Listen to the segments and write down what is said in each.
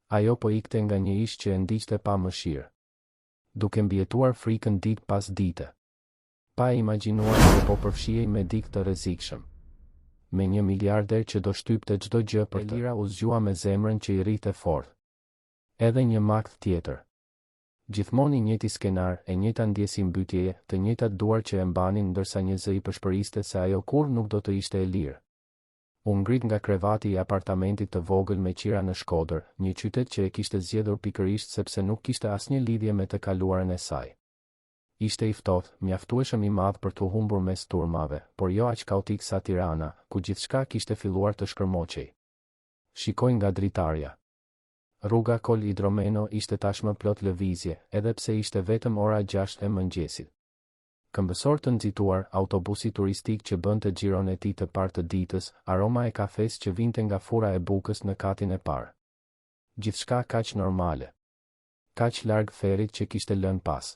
Ajo po ikte nga një ish që e ndiqte pa mëshirë, duke mbjetuar frikën ditë pas dite. Pa e imagjinuar se po përfshihej me dikë të rrezikshëm, me një miliarder që do shtypte çdo gjë për të. Elira u zgjua me zemrën që i rrite fort. Edhe një makt tjetër. Gjithmonë i njëjti skenar, e njëjta ndjesi mbytjeje, të njëjtat duar që e mbanin ndërsa një zë i përshpëriste se ajo kurrë nuk do të ishte e lirë. U ngrit nga krevati i apartamentit të vogël me qira në Shkodër, një qytet që e kishte zgjedhur pikërisht sepse nuk kishte asnjë lidhje me të kaluarën e saj. Ishte i ftohtë, mjaftueshëm i madh për të humbur mes turmave, por jo aq kaotik sa Tirana, ku gjithçka kishte filluar të shkërmoqej. Shikoi nga dritarja. Rruga Kol Idromeno ishte tashmë plot lëvizje, edhe pse ishte vetëm ora 6 e mëngjesit. Këmbësor të nxituar, autobusi turistik që bënte xhiron e tij të parë të ditës, aroma e kafes që vinte nga fura e bukës në katin e parë. Gjithçka kaq normale. Kaq larg ferrit që kishte lënë pas.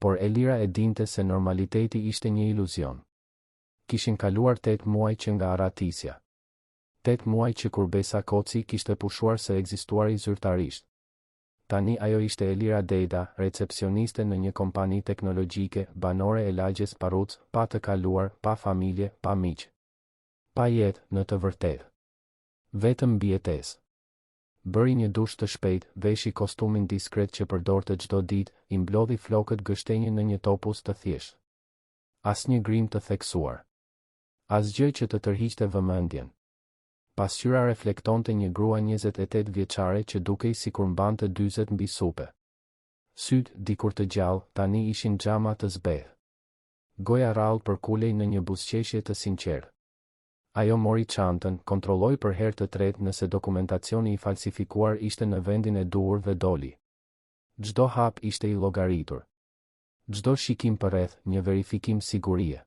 Por Elira e dinte se normaliteti ishte një iluzion. Kishin kaluar 8 muaj që nga arratisja. 8 muaj që kur Besa Koci kishte pushuar se ekzistuari zyrtarisht. Tani ajo ishte Elira Dejda, recepcioniste në një kompani teknologjike, banore e lagjes Paruc, pa të kaluar, pa familje, pa miq. Pa jetë, në të vërtetë. Vetëm mbijetesë. Bëri një dush të shpejt, veshi kostumin diskret që përdorte çdo ditë, i mblodhi flokët gështenjë në një topuz të thjeshtë. Asnjë grim të theksuar. Asgjë që të tërhiqte vëmendjen. Pasqyra reflektonte një grua 28 vjeçare që dukej sikur mbante 40 mbi supe. Syt, dikur të gjallë, tani ishin xhama të zbehë. Goja rrallë përkulej në një buzëqeshje të sinqertë. Ajo mori çantën, kontrolloi për herë të tretë nëse dokumentacioni i falsifikuar ishte në vendin e duhur dhe doli. Çdo hap ishte i llogaritur. Çdo shikim përreth, një verifikim sigurie.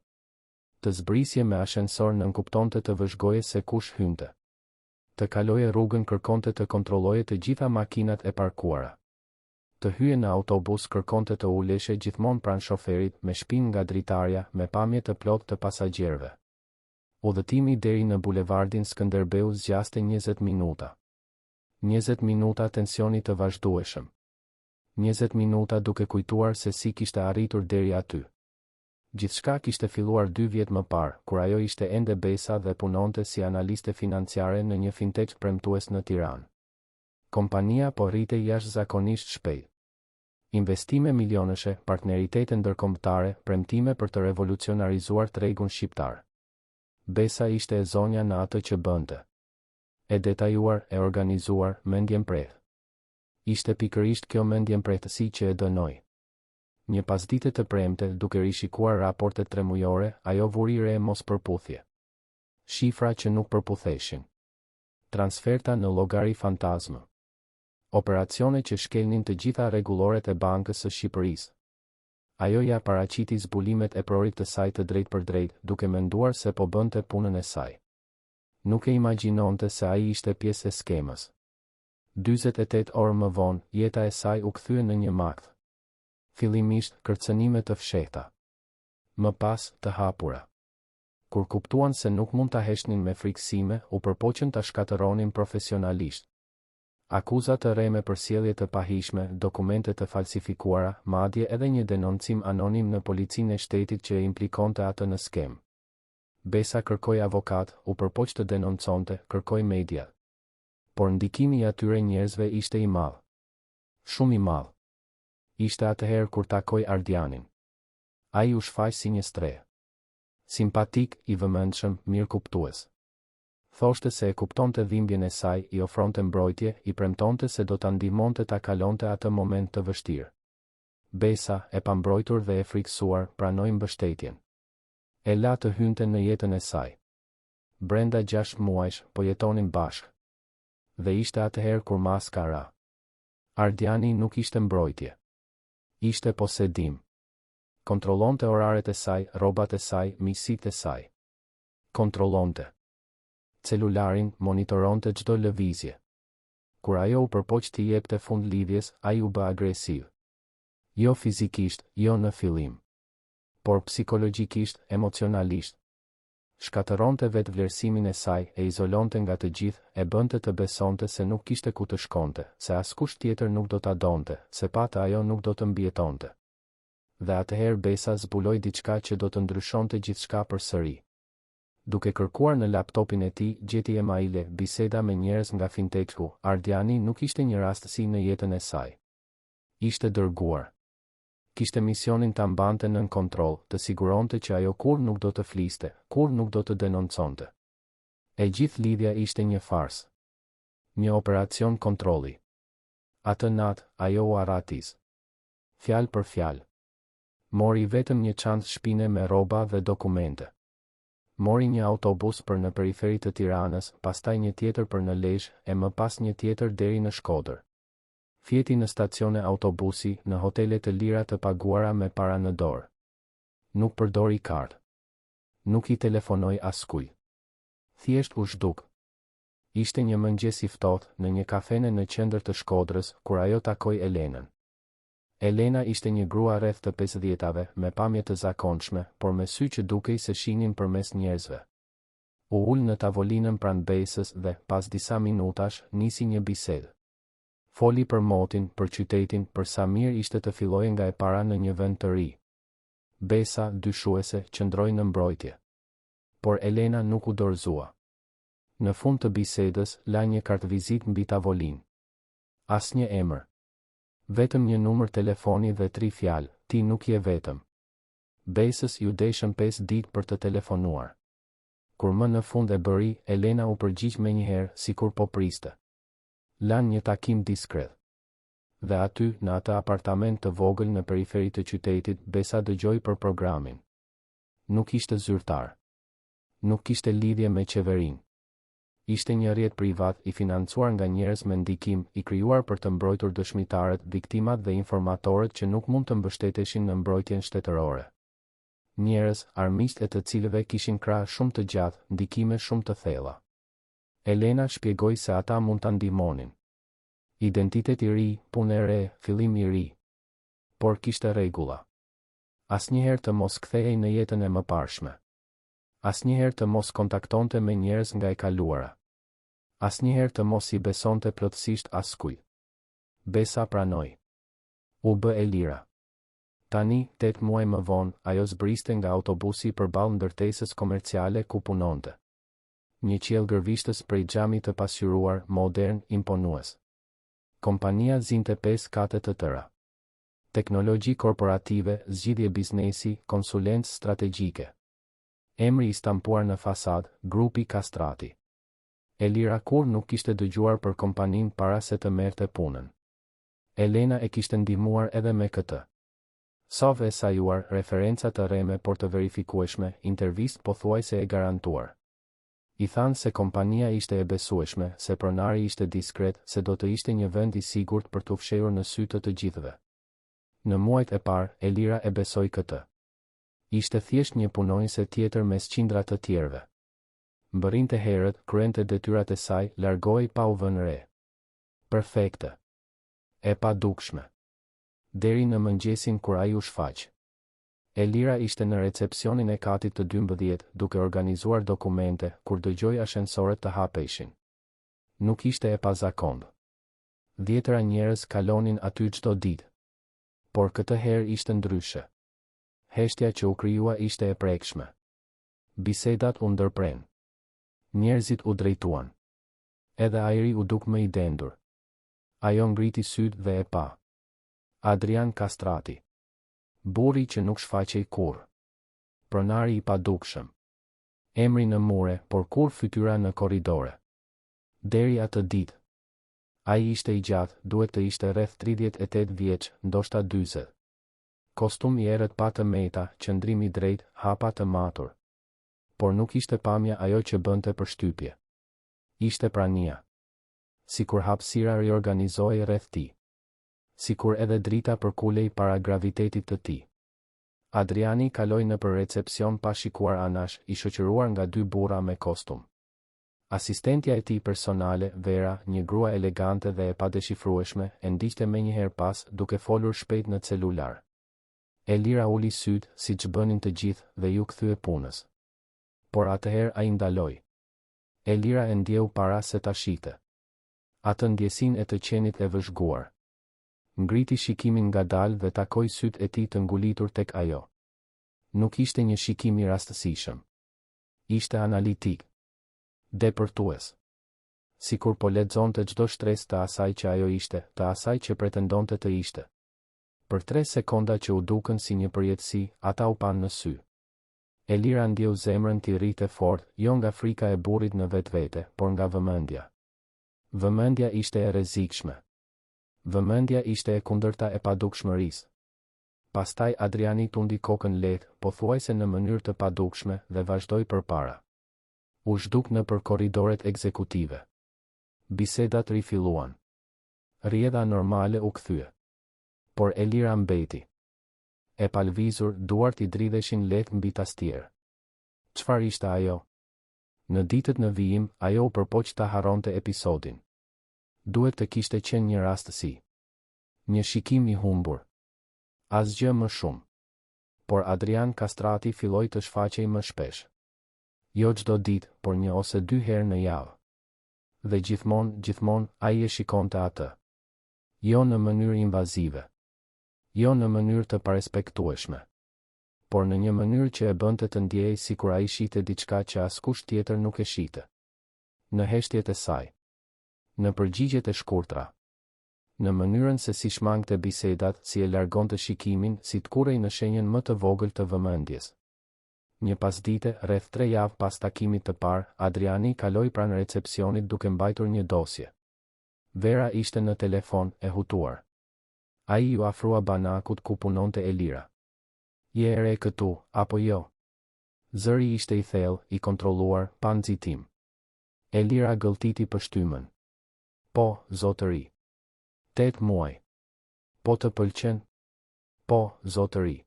Të zbrisje me ashensor nënkuptonte të vëzhgoje se kush hynte. Të kaloje rrugën kërkonte të kontrolloje të gjitha makinat e parkuara. Të hyje në autobus kërkonte të uleshe gjithmonë pranë shoferit, me shpinë nga dritarja, me pamje të plot të pasagjerëve. Udhëtimi deri në bulevardin Skënderbeu zgjaste 20 minuta. 20 minuta tensioni të vazhdueshëm. 20 minuta duke kujtuar se si kishte arritur deri aty. Gjithçka kishte filluar 2 vjet më parë, kur ajo ishte ende Besa dhe punonte si analiste financiare në një fintech premtues në Tiranë. Kompania po rritej jashtëzakonisht shpejt. Investime milionëshe, partneritete ndërkombëtare, premtime për të revolucionarizuar tregun shqiptar. Besa ishte e zonja në atë që bënte. E detajuar, e organizuar, mendjemprehtë. Ishte pikërisht kjo mendjemprehtësi që e dënoi. Një pasdite të premte, duke rishikuar raportet tremujore, ajo vuri re mos përputhje. Shifra që nuk përputheshin. Transferta në llogari fantazmë. Operacione që shkelnin të gjitha rregulloret e Bankës së Shqipërisë. Ajo ja paraqiti zbulimet e prorit të saj të drejt për drejt, duke menduar se po bënte punën e saj. Nuk e imagjinonte se ai ishte pjesë e skemës. 48 orë më vonë, jeta e saj u kthye në një makt. Fillimisht, kërcënime të fshehta. Më pas, të hapura. Kur kuptuan se nuk mund ta heshnin me frikësime, u përpoqën ta shkatëronin profesionalisht. Akuza të rreme për sjellje të pahishme, dokumente të falsifikuara, madje edhe një denoncim anonim në policinë e shtetit që e implikonte atë në skem. Besa kërkoi avokat, u përpoq të denonconte, kërkoi media. Por ndikimi i atyre njerëzve ishte i madh. Shumë i madh. Ishte atëherë kur takoi Ardianin. Ai u shfaq si një stre. Simpatik, i vëmendshëm, mirëkuptues. Thoshte se e kuptonte dhimbjen e saj, i ofronte mbrojtje, i premtonte se do ta ndihmonte ta kalonte atë moment të vështirë. Besa, e pambrojtur dhe e frikësuar, pranoi mbështetjen. E la të hynte në jetën e saj. Brenda 6 muajsh, po jetonin bashkë. Dhe ishte atëherë kur maska ra. Ardiani nuk ishte mbrojtje. Ishte posedim. Kontrollonte oraret e saj, rrobat e saj, miqësitë e saj. Kontrollonte celularin, monitoronte çdo lëvizje. Kur ajo u përpoq t'i jepte fund lidhjes, ai u bë agresiv. Jo fizikisht, jo në fillim, por psikologjikisht, emocionalisht. Shkatëronte vetë vlerësimin e saj, e izolonte nga të gjithë, e bënte të besonte se nuk kishte ku të shkonte, se askush tjetër nuk do ta donte, se patë ajo nuk do të mbjetonte. Dhe atëherë Besa zbuloi diçka që do të ndryshonte gjithçka përsëri. Duke kërkuar në laptopin e tij, gjeti emaile, biseda me njerëz nga Fintechu. Ardiani nuk ishte një rastësi në jetën e saj. Ishte dërguar. Kishte misionin ta mbante nën kontroll, të siguronte që ajo kur nuk do të fliste, kur nuk do të denonconte. E gjithë lidhja ishte një farsë. Një operacion kontrolli. Atë natë, ajo u arratis. Fjalë për fjalë. Mori vetëm një çantë shpine me rroba dhe dokumente. Mori një autobus për në periferi të Tiranës, pastaj një tjetër për në Lezhë, e më pas një tjetër deri në Shkodër. Fjeti në stacione autobusi, në hotele të lira të paguara me para në dorë. Nuk përdori kartë. Nuk i telefonoi askujt. Thjesht u zhduk. Ishte një mëngjes i ftohtë në një kafene në qendër të Shkodrës, kur ajo takoi Elenën. Elena ishte një grua rreth të 50-tave, me pamje të zakonshme, por me sy që dukej se shinin përmes njerëzve. U ul në tavolinën pranë Besës dhe, pas disa minutash, nisi një bisedë. Foli për motin, për qytetin, për sa mirë ishte të fillojë nga e para në një vend të ri. Besa, dyshuese, qëndroi në mbrojtje. Por Elena nuk u dorëzua. Në fund të bisedës, la një kartë vizitë mbi tavolinë. Asnjë emër. Vetëm një numër telefoni dhe 3 fjalë, ti nuk je vetëm. Besës ju deshën 5 ditë për të telefonuar. Kur më në fund e bëri, Elena u përgjigj menjëherë, sikur po priste. Lan një takim diskret. Dhe aty, në atë apartament të vogël në periferi të qytetit, Besa dëgjoi për programin. Nuk ishte zyrtar. Nuk kishte lidhje me qeverinë. Ishte një rrjet privat i financuar nga njerëz me ndikim, i krijuar për të mbrojtur dëshmitarët, viktimat dhe informatorët që nuk mund të mbështeteshin në mbrojtjen shtetërore. Njerëz, armiqtë e të cilëve kishin krah shumë të gjatë, ndikime shumë të thella. Elena shpjegoi se ata mund ta ndihmonin. Identitet i ri, punë e re, fillim i ri. Por kishte rregulla. Asnjëherë të mos kthehej në jetën e mëparshme. Asnjëherë të mos kontaktonte me njerëz nga e kaluara. Asnjëherë të mos i besonte plotësisht askujt. Besa pranoi. U bë e lira. Tani, 8 muaj më vonë, ajo zbriste nga autobusi përballë ndërtesës komerciale ku punonte. Një qiell gërvishtës prej xhamit të pasqyruar, modern, imponues. Kompania zinte 5 kate të tëra. Teknologji korporative, zgjidhje biznesi, konsulencë strategjike. Emri i stampuar në fasad, grupi Kastrati. Elira kur nuk kishte dëgjuar për kompaninë para se të merrte punën. Elena e kishte ndihmuar edhe me këtë. Sove e sajuar, referenca të rreme por të verifikueshme, intervistë pothuajse e garantuar. I thanë se kompania ishte e besueshme, se pronari ishte diskret, se do të ishte një vend i sigurt për të fshehur në sy të gjithëve. Në muajt e parë, Elira e besoi këtë. Ishte thjesht një punonjëse tjetër mes qindra të tjerëve. Mbërrinte herët, kryente detyrat e saj, largohej pa u vënë re. Perfekte. E pa dukshme. Deri në mëngjesin kur ai u shfaq. Elira ishte në recepcionin e katit të 12, duke organizuar dokumente, kur dëgjoi ashensorët të hapeshin. Nuk ishte e pazakontë. 10 njerëz kalonin aty çdo ditë. Por këtë herë ishte ndryshe. Heshtja që u krijua ishte e prekshme. Bisedat u ndërpren. Njerëzit u drejtuan. Edhe ajri u duk më i dendur. Ajo ngriti syt dhe e pa. Adrian Kastrati. Burri që nuk shfaqej kurrë. Pronari i padukshëm. Emri në mure, por kur fytyra në korridore. Deri atë ditë. Ai ishte i gjatë, duhet të ishte rreth 38 vjeç, ndoshta 40. Kostum i errët pa të meta, qëndrim i drejtë, hapa të matur. Por nuk ishte pamja ajo që bënte përshtypje. Ishte prania. Sikur hapësira riorganizohej rreth tij. Sikur edhe drita përkulej para gravitetit të tij. Adriani kaloi në për recepcion pa shikuar anash, i shoqëruar nga 2 burra me kostum. Asistentja e tij personale, Vera, një grua elegante dhe e padeshifrueshme, e ndiqte menjëherë pas, duke folur shpejt në celular. Elira uli syt, siç bënin të gjithë, dhe ju kthye punës. por atëherë ai ndaloi. Elira e ndjeu para se ta shite. Atë ndjesin e të qenit e vëzhguar. Ngriti shikimin ngadalë dhe takoi sytë e tij të ngulitur tek ajo. Nuk ishte një shikim i rastësishëm. Ishte analitik. Depërtues. Sikur po lexonte çdo shtresë të asaj që ajo ishte, të asaj që pretendonte të ishte. Për 3 sekonda që u dukën si një përjetësi, ata u panë në sy. Elira ndjeu zemrën t'i rrite fort, jo nga frika e burrit në vetvete, por nga vëmendja. Vëmendja ishte e rrezikshme. Vëmendja ishte e kundërta e padukshmërisë. Pastaj Adriani tundi kokën lehtë, pothuajse në mënyrë të padukshme, dhe vazhdoi përpara. U zhduk nëpër korridoret ekzekutive. Bisedat rifilluan. Rrjedha normale u kthye. Por Elira mbeti. E palvizur, duart i dridheshin lehtë mbi tastier. Çfarë ishte ajo? Në ditët në vijim, ajo u përpoq ta harronte episodin. Duhet të kishte qenë një rastësi. Një shikim i humbur. Asgjë më shumë. Por Adrian Kastrati filloi të shfaqej më shpesh. Jo çdo ditë, por 1 ose 2 herë në javë. Dhe gjithmonë, ai e shikonte atë. Jo në mënyrë invazive. Jo në mënyrë të parespektueshme. Por në një mënyrë që e bënte të ndjej sikur ai shite diçka që askush tjetër nuk e shite. Në heshtjet e saj. Në përgjigjet e shkurtra. Në mënyrën se si shmangte bisedat, si e largonte shikimin, si të kurrej në shenjën më të vogël të vëmendjes. Një pasdite, rreth 3 javë pas takimit të parë, Adriani kaloi pranë recepcionit duke mbajtur një dosje. Vera ishte në telefon, e hutuar. Ai ju afrua banakut ku punonte Elira. Je e re këtu, apo jo? Zëri ishte i thellë, i kontrolluar, pa nxitim. Elira gëlltiti pështymën. Po, zotëri. 8 muaj. Po të pëlqen? Po, zotëri.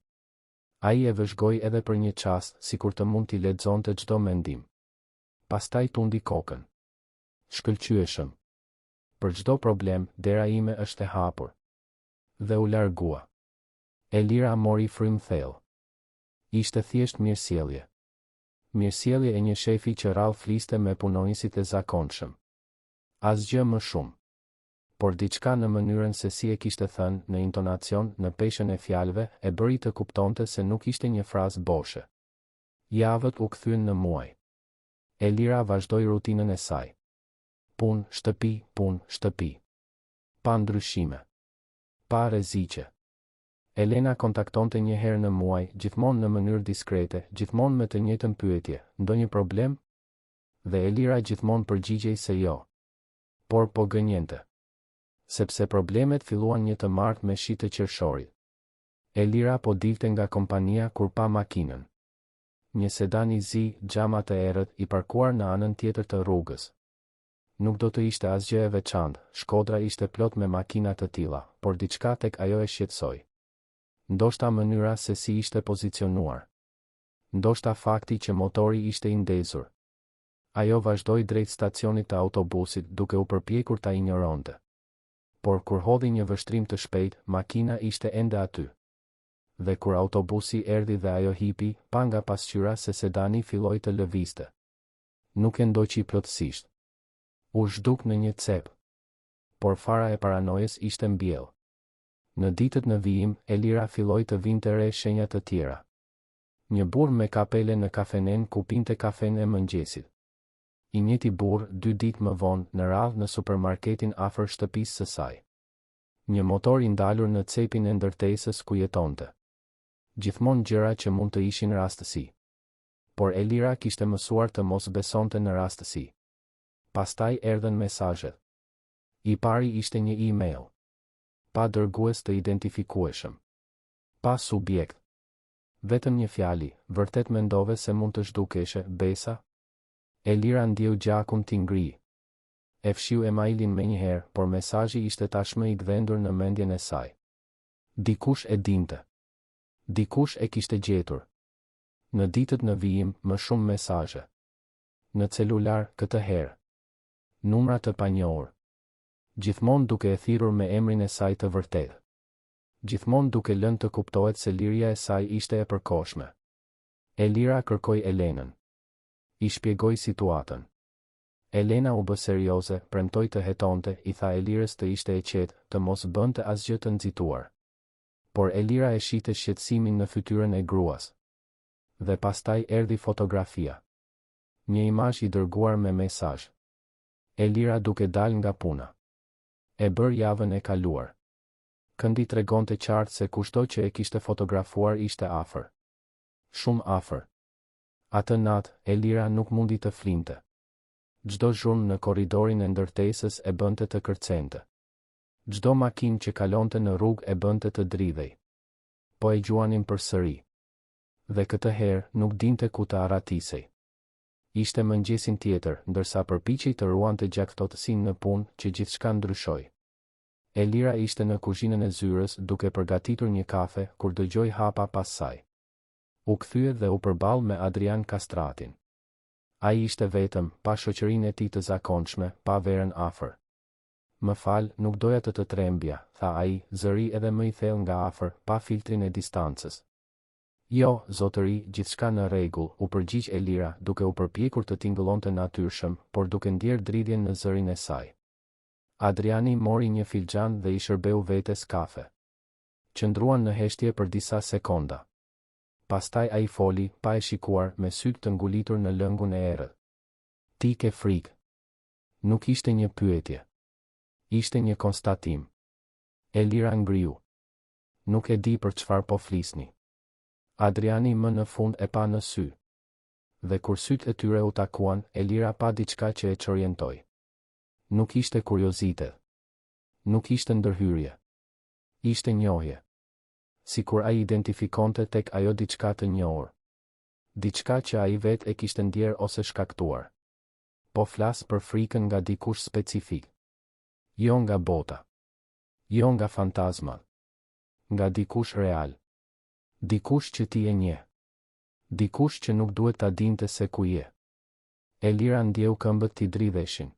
Ai e vëzhgoi edhe për një çast, sikur të mund t'i lexonte çdo mendim. Pastaj tundi kokën. Shkëlqyeshëm. Për çdo problem, dera ime është e hapur. Dhe u largua. Elira mori frym thellë. Ishte thjesht mirësjellje. Mirësjellje e një shefi që rrallë fliste me punonjësit e zakonshëm. Asgjë më shumë. Por diçka në mënyrën se si e kishte thënë, në intonacion, në peshën e fjalëve, e bëri të kuptonte se nuk ishte një frazë boshe. Javët u kthyen në muaj. Elira vazhdoi rutinën e saj. Punë, shtëpi. Pa ndryshime. Pa rreziqe. Elena kontaktonte një herë në muaj, gjithmonë në mënyrë diskrete, gjithmonë me të njëjtën pyetje, ndonjë problem? Dhe Elira gjithmonë përgjigjej se jo. Por po gënjente. Sepse problemet filluan një të martë me shi të qershorit. Elira po dilte nga kompania kur pa makinën. Një sedan i zi, xhama të errët, i parkuar në anën tjetër të rrugës. Nuk do të ishte asgjë e veçantë, Shkodra ishte plot me makina të tilla, por diçka tek ajo e shqetësoi. Ndoshta mënyra se si ishte pozicionuar. Ndoshta fakti që motori ishte i ndezur. Ajo vazhdoi drejt stacionit të autobusit duke u përpjekur ta injoronte. Por kur hodhi një vështrim të shpejt, makina ishte ende aty. Dhe kur autobusi erdhi dhe ajo hipi, pa nga pasqyra se sedani filloi të lëvizte. Nuk e ndoqi plotësisht. U zhduk në një cep. Por fara e paranojës ishte mbjell. Në ditët në vijim, Elira filloi të vinte re shenja të tjera. Një burr me kapele në kafenen ku pinte kafen e mëngjesit. I njëjti burr 2 ditë më vonë në radhë në supermarketin afër shtëpisë së saj. Një motor i ndalur në cepin e ndërtesës ku jetonte. Gjithmonë gjëra që mund të ishin rastësi. Por Elira kishte mësuar të mos besonte në rastësi. Pastaj erdhën mesazhet. I pari ishte një email. Pa dërgues të identifikueshëm. Pa subjekt. Vetëm një fjali, vërtet mendove se mund të zhdukeshe, Besa? Elira ndjeu gjakun t'i ngri. E fshiu emailin me njëherë, por mesazhi ishte tashmë i gdhendur në mendjen e saj. Dikush e dinte. Dikush e kishte gjetur. Në ditët në vijim, më shumë mesazhe. Në celular, këtë herë. Numra të panjohur. Gjithmonë duke e thirrur me emrin e saj të vërtetë. Gjithmonë duke lënë të kuptohet se liria e saj ishte e përkohshme. Elira kërkoi Elenën. I shpjegoi situatën. Elena u bë serioze, premtoi të hetonte, i tha Elirës të ishte e qetë, të mos bënte asgjë të nxituar. Por Elira e shite shqetësimin në fytyrën e gruas. Dhe pastaj erdhi fotografia. Një imazh i dërguar me mesazh. Elira duke dal nga puna. E bër javën e kaluar. Këndi tregonte qartë se kushto që e kishte fotografuar ishte afër. Shumë afër. Atë natë, Elira nuk mundi të flinte. Çdo zhurmë në korridorin e ndërtesës e bënte të kërcente. Çdo makinë që kalonte në rrugë e bënte të dridhej. Po e gjuanin përsëri. Dhe këtë herë nuk dinte ku të arratisej. Ishte mëngjesin tjetër, ndërsa përpiqej të ruante gjaktotësinë në punë, që gjithçka ndryshoi. Elira ishte në kuzhinën e zyrës duke përgatitur një kafe kur dëgjoi hapa pas saj. U kthye dhe u përball me Adrian Kastratin. Ai ishte vetëm, pa shoqërinë e tij të zakonshme, pa verën afër. Më fal, nuk doja të trembja, tha ai, zëri edhe më i thellë nga afër, pa filtrin e distancës. Jo, zotëri, gjithçka në rregull, u përgjigj Elira, duke u përpjekur të tingëllonte natyrshëm, por duke ndier dridhjen në zërin e saj. Adriani mori një filxhan dhe i shërbeu vetes kafe. Qëndruan në heshtje për disa sekonda. Pastaj ai foli, pa e shikuar, me sytë të ngulitur në lëngun e errët. Ti ke frikë. Nuk ishte një pyetje. Ishte një konstatim. Elira ngriu. Nuk e di për çfarë po flisni. Adriani më në fund e pa në sy. Dhe kur sytë e tyre u takuan, Elira pa diçka që e çorientoi. Nuk ishte kuriozitet. Nuk ishte ndërhyrje. Ishte njohje. Sikur ai identifikonte tek ajo diçka të njohur. Diçka që ai vetë e kishte ndjer ose shkaktuar. Po flas për frikën nga dikush specifik. Jo nga bota. Jo nga fantazmat. Nga dikush real. Dikush që ti e njeh. Dikush që nuk duhet ta dinte se ku je. Elira ndjeu këmbët t'i dridheshin.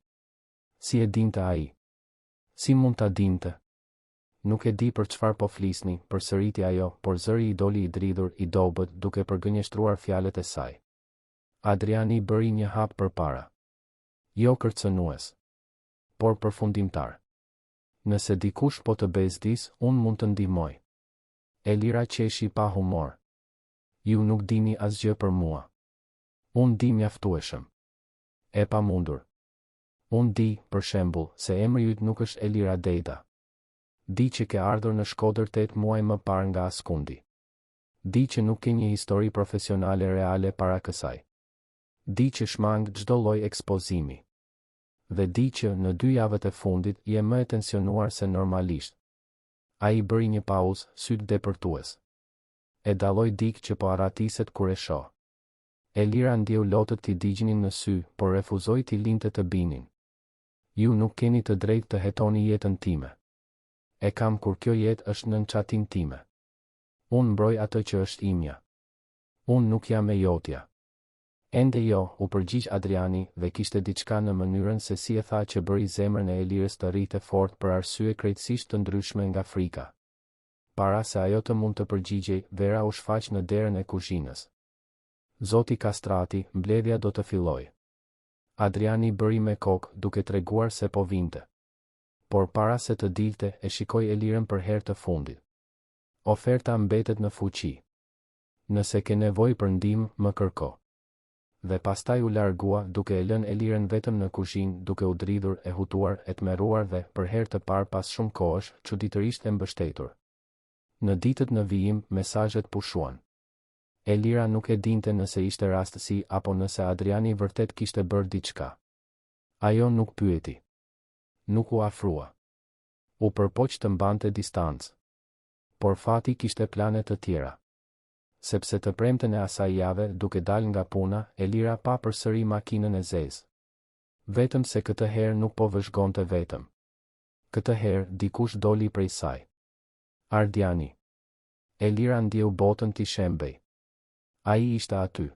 Si e dinte ai? Si mund ta dinte? Nuk e di për çfarë po flisni, përsëriti ajo, por zëri i doli i dridhur, i dobët, duke përgënjeshtruar fjalët e saj. Adriani bëri një hap përpara. Jo kërcënues, por përfundimtar. Nëse dikush po të bezdis, unë mund të ndihmoj. Elira qeshi pa humor. Ju nuk dini asgjë për mua. Unë di mjaftueshëm. E pamundur. Unë di, për shembull, se emri yt nuk është Elira Dejda. Di që ke ardhur në Shkodër 8 muaj më parë nga askundi. Di që nuk ke një histori profesionale reale para kësaj. Di që shmang çdo lloj ekspozimi. Dhe di që në 2 javët e fundit je më e tensionuar se normalisht. Ai bëri një pauzë, sytë depërtues. E dalloi dik që po arratiset kur e shoh. Elira ndjeu lotët t'i digjinin në sy, por refuzoi t'i linte të binin. Ju nuk keni të drejtë të hetoni jetën time. E kam kur kjo jetë është nën çatin time. Unë mbroj atë që është imja. Unë nuk jam e jotja. Ende jo, u përgjigj Adriani dhe kishte diçka në mënyrën se si e tha që bëri zemrën e Elirës të rrite fort për arsye krejtësisht të ndryshme nga frika. Para se ajo të mund të përgjigjej, Vera u shfaq në derën e kuzhinës. Zoti Kastrati, mbledhja do të filloj. Adriani bëri me kokë, duke treguar se po vinte. Por para se të dilte, e shikoi Elirën për herë të fundit. Oferta mbetet në fuqi. Nëse ke nevojë për ndihmë, më kërko. Dhe pastaj u largua, duke e lënë Elirën vetëm në kuzhinë, duke u dridhur, e hutuar, e tmerruar dhe, për herë të parë pas shumë kohësh, çuditërisht e mbështetur. Në ditët në vijim, mesazhet pushuan. Elira nuk e dinte nëse ishte rastësi apo nëse Adriani vërtet kishte bërë diçka. Ajo nuk pyeti. Nuk u afrua. U përpoq të mbante distancë. Por fati kishte plane të tjera. Sepse të premten e asaj jave, duke dal nga puna, Elira pa përsëri makinën e zezë. Vetëm se këtë herë nuk po vëzhgonte vetëm. Këtë herë dikush doli prej saj. Ardiani. Elira ndjeu botën t'i shembej. Ai ishte aty.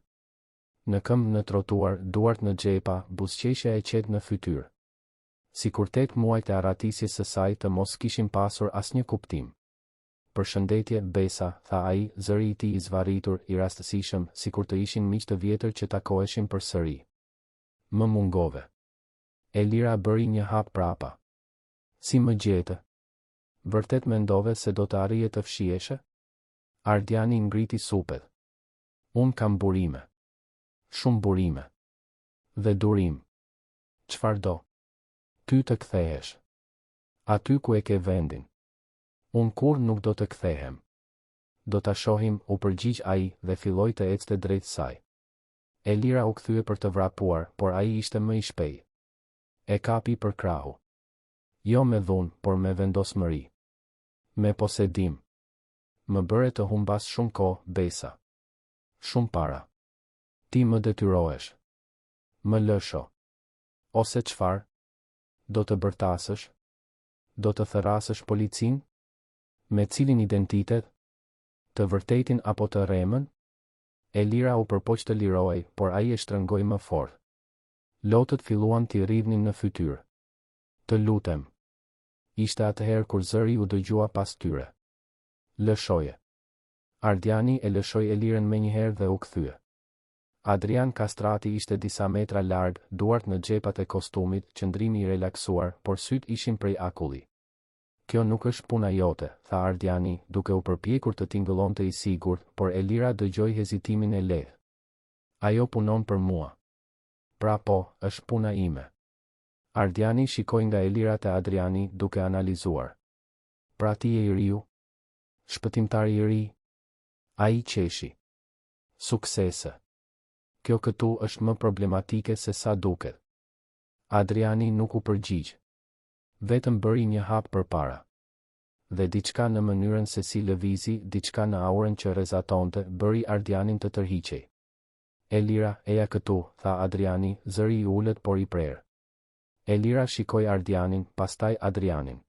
Në këmbë në trotuar, duart në xhepa, buzëqeshja e qetë në fytyrë. Sikur 8 muajt e arratisjes së saj të mos kishin pasur asnjë kuptim. "Përshëndetje, Besa", tha ai, zëri i tij i zvarritur, i rastësishëm, sikur të ishin miq të vjetër që takoheshin përsëri. "Më mungove." Elira bëri një hap prapa. "Si më gjete? Vërtet mendove se do të arrije të fshieshe?" Ardiani ngriti supet. "Unë kam burime. Shumë burime. Dhe durim." "Çfarë do?" "Ty të kthehesh. Aty ku e ke vendin." "Unë kur nuk do të kthehem." "Do ta shohim", u përgjigj ai dhe filloi të ecte drejt saj. Elira u kthye për të vrapuar, por ai ishte më i shpejt. E kapi për krahu. "Jo me dhunë, por me vendosmëri. Me posedim. Më bëre të humbas shumë kohë, Besa. Shumë para. Ti më detyrohesh. Më lësho. Ose çfarë? Do të bërtasësh? Do të therrasësh policin? Me cilin identitet? Të vërtetin apo të rremën?" Elira u përpoq të lirohej, por ai e shtrëngoi më fort. Lotët filluan t'i rrivnin në fytyrë. "Të lutem." Ishte atëherë kur zëri u dëgjua pas tyre. "Lëshoje." Ardiani e lëshoi Elirën menjëherë dhe u kthye. Adrian Kastrati ishte disa metra larg, duart në xhepat e kostumit, qëndrimi i relaksuar, por syt ishin prej akulli. "Kjo nuk është puna jote", tha Ardiani, duke u përpjekur të tingëllonte i sigurt, por Elira dëgjoi hezitimin e lehtë. "Ajo punon për mua." "Pra po, është puna ime." Ardiani shikoi nga Elira te Adriani, duke analizuar. "Pra ti je i riu? Shpëtimtari i ri?" Ai qeshi. "Suksese. Kjo këtu është më problematike se sa duket." Adriani nuk u përgjigj. Vetëm bëri një hap përpara. Dhe diçka në mënyrën se si lëvizi, diçka në aurën që rrezatonte, bëri Ardianin të tërhiqej. "Elira, eja këtu", tha Adriani, zëri i ulët por i prerë. Elira shikoi Ardianin, pastaj Adrianin.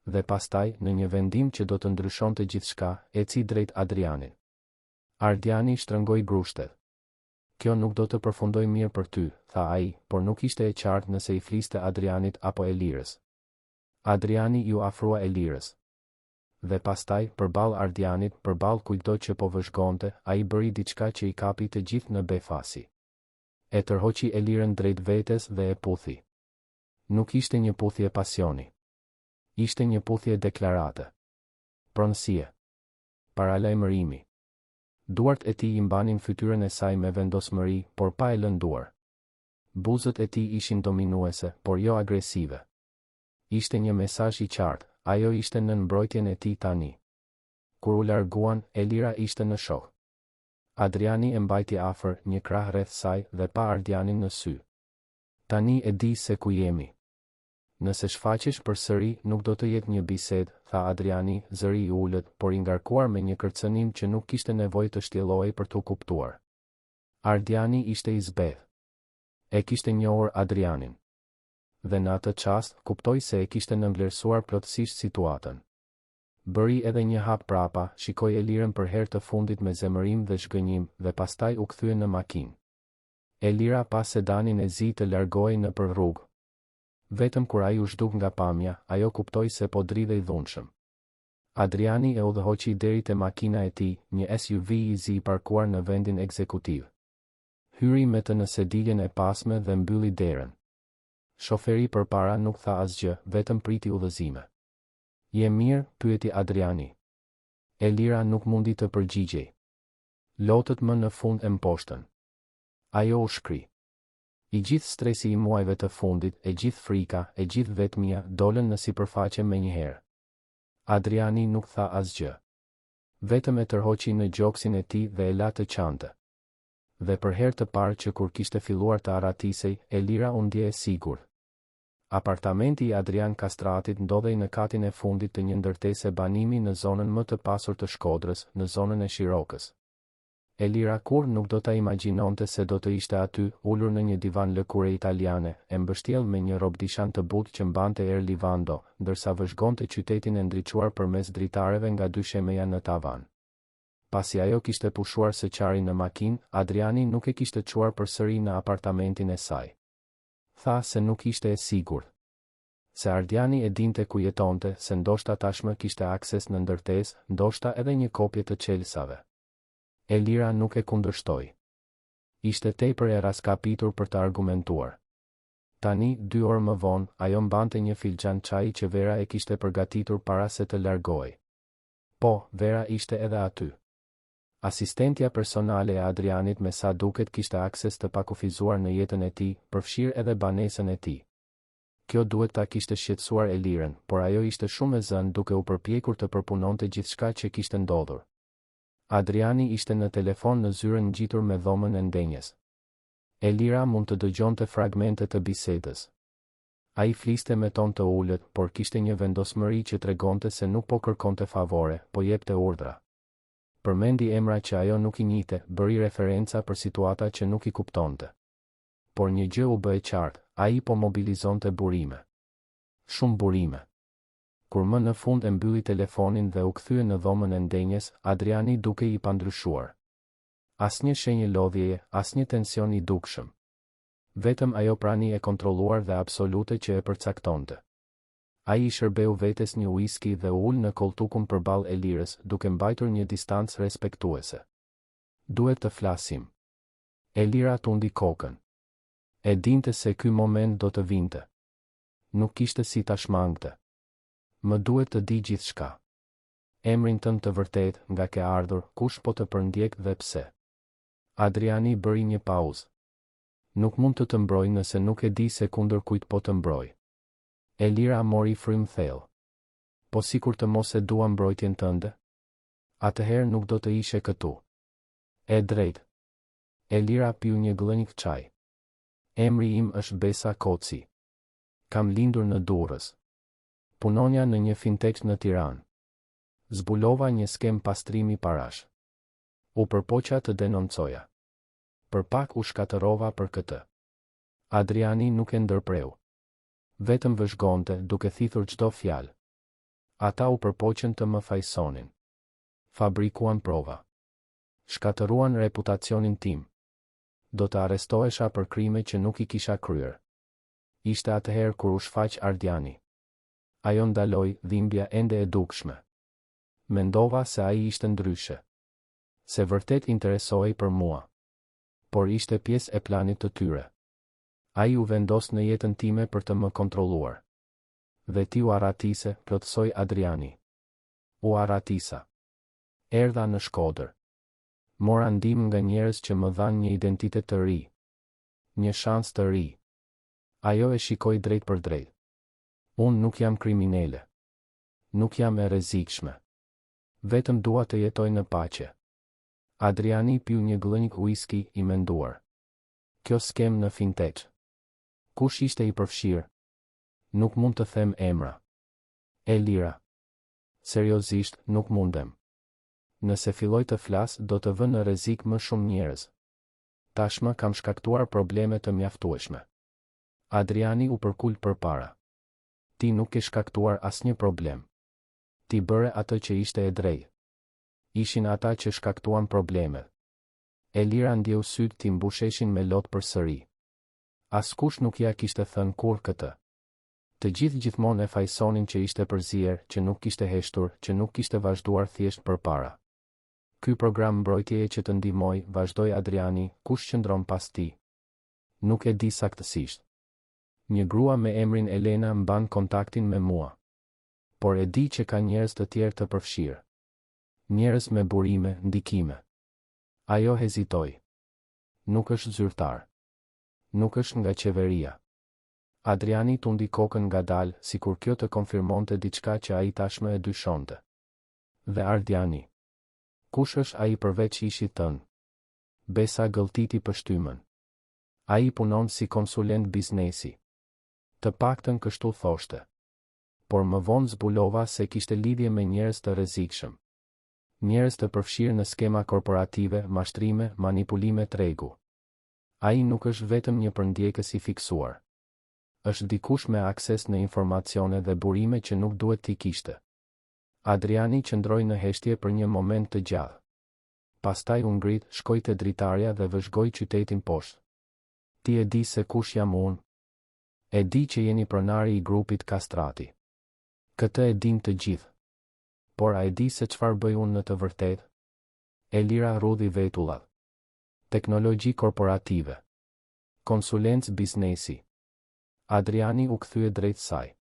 Dhe pastaj, në një vendim që do të ndryshonte gjithçka, eci drejt Adrianit. Ardiani shtrëngoi grushtet. "Kjo nuk do të përfundoj mirë për ty", tha ai, por nuk ishte e qartë nëse i fliste Adrianit apo Elirës. Adriani ju afrua Elirës. Dhe pastaj, përballë Ardianit, përballë kujtdo që po vëzhgonte, ai bëri diçka që i kapi të gjithë në befasi. E tërhoqi Elirën drejt vetes dhe e puthi. Nuk ishte një puthje pasioni. Ishte një puthje deklarate. Pronësie. Paralajmërimi. Duart e tij i mbanin fytyrën e saj me vendosmëri, por pa e lënduar. Buzët e tij ishin dominuese, por jo agresive. Ishte një mesazh i qartë, ajo ishte në mbrojtjen e tij tani. Kur u larguan, Elira ishte në shok. Adriani e mbajti afër, një krah rreth saj dhe pa Ardianin në sy. "Tani e di se ku jemi. Nëse shfaqesh përsëri, nuk do të jetë një bisedë", tha Adriani, zëri i ulët, por i ngarkuar me një kërcënim që nuk kishte nevojë të shtjellohej për t'u kuptuar. Ardiani ishte i zbeth. E kishte njohur Adrianin. Dhe në atë çast, kuptoi se e kishte nënvlerësuar plotësisht situatën. Bëri edhe një hap prapa, shikoi Elirën për herë të fundit me zemërim dhe zhgënjim, dhe pastaj u kthye në makinë. Elira pa sedanin e zi të largohej nëpër rrugë. Vetëm kur ai u zhduk nga pamja, ajo kuptoi se po dridhej dhunshëm. Adriani e udhëhoqi deri te makina e tij, një SUV i zi parkuar në vendin ekzekutiv. Hyri me të në sediljen e pasme dhe mbylli derën. Shoferi përpara nuk tha asgjë, vetëm priti udhëzime. "Je mirë?" pyeti Adriani. Elira nuk mundi të përgjigjej. Lotët më në fund e mposhtën. Ajo u shkri. I gjithë stresi i muajve të fundit, e gjithë frika, e gjithë vetmia, dolën në sipërfaqe menjëherë. Adriani nuk tha asgjë. Vetëm e tërhoqi në gjoksin e tij dhe e la të qante. Dhe për herë të parë që kur kishte filluar të arratisej, Elira u ndje e sigurt. Apartamenti i Adrian Kastratit ndodhej në katin e fundit të një ndërtese banimi në zonën më të pasur të Shkodrës, në zonën e Shirokës. Elira kur nuk do ta imagjinonte se do të ishte aty, ulur në një divan lëkure italiane, e mbështjell me një robdishan të butë që mbante erë livando, ndërsa vëzhgonte qytetin e ndriçuar përmes dritareve nga dy shemeja në tavan. Pasi ajo kishte pushuar së qari në makinë, Adriani nuk e kishte çuar përsëri në apartamentin e saj. Tha se nuk ishte e sigurt. Se Ardiani e dinte ku jetonte, se ndoshta tashmë kishte akses në ndërtesë, ndoshta edhe një kopje të çelësave. Elira nuk e kundërshtoi. Ishte tepër e raskapitur për të argumentuar. Tani, 2 orë më vonë, ajo mbante një filxhan çaji që Vera e kishte përgatitur para se të largohej. Po, Vera ishte edhe aty. Asistentja personale e Adrianit me sa duket kishte akses të pakufizuar në jetën e tij, përfshirë edhe banesën e tij. Kjo duhet ta kishte shqetësuar Elirën, por ajo ishte shumë e zënë duke u përpjekur të përpunonte gjithçka që kishte ndodhur. Adriani ishte në telefon në zyrën ngjitur me dhomën e ndenjes. Elira mund të dëgjonte fragmente të bisedës. Ai fliste me ton të ulët, por kishte një vendosmëri që tregonte se nuk po kërkonte favore, po jepte urdhra. Përmendi emra që ajo nuk i njihte, bëri referenca për situata që nuk i kuptonte. Por një gjë u bë e qartë, ai po mobilizonte burime. Shumë burime. Kur më në fund e mbylli telefonin dhe u kthye në dhomën e ndenjes, Adriani duke i pandryshuar. Asnjë shenjë lodhjeje, asnjë tension i dukshëm. Vetëm ajo prani e kontrolluar dhe absolute që e përcaktonte. Ai i shërbeu vetes një whisky dhe u ul në koltukun përballë Elirës, duke mbajtur një distancë respektuese. Duhet të flasim. Elira tundi kokën. E dinte se ky moment do të vinte. Nuk kishte si ta shmangte. Më duhet të di gjithçka. Emrin tënd të vërtet, nga ke ardhur, kush po të përndjek dhe pse. Adriani bëri një pauzë. Nuk mund të mbroj nëse nuk e di se kundër kujt po të mbroj. Elira mori frym thellë. Po sikur të mos e dua mbrojtjen tënde? Atëherë nuk do të ishe këtu. E drejt. Elira piu një glënjë çaj. Emri im është Besa Koci. Kam lindur në Durrës. Punonja në një fintech në Tiranë. Zbulova një skem pastrimi parash. U përpoqa të denoncoja. Për pak u shkatërova për këtë. Adriani nuk e ndërpreu. Vetëm vëzhgonte duke thithur çdo fjalë. Ata u përpoqën të më fajsonin. Fabrikuan prova. Shkatëruan reputacionin tim. Do të arrestohesha për krime që nuk i kisha kryer. Ishte atëherë kur u shfaq Ardiani. Ajo ndaloi, dhimbja ende e dukshme. Mendova se ai ishte ndryshe. Se vërtet interesohej për mua. Por ishte pjesë e planit të tyre. Ai u vendos në jetën time për të më kontrolluar. Dhe ti u arratise, plotësoi Adriani. U arratisa. Erdha në Shkodër. Mora ndihmë nga njerëz që më dhanë një identitet të ri. Një shans të ri. Ajo e shikoi drejt për drejt. Unë nuk jam kriminele. Nuk jam e rrezikshme. Vetëm dua të jetoj në paqe. Adriani piu një glënjë whisky i menduar. Kjo skem në fintech. Kush ishte i përfshirë? Nuk mund të them emra. Elira. Seriozisht, nuk mundem. Nëse filloj të flas, do të vë në rrezik më shumë njerëz. Tashmë kam shkaktuar probleme të mjaftueshme. Adriani u përkul përpara. Ti nuk ke shkaktuar asnjë problem. Ti bëre atë që ishte e drejtë. Ishin ata që shkaktuan problemet. Elira ndjeu sytë ti mbusheshin me lot përsëri. Askush nuk ja kishte thënë kur këtë. Të gjithë gjithmonë e fajsonin që ishte përzier, që nuk kishte heshtur, që nuk kishte vazhduar thjesht përpara. Ky program mbrojtjeje që të ndihmoj, vazhdoi Adriani, kush qëndron pas ti? Nuk e di saktësisht. Një grua me emrin Elena mban kontaktin me mua. Por e di që ka njerëz të tjerë të përfshirë. Njerëz me burime, ndikime. Ajo hezitoi. Nuk është zyrtar. Nuk është nga qeveria. Adriani tundi kokën ngadalë, sikur kjo të konfirmonte diçka që ai tashmë e dyshonte. Dhe Ardiani. Kush është ai përveç ishit tënë? Besa gëlltiti pështymën. Ai punon si konsulent biznesi. Të paktën kështu thoshte. Por më vonë zbulova se kishte lidhje me njerëz të rrezikshëm. Njerëz të përfshirë në skema korporative, mashtrime, manipulime tregu. Ai nuk është vetëm një përndjekës i fiksuar. Është dikush me akses në informacione dhe burime që nuk duhet t'i kishte. Adriani qëndroi në heshtje për një moment të gjatë. Pastaj u ngrit, shkoi te dritarja dhe vëzhgoi qytetin poshtë. Ti e di se kush jam unë? E di që jeni pronari i grupit Kastrati. Këtë e din të gjithë. Por a e di se çfarë bëj unë në të vërtetë? Elira rudhi vetullat. Teknologji korporative. Konsulencë biznesi. Adriani u kthye drejt saj.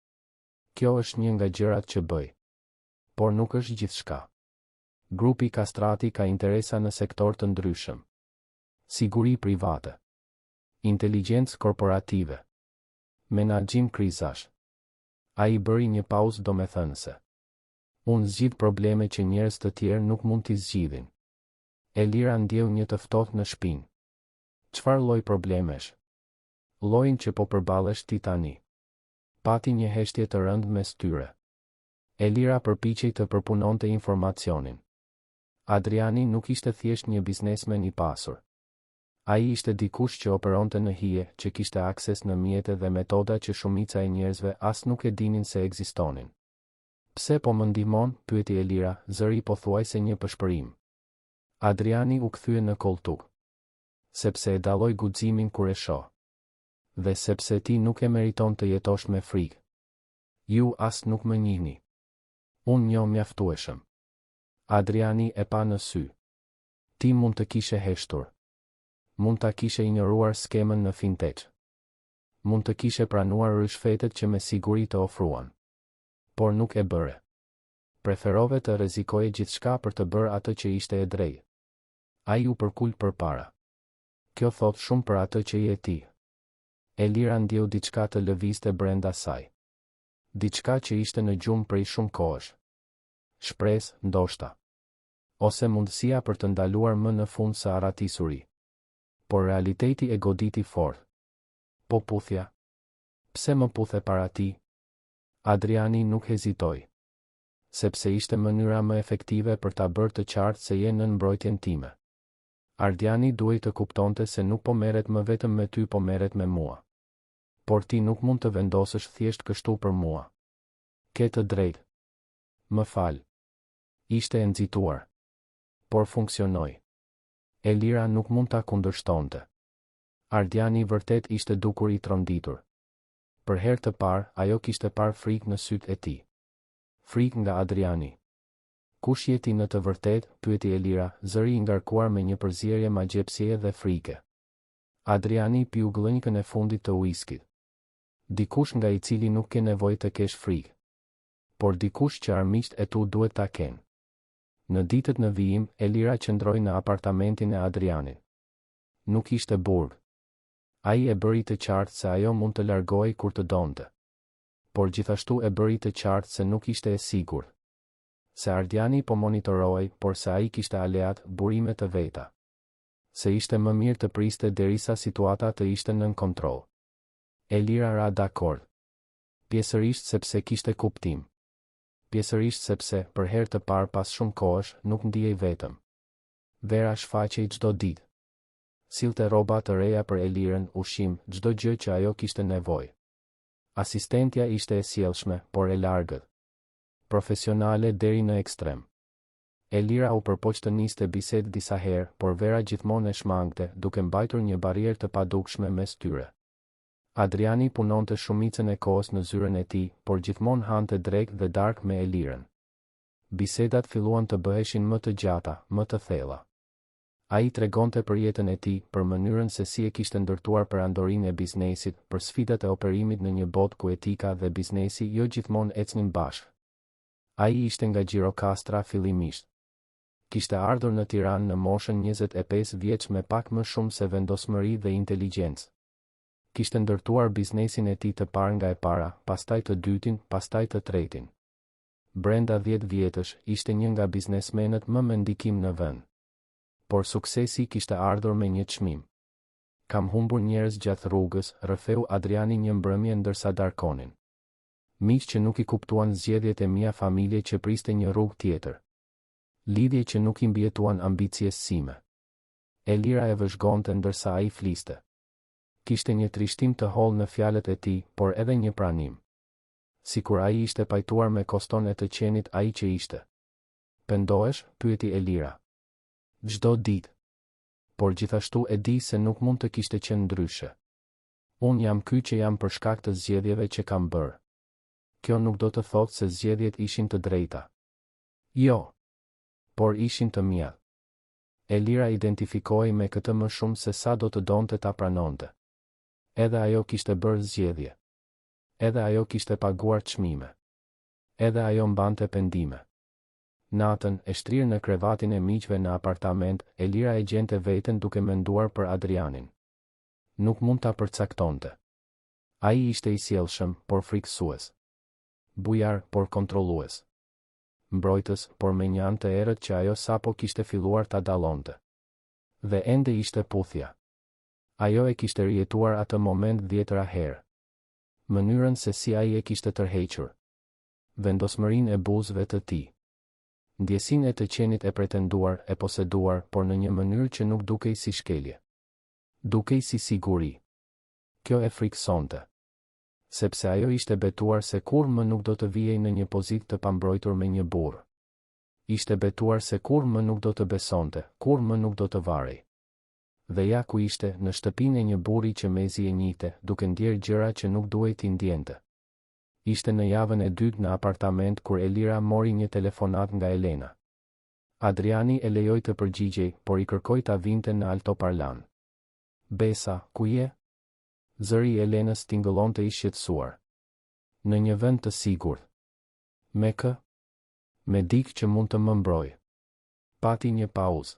Kjo është një nga gjërat që bëj. Por nuk është gjithçka. Grupi Kastrati ka interesa në sektor të ndryshëm. Siguri private. Inteligjencë korporative. Menaxhim krizash. Ai bëri një pauzë domethënëse. Unë zgjidh probleme që njerëz të tjerë nuk mund t'i zgjidhin. Elira ndjeu një të ftohtë në shpinë. Çfarë lloj problemesh? Llojin që po përballesh ti tani. Pati një heshtje të rëndë mes tyre. Elira përpiqej të përpunonte informacionin. Adriani nuk ishte thjesht një biznesmen i pasur. Ai ishte dikush që operonte në hije, që kishte akses në mjete dhe metoda që shumica e njerëzve as nuk e dinin se ekzistonin. Pse po më ndihmon? Pyeti Elira, zëri pothuajse një pëshpërim. Adriani u kthye në koltuk. Sepse e dalloj guximin kur e shoh. Dhe sepse ti nuk e meriton të jetosh me frikë. Ju as nuk më njihni. Unë njoh mjaftueshëm. Adriani e pa në sy. Ti mund të kishe heshtur. Mund ta kishe injoruar skemën në fintech. Mund të kishe pranuar rishfetet që me siguri të ofruan. Por nuk e bëre. Preferove të rrezikoje gjithçka për të bërë atë që ishte e drejtë. Ai u përkul përpara. Kjo thot shumë për atë që je ti. Elira ndjeu diçka të lëvizte brenda saj. Diçka që ishte në gjumë prej shumë kohësh. Shpresë, ndoshta. Ose mundësia për të ndaluar më në fund së aratisuri. Por realiteti e goditi fort. Po puthja. Pse më puthe para ti? Adriani nuk hezitoi. Sepse ishte mënyra më efektive për ta bërë të qartë se je nën mbrojtjen time. Adriani duhej të kuptonte se nuk po merret më vetëm me ty, po merret me mua. Por ti nuk mund të vendosësh thjesht kështu për mua. Ke të drejtë. Më fal. Ishte e nxituar. Por funksionoi. Elira nuk mund ta kundërshtonte. Adriani vërtet ishte dukur i tronditur. Për herë të parë, ajo kishte parë frikë në sytë e tij. Frikë nga Adriani. Kush je ti në të vërtetë? Pyeti Elira, zëri i ngarkuar me një përzierje magjepsie dhe frike. Adriani piu gllënjkën e fundit të uiskit. Dikush nga i cili nuk ke nevojë të kesh frikë. Por dikush që armiqt e tu duhet ta kenë. Në ditët në vijim, Elira qëndroi në apartamentin e Adrianit. Nuk ishte burg. Ai e bëri të qartë se ajo mund të largohej kur të donte. Por gjithashtu e bëri të qartë se nuk ishte e sigurt. Se Adriani po monitorohej, por se ai kishte aleat, burime të veta. Se ishte më mirë të priste derisa situata të ishte nën kontroll. Elira ra dakord. Pjesërisht sepse kishte kuptim. Pjesërisht sepse, për herë të parë pas shumë kohësh, nuk ndihej vetëm. Vera shfaqej çdo ditë. Sillte rroba të reja për Elirën, ushqim, çdo gjë që ajo kishte nevojë. Asistentja ishte e sjellshme, por e largët. Profesionale deri në ekstrem. Elira u përpoq të niste bisedë disa herë, por Vera gjithmonë e shmangte, duke mbajtur një barrierë të padukshme mes tyre. Adriani punonte shumicën e kohës në zyrën e tij, por gjithmonë hante drekë dhe darkë me Elirën. Bisedat filluan të bëheshin më të gjata, më të thella. Ai tregonte për jetën e tij, për mënyrën se si e kishte ndërtuar perandorinë e biznesit, për sfidat e operimit në një botë ku etika dhe biznesi jo gjithmonë ecnin bashkë. Ai ishte nga Gjirokastra fillimisht. Kishte ardhur në Tiranë në moshën 25 vjeç me pak më shumë se vendosmëri dhe inteligjencë. Kishte ndërtuar biznesin e tij të parë nga e para, pastaj të dytin, pastaj të tretin. Brenda 10 vjetësh, ishte një nga biznesmenët më me ndikim në vend. Por suksesi kishte ardhur me një çmim. Kam humbur njerëz gjatë rrugës, rrëfeu Adriani një mbrëmje ndërsa darkonin. Miq që nuk i kuptuan zgjedhjet e mia, familje që priste një rrugë tjetër. Lidhje që nuk i mbjetuan ambicjes sime. Elira e vëzhgonte ndërsa ai fliste. Kishte një trishtim të hollë në fjalët e tij, por edhe një pranim. Sikur ai ishte pajtuar me koston e të qenit ai që ishte. Pendohesh? Pyeti Elira. Çdo ditë. Por gjithashtu e di se nuk mund të kishte qenë ndryshe. Unë jam ky që jam për shkak të zgjedhjeve që kam bërë. Kjo nuk do të thotë se zgjedhjet ishin të drejta. Jo. Por ishin të mia. Elira identifikoi me këtë më shumë se sa do të donte ta pranonte. Edhe ajo kishte bërë zgjedhje. Edhe ajo kishte paguar çmime. Edhe ajo mbante pendime. Natën, e shtrirë në krevatin e miqve në apartament, Elira e gjente veten duke menduar për Adrianin. Nuk mund ta përcaktonte. Ai ishte i sjellshëm, por frikësues. Bujar, por kontrollues. Mbrojtës, por me një anë të errët që ajo sapo kishte filluar ta dallonte. Dhe ende ishte puthja. Ajo e kishte rijetuar atë moment 10 herë. Mënyrën se si ai e kishte tërhequr. Vendosmërinë e buzëve të tij. Ndjesinë e të qenit e pretenduar, e poseduar, por në një mënyrë që nuk dukej si shkelje. Dukej si siguri. Kjo e frikësonte. Sepse ajo ishte betuar se kur më nuk do të vijej në një pozitë të pambrojtur me një burr. Ishte betuar se kur më nuk do të besonte, kur më nuk do të varej. Dhe ja ku ishte, në shtëpinë e një burri që mezi e njihte, duke ndjerë gjëra që nuk duhej t'i ndjente. Ishte në javën e dytë në apartament kur Elira mori një telefonat nga Elena. Adriani e lejoi të përgjigjej, por i kërkoi ta vinte në altoparlan. Besa, ku je? Zëri i Elenës tingëllonte i shqetësuar. Në një vend të sigurt. Me kë? Me dikë që mund të më mbrojë. Pati një pauzë.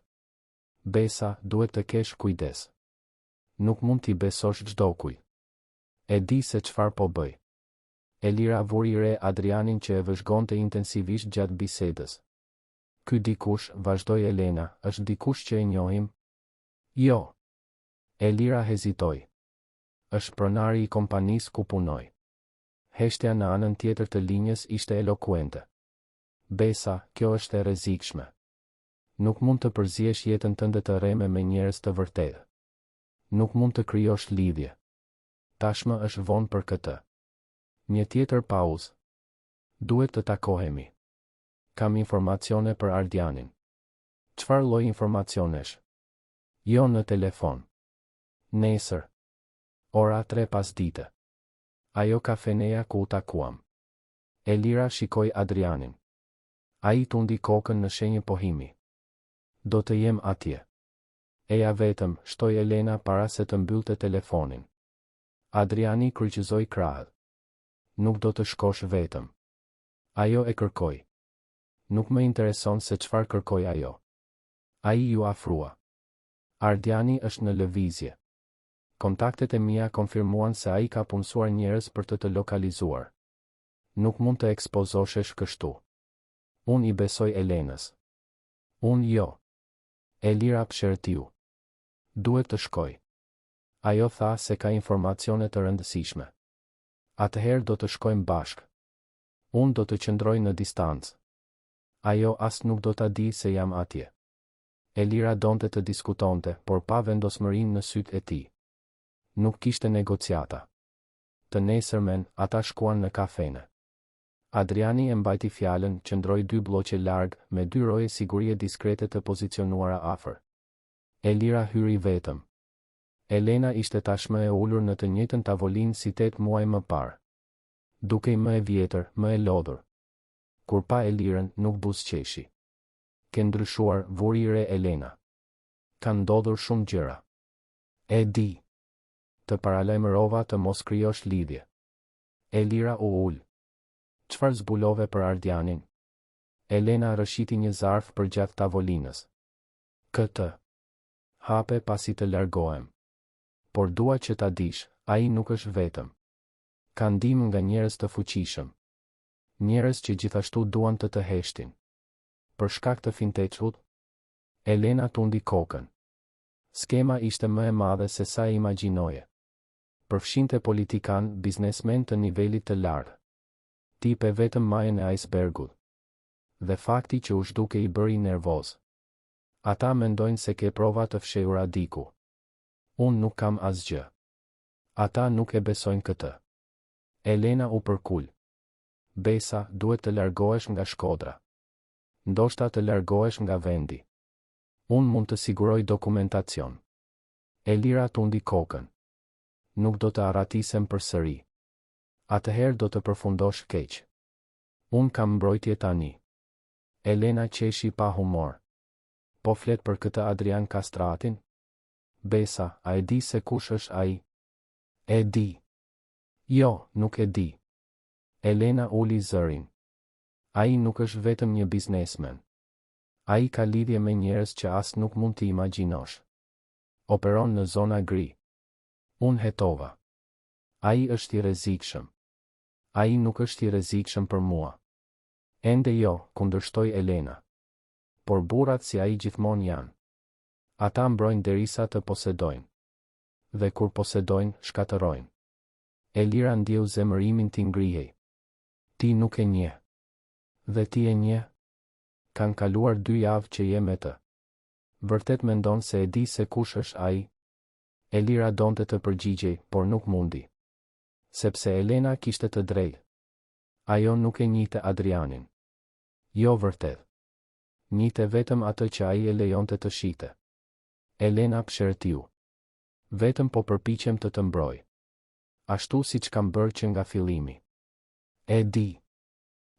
Besa, duhet të kesh kujdes. Nuk mund t'i besosh çdo kujt. E di se çfarë po bëj. Elira vuri re Adrianin që e vëzhgonte intensivisht gjatë bisedës. Ky dikush, vazhdoi Elena, është dikush që e njohim? Jo. Elira hezitoi. Është pronari i kompanisë ku punoj. Heshtja në anën tjetër të linjës ishte elokuente. Besa, kjo është e rrezikshme. Nuk mund të përziesh jetën tënde të rreme me njerëz të vërtetë. Nuk mund të krijosh lidhje. Tashmë është vonë për këtë. Një tjetër pauzë. Duhet të takohemi. Kam informacione për Ardianin. Çfarë lloj informacionesh? Jo në telefon. Nesër. Ora 3 pasdite. Ajo kafeneja ku u takuam. Elira shikoi Adrianin. Ai tundi kokën në shenjë pohimi. Do të jem atje. Eja vetëm, shtoi Elena para se të mbyllte telefonin. Adriani kryqëzoi krahët. Nuk do të shkosh vetëm. Ajo e kërkoi. Nuk më intereson se çfarë kërkoi ajo. Ai ju afrua. Ardiani është në lëvizje. Kontaktet e mia konfirmuan se ai ka punësuar njerëz për të lokalizuar. Nuk mund të ekspozoshesh kështu. Unë i besoj Elenës. Unë jo. Elira pshërtiu. Duhet të shkoj. Ajo tha se ka informacione të rëndësishme. Atëherë do të shkojmë bashkë. Unë do të qëndroj në distancë. Ajo as nuk do ta di se jam atje. Elira donte të diskutonte, por pa vendosmërinë në sytë e tij. Nuk kishte negociata. Të nesërmen, ata shkuan në kafene. Adriani e mbajti fjalën, qëndroi 2 bloqe larg, me 2 roje sigurie diskrete të pozicionuara afër. Elira hyri vetëm. Elena ishte tashmë e ulur në të njëjtën tavolinë si 8 muaj më parë. Dukej më e vjetër, më e lodhur. Kur pa Elirën, nuk buzëqeshi. Ke ndryshuar, vuri re Elena. Ka ndodhur shumë gjëra. E di. Të paralajmërova të mos krijosh lidhje. Elira u ul. Çfarë zbulove për Ardianin? Elena rrëshiti një zarf përgjatë tavolinës. Këtë. Hape pasi të largohem. Por dua që ta dish, ai nuk është vetëm. Ka ndihmë nga njerëz të fuqishëm. Njerëz që gjithashtu duan të heshtin. Për shkak të Finteçut? Elena tundi kokën. Skema ishte më e madhe se sa e imagjinoje. Përfshinte politikan, biznesmen të nivelit të lartë. Tipe vetëm majën e icebergut. Dhe fakti që u zhduke i bëri nervoz. Ata mendojnë se ke prova të fshehura diku. Unë nuk kam asgjë. Ata nuk e besojnë këtë. Elena u përkul. Besa, duhet të largohesh nga Shkodra. Ndoshta të largohesh nga vendi. Unë mund të siguroj dokumentacion. Elira tundi kokën. Nuk do të arratisem përsëri. Atëherë do të përfundosh keq. Unë kam mbrojtje tani. Elena qeshi pa humor. Po flet për këtë Adrian Kastratin? Besa, a e di se kush është ai? E di. Jo, nuk e di. Elena uli zërin. Ai nuk është vetëm një biznesmen. Ai ka lidhje me njerëz që as nuk mund t'i imagjinosh. Operon në zona gri. Unë hetova. Ai është i rrezikshëm. Ai nuk është i rrezikshëm për mua. Ende jo, kundërshtoi Elena. Por burrat si ai gjithmonë janë. Ata mbrojnë derisa të posedojnë. Dhe kur posedojnë, shkatërrojnë. Elira ndjeu zemërimin t'i ngrihej. Ti nuk e njeh. Dhe ti e njeh? Kanë kaluar 2 javë që je me të. Vërtet mendon se e di se kush është ai? Elira donte të përgjigjej, por nuk mundi. Sepse Elena kishte të drejtë. Ajo nuk e njihte Adrianin. Jo vërtet. Njihte vetëm atë që ai e lejonte të shite. Elena pshërtiu. Vetëm po përpiqem të të mbroj. Ashtu siç kam bërë që nga fillimi. E di.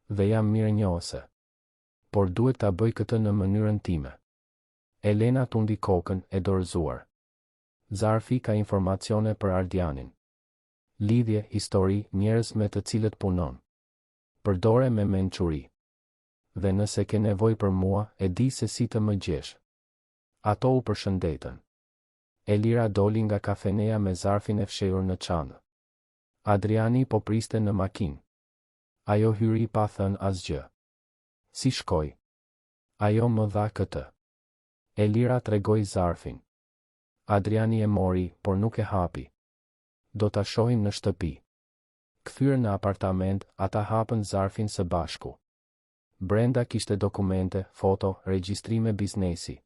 Dhe jam mirënjohëse. Por duhet ta bëj këtë në mënyrën time. Elena tundi kokën e dorëzuar. Zarfi ka informacione për Ardianin. Lidhje, histori, njerëz me të cilët punon. Përdore me mençuri. Dhe nëse ke nevojë për mua, e di se si të më gjesh. Ato u përshëndetën. Elira doli nga kafeneja me zarfin e fshehur në çantë. Adriani po priste në makinë. Ajo hyri pa thënë asgjë. Si shkoj? Ajo më dha këtë. Elira tregoi zarfin. Adriani e mori, por nuk e hapi. Do ta shohim në shtëpi. Kthyer në apartament, ata hapën zarfin së bashku. Brenda kishte dokumente, foto, regjistrime biznesi.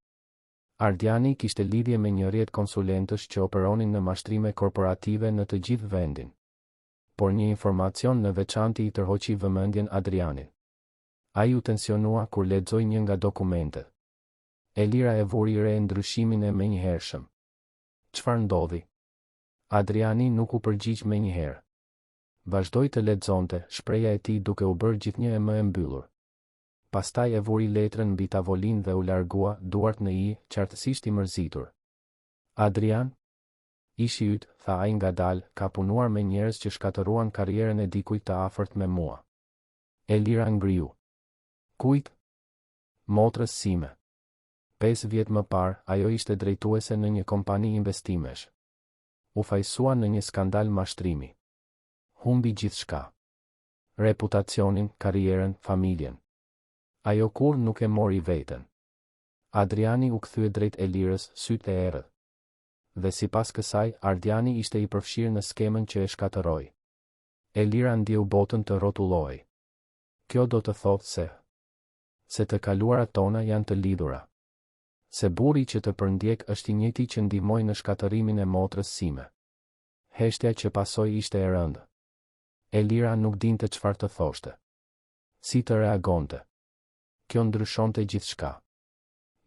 Ardiani kishte lidhje me një rrjet konsulentësh që operonin në mashtrime korporative në të gjithë vendin. Por një informacion në veçantë i tërhoqi vëmendjen Adrianit. Ai u tensionua kur lexoi një nga dokumentet. Elira e vuri re ndryshimin e menjëhershëm. Çfarë ndodhi? Adriani nuk u përgjigj menjëherë. Vazhdoi të lexonte, shpreha e tij duke u bërë gjithnjë e më e mbyllur. Pastaj e vuri letrën mbi tavolinë dhe u largua, duart në i, qartësisht i mërzitur. Adrian? Ishi yt, tha ai ngadalë, ka punuar me njerëz që shkatëruan karrierën e dikujt të afërt me mua. Elira ngriu. Kujt? Motrës sime. 5 vjet më parë, ajo ishte drejtuese në një kompani investimesh. U fajsua në një skandal mashtrimi. Humbi gjithçka. Reputacionin, karrierën, familjen. Ajo kur nuk e mori veten. Adriani u kthye drejt Elirës, sytë e errët. Dhe sipas kësaj, Ardiani ishte i përfshirë në skemën që e shkatërroi. Elira ndjeu botën të rrotulloi. Kjo do të thotë se të kaluarat tona janë të lidhura. Se burri që të përndjek është i njëjti që ndihmoi në shkatërimin e motrës sime. Heshtja që pasoi ishte e rëndë. Elira nuk dinte çfarë të thoshte. Si të reagonte. Kjo ndryshonte gjithçka.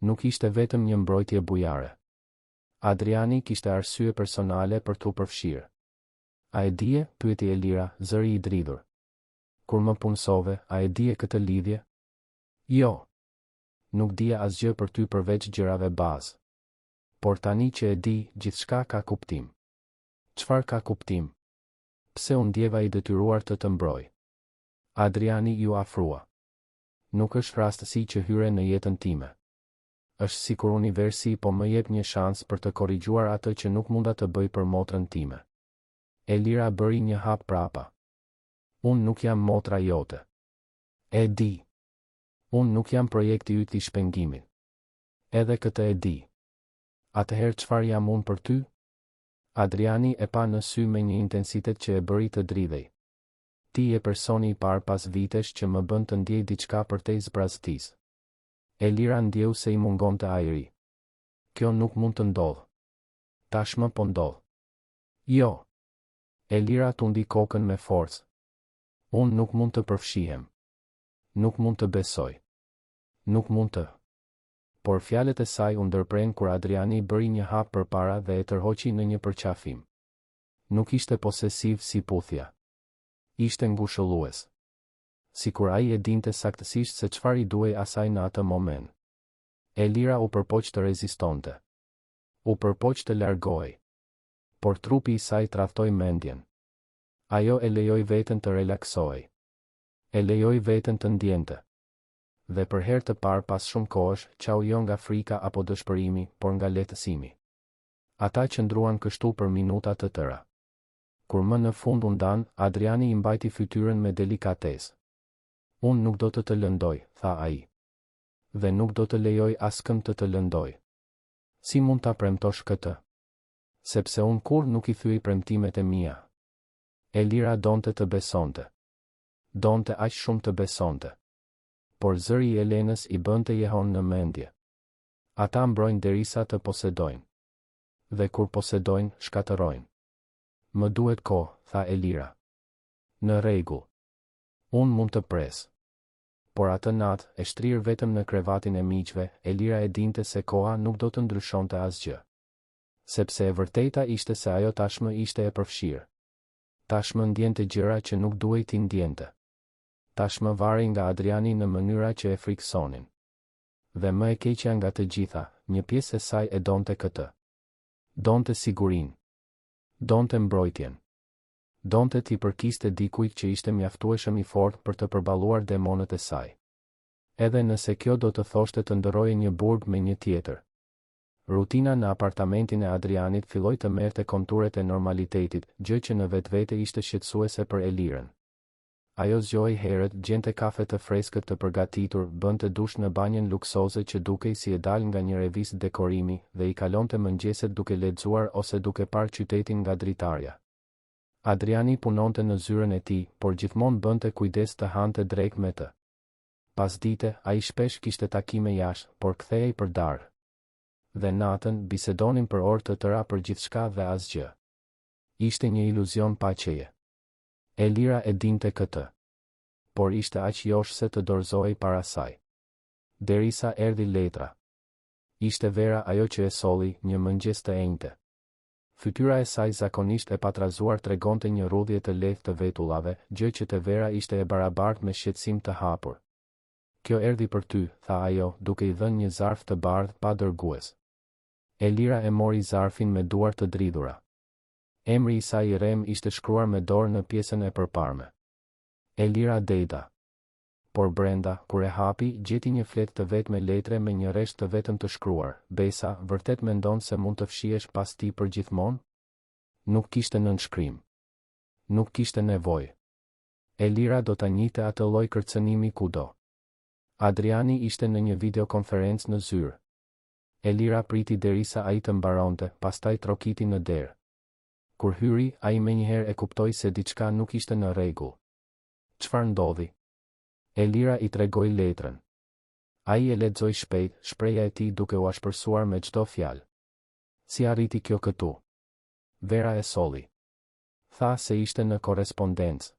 Nuk ishte vetëm një mbrojtje bujare. Adriani kishte arsye personale për t'u përfshirë. A e dije? Pyeti Elira, zëri i dridhur. Kur më punësove, a e dije këtë lidhje? Jo. Nuk dija asgjë për ty përveç gjërave bazë. Por tani që e di, gjithçka ka kuptim. Çfarë ka kuptim? Pse u ndjeva i detyruar të të mbroj? Adriani ju afrua. Nuk është rastësi që hyre në jetën time. Është sikur universi po më jep një shans për të korrigjuar atë që nuk munda të bëj për motrën time. Elira bëri një hap prapa. Unë nuk jam motra jote. E di. Unë nuk jam projekti yt i shpengimit. Edhe këtë e di. Atëherë çfarë jam unë për ty? Adriani e pa në sy me një intensitet që e bëri të dridhej. Ti je personi i parë pas vitesh që më bën të ndjej diçka përtej zbraztis. Elira ndjeu se i mungonte ajri. Kjo nuk mund të ndodhë. Tashmë po ndodh. Jo. Elira tundi kokën me forcë. Unë nuk mund të përfshihem. Nuk mund të besoj. Nuk mund të. Por fjalët e saj u ndërpren kur Adriani bëri një hap përpara dhe e tërhoqi në një përqafim. Nuk ishte posesiv si puthja. Ishte ngushëllues. Sikur ai e dinte saktësisht se çfarë i duhej asaj në atë moment. Elira u përpoq të rezistonte. U përpoq të largohej. Por trupi i saj tradhtoi mendjen. Ajo e lejoi veten të relaksohej. E lejoi veten të ndjente. Dhe për herë të parë pas shumë kohësh, çau jo nga frika apo dëshpërimi, por nga lehtësimi. Ata qëndruan kështu për minuta të tëra. Kur më në fund u ndan, Adriani i mbajti fytyrën me delikatesë. Unë nuk do të lëndoj, tha ai. Dhe nuk do të lejoj askënd të lëndoj. Si mund ta premtosh këtë? Sepse unë kur nuk i thyej premtimet e mia. Elira donte të besonte. Donte aq shumë të besonte. Por zëri i Elenës i bënte jehon në mendje. Ata mbrojnë derisa të posedojnë. Dhe kur posedojnë, shkatërrojnë. Më duhet kohë, tha Elira. Në rregull. Unë mund të pres. Por atë natë, e shtrirë vetëm në krevatin e miqve, Elira e dinte se koha nuk do të ndryshonte asgjë. Sepse e vërteta ishte se ajo tashmë ishte e përfshirë. Tashmë ndjente gjëra që nuk duhej t'i ndjente. Tashmë varej nga Adriani në mënyra që e friksonin. Dhe më e keqja nga të gjitha, një pjesë e saj e donte këtë. Donte sigurinë. Donte mbrojtjen. Donte t'i përkiste dikujt që ishte mjaftueshëm i fortë për të përballuar demonët e saj. Edhe nëse kjo do të thoshte të ndërroje një burg me një tjetër. Rutina në apartamentin e Adrianit filloi të merrte konturet e normalitetit, gjë që në vetvete ishte shqetësuese për Elirën. Ajo zgjohej herët, gjente kafe të freskët të përgatitur, bënte dush në banjen luksoze që dukej si e dal nga një revistë dekorimi dhe i kalonte mëngjeset duke lexuar ose duke parë qytetin nga dritarja. Adriani punonte në zyrën e tij, por gjithmonë bënte kujdes të hante drejt me të. Pasdite, ai shpesh kishte takime jashtë, por kthehej për darkë. Dhe natën bisedonin për orë të tëra për gjithçka dhe asgjë. Ishte një iluzion pa qeje. Elira e dinte këtë. Por ishte aq joshse të dorëzohej para saj. Derisa erdhi letra. Ishte Vera ajo që e solli, një mëngjes të enjte. Fytyra e saj zakonisht e patrazuar tregonte një rrudhje të lehtë të vetullave, gjë që te Vera ishte e barabartë me shqetësim të hapur. Kjo erdhi për ty, tha ajo, duke i dhënë një zarf të bardhë pa dërgues. Elira e mori zarfin me duar të dridhura. Emri i saj i Rem ishte shkruar me dorë në pjesën e përparme. Elira Deda. Por brenda, kur e hapi, gjeti një fletë të vetë me letre me një rresht të vetëm të shkruar. Besa, vërtet mendon se mund të fshihesh pas ti për gjithmonë? Nuk kishte nënshkrim. Nuk kishte nevojë. Elira do ta njihte atë lloj kërcënimi kudo. Adriani ishte në një videokonferencë në zyrë. Elira priti derisa ai të mbaronte, pastaj trokiti në derë. Kur hyri, ai menjëherë e kuptoi se diçka nuk ishte në rregull. Çfarë ndodhi? Elira i tregoi letrën. Ai e lexoi shpejt, shpreha e tij duke u ashpërsuar me çdo fjalë. Si arriti kjo këtu? Vera e solli. Tha se ishte në korrespondencë.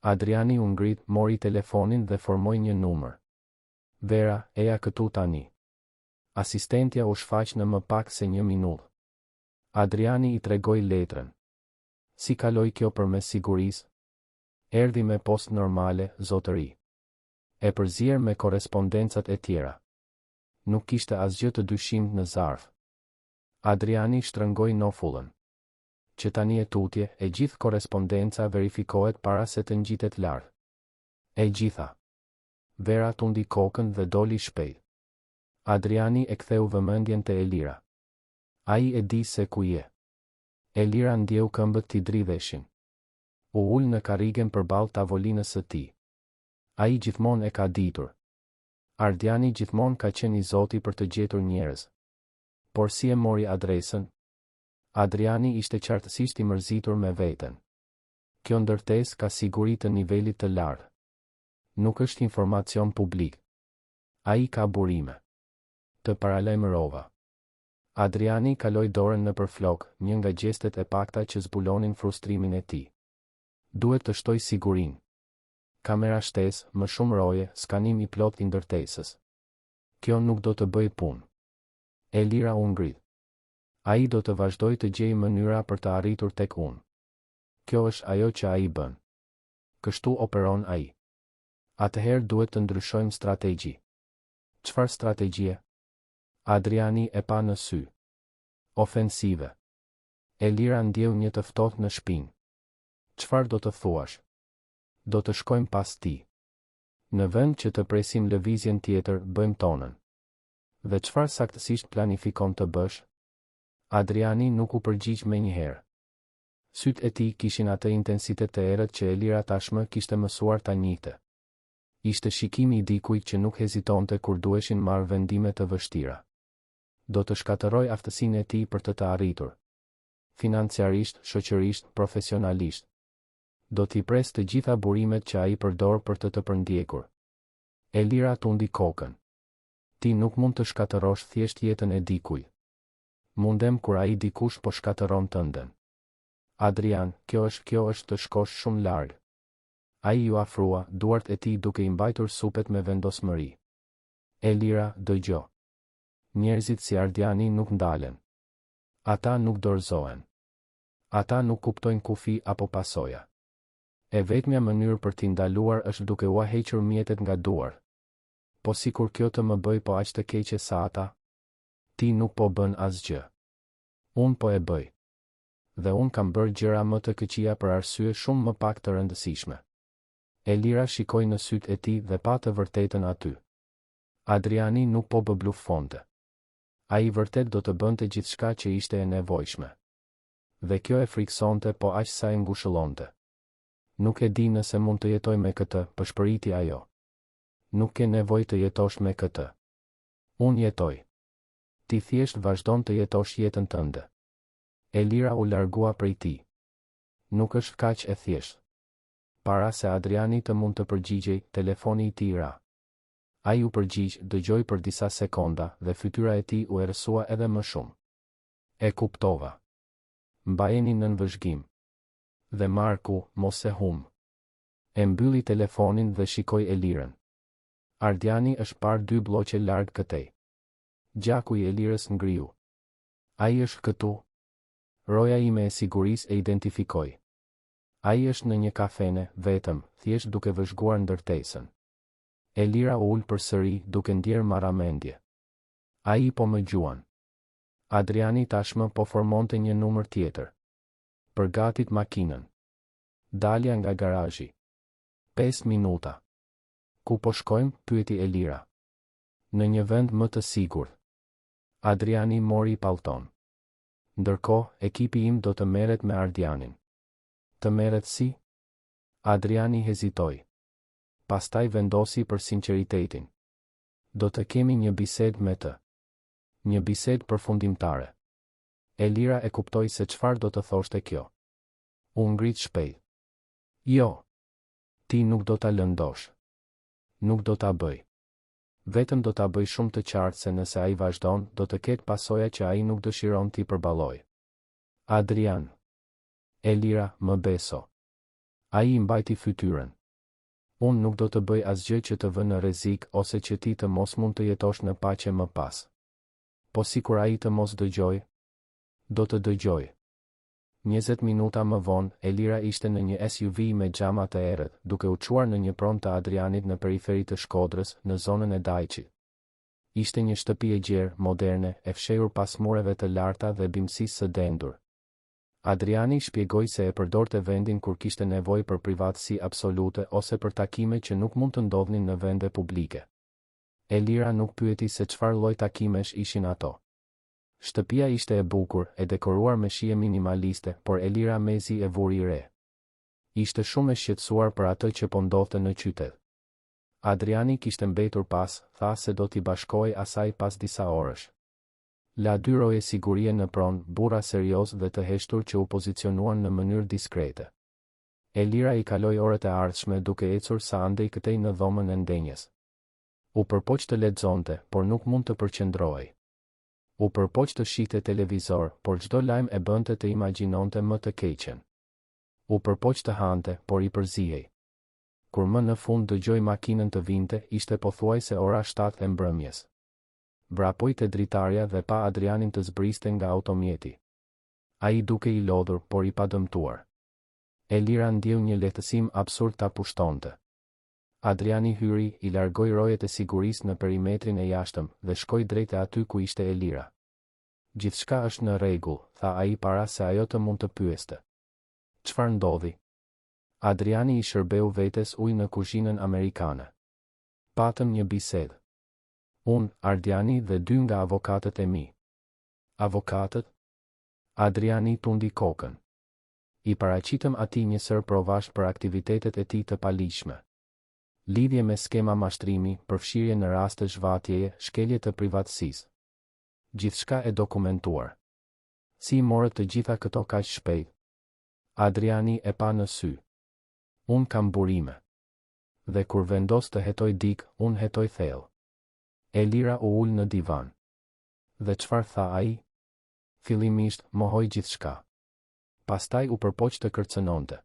Adriani u ngrit, mori telefonin dhe formoi një numër. Vera, eja këtu tani. Asistentja u shfaq në më pak se një minutë. Adriani i tregoi letrën. Si kaloi kjo përmes sigurisë? Erdhi me post normale, zotëri. E përzier me korrespondencat e tjera. Nuk kishte asgjë të dyshimt në zarf. Adriani shtrëngoi nofullën. Që tani e tutje, e gjithë korrespondenca verifikohet para se të ngjitet lart. E gjitha. Vera tundi kokën dhe doli shpejt. Adriani e ktheu vëmendjen te Elira. Ai e di se ku je. Elira ndjeu këmbët t'i dridheshin. U ul në karrigen përballë tavolinës së tij. Ai gjithmonë e ka ditur. Ardiani gjithmonë ka qenë i zoti për të gjetur njerëz. Por si e mori adresën? Adriani ishte qartësisht i mërzitur me veten. Kjo ndërtesë ka siguri të nivelit të lartë. Nuk është informacion publik. Ai ka burime. Të paralajmërova. Adriani kaloi dorën nëpër flok, një nga gjestet e pakta që zbulonin frustrimin e tij. Duhet të shtoj sigurinë. Kamera shtesë, më shumë roje, skanim i plot i ndërtesës. Kjo nuk do të bëj punë. Elira u ngrit. Ai do të vazhdoj të gjej mënyra për të arritur tek unë. Kjo është ajo që ai bën. Kështu operon ai. Atëherë duhet të ndryshojmë strategji. Çfarë strategjie? Adriani e pa në sy. Ofensive. Elira ndjeu një të ftohtë në shpinë. Çfarë do të thuash? Do të shkojmë pas ti. Në vend që të presim lëvizjen tjetër, bëjmë tonën. Dhe çfarë saktësisht planifikon të bësh? Adriani nuk u përgjigj menjëherë. Sytë e tij kishin atë intensitet të errët që Elira tashmë kishte mësuar ta njihte. Ishte shikimi i dikujt që nuk hezitonte kur duheshin marrë vendime të vështira. Do të shkatërroj aftësinë e tij për të arritur. Financiarisht, shoqërisht, profesionalisht. Do t'i pres të gjitha burimet që ai përdor për të përndjekur. Elira tundi kokën. Ti nuk mund të shkatërrosh thjesht jetën e dikujt. Mundem kur ai dikush po shkatërron tënden. Adrian, kjo është të shkosh shumë larg. Ai ju afrua, duart e tij duke I mbajtur supet me vendosmëri. Elira, dëgjo. Njerëzit si Ardiani nuk ndalen. Ata nuk dorëzohen. Ata nuk kuptojnë kufi apo pasoja. E vetmja mënyrë për t'i ndaluar është duke u hequr mjetet nga duar. Po sikur kjo të më bëj po aq të keqe sa ata? Ti nuk po bën asgjë. Unë po e bëj. Dhe unë kam bërë gjëra më të këqija për arsye shumë më pak të rëndësishme. Elira shikoi në sytë e tij dhe pa të vërtetën aty. Adriani nuk po bluffonte. Ai vërtet do të bënte gjithçka që ishte e nevojshme. Dhe kjo e friksonte po aq sa e ngushëllonte. Nuk e di nëse mund të jetoj me këtë, përshpëriti ajo. Nuk ke nevojë të jetosh me këtë. Unë jetoj. Ti thjesht vazhdon të jetosh jetën tënde. Elira u largua prej tij. Nuk është kaq e thjeshtë. Para se Adriani të mund të përgjigjej, telefoni I tij ra. Ai u përgjigj, dëgjoi për disa sekonda dhe fytyra e tij u errësua edhe më shumë. E kuptova. Mbajeni nën vëzhgim. Dhe Marku, mos e hum. E mbylli telefonin dhe shikoi Elirën. Ardiani është parë 2 bloqe larg këtej. Gjaku I Elirës ngriu. Ai është këtu. Roja ime e sigurisë e identifikoi. Ai është në një kafene, vetëm, thjesht duke vëzhguar ndërtesën. Elira u ul përsëri, duke ndjerë marramendje. Ai po më gjuan. Adriani tashmë po formonte një numër tjetër. Përgatit makinën. Dalja nga garazhi. 5 minuta. Ku po shkojmë? Pyeti Elira. Në një vend më të sigurt. Adriani mori pallton. Ndërkohë, ekipi im do të merret me Ardianin. Të merret si? Adriani hezitoi. Pastaj vendosi për sinqeritetin. Do të kemi një bisedë me të. Një bisedë përfundimtare. Elira e kuptoi se çfarë do të thoshte kjo. U ngrit shpejt. Jo. Ti nuk do ta lëndosh. Nuk do ta bëj. Vetëm do ta bëj shumë të qartë se nëse ai vazhdon, do të ketë pasoja që ai nuk dëshiron ti përballoj. Adrian. Elira, më beso. Ai I mbajti fytyrën. Unë nuk do të bëj asgjë që të vë në rrezik ose që ti të mos mund të jetosh në paqe më pas. Po sikur ai të mos dëgjoj, do të dëgjoj. 20 minuta më vonë, Elira ishte në një SUV me xhama të errët, duke u çuar në një pronë të Adrianit në periferi të Shkodrës, në zonën e Dajçit. Ishte një shtëpi e gjerë, moderne, e fshehur pas mureve të larta dhe bimësisë së dendur. Adriani shpjegoi se e përdorte vendin kur kishte nevojë për privatësi absolute ose për takime që nuk mund të ndodhnin në vende publike. Elira nuk pyeti se çfarë lloj takimesh ishin ato. Shtëpia ishte e bukur, e dekoruar me shije minimaliste, por Elira mezi e vuri re. Ishte shumë e shqetësuar për atë që po ndodhte në qytet. Adriani kishte mbetur pas, tha se do t'i bashkohej asaj pas disa orësh. La 2 roje sigurie në pronë, burra serioz dhe të heshtur që u pozicionuan në mënyrë diskrete. Elira I kaloi orët e ardhshme duke ecur sa andej këtej në dhomën e ndenjes. U përpoq të lexonte, por nuk mund të përqendrohej. U përpoq të shihte televizor, por çdo lajm e bënte të imagjinonte më të keqen. U përpoq të hante, por I përzihej. Kur më në fund dëgjoi makinën të vinte, ishte pothuajse ora 7 e mbrëmjes. vrapoi te dritarja dhe pa Adrianin të zbriste nga automjeti. Ai duke i lodhur, por i padëmtuar. Elira ndjeu një lehtësim absurd ta pushtonte. Adriani hyri, i largoi rojet e sigurisë në perimetrin e jashtëm dhe shkoi drejt aty ku ishte Elira. Gjithçka është në rregull, tha ai para se ajo të mund të pyeste. Çfarë ndodhi? Adriani i shërbeu vetes ujë në kuzhinën amerikane. Patëm një bisedë. Unë, Ardiani dhe 2 nga avokatët e mi. Avokatët? Adriani tundi kokën. I paraqitëm atij një sër provash për aktivitetet e tij të paligjshme. Lidhje me skema mashtrimi, përfshirje në raste zhvatjeje, shkelje të privatësisë. Gjithçka e dokumentuar. Si i morët të gjitha këto kaq shpejt? Adriani e pa në sy. Unë kam burime. Dhe kur vendos të hetoj dik, unë hetoj thellë. Elira u ul në divan. Dhe çfarë tha ai? Fillimisht, mohoi gjithçka. Pastaj u përpoq të kërcënonte.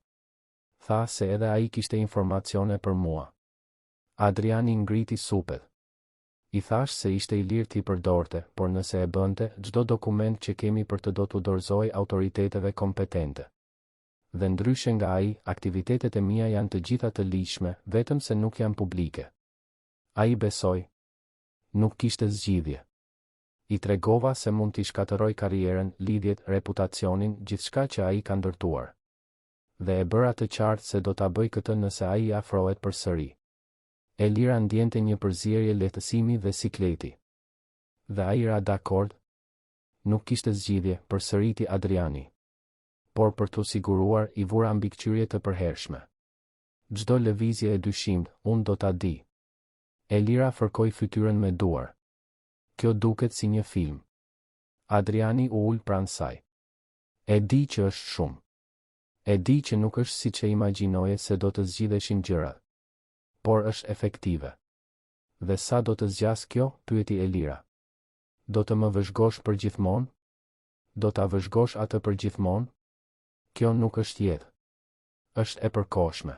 Tha se edhe ai kishte informacione për mua. Adriani ngriti supet. I thash se ishte i lirë t'i përdorte, por nëse e bënte, çdo dokument që kemi për të do t'u dorëzoj autoriteteve kompetente. Dhe ndryshe nga ai, aktivitetet e mia janë të gjitha të ligjshme, vetëm se nuk janë publike. Ai besoi. Nuk kishte zgjidhje. I tregova se mund t'i shkatërroj karrierën, lidhjet, reputacionin, gjithçka që ai ka ndërtuar. Dhe e bëra të qartë se do ta bëj këtë nëse ai afrohet përsëri. Elira ndjente një përzierje lehtësimi dhe sikleti. Dhe ai ra dakord? Nuk kishte zgjidhje, përsëriti Adriani. Por për t'u siguruar, i vura mbikëqyrje të përhershme. Çdo lëvizje e dyshimt, unë do ta di. Elira fërkoi fytyrën me duar. Kjo duket si një film. Adriani u ul pranë saj. E di që është shumë. E di që nuk është siç e imagjinoje se do të zgjidheshin gjërat. Por është efektive. Dhe sa do të zgjas kjo? Pyeti Elira. Do të më vëzhgosh për gjithmonë? Do ta vëzhgosh atë për gjithmonë? Kjo nuk është jetë. Është e përkohshme.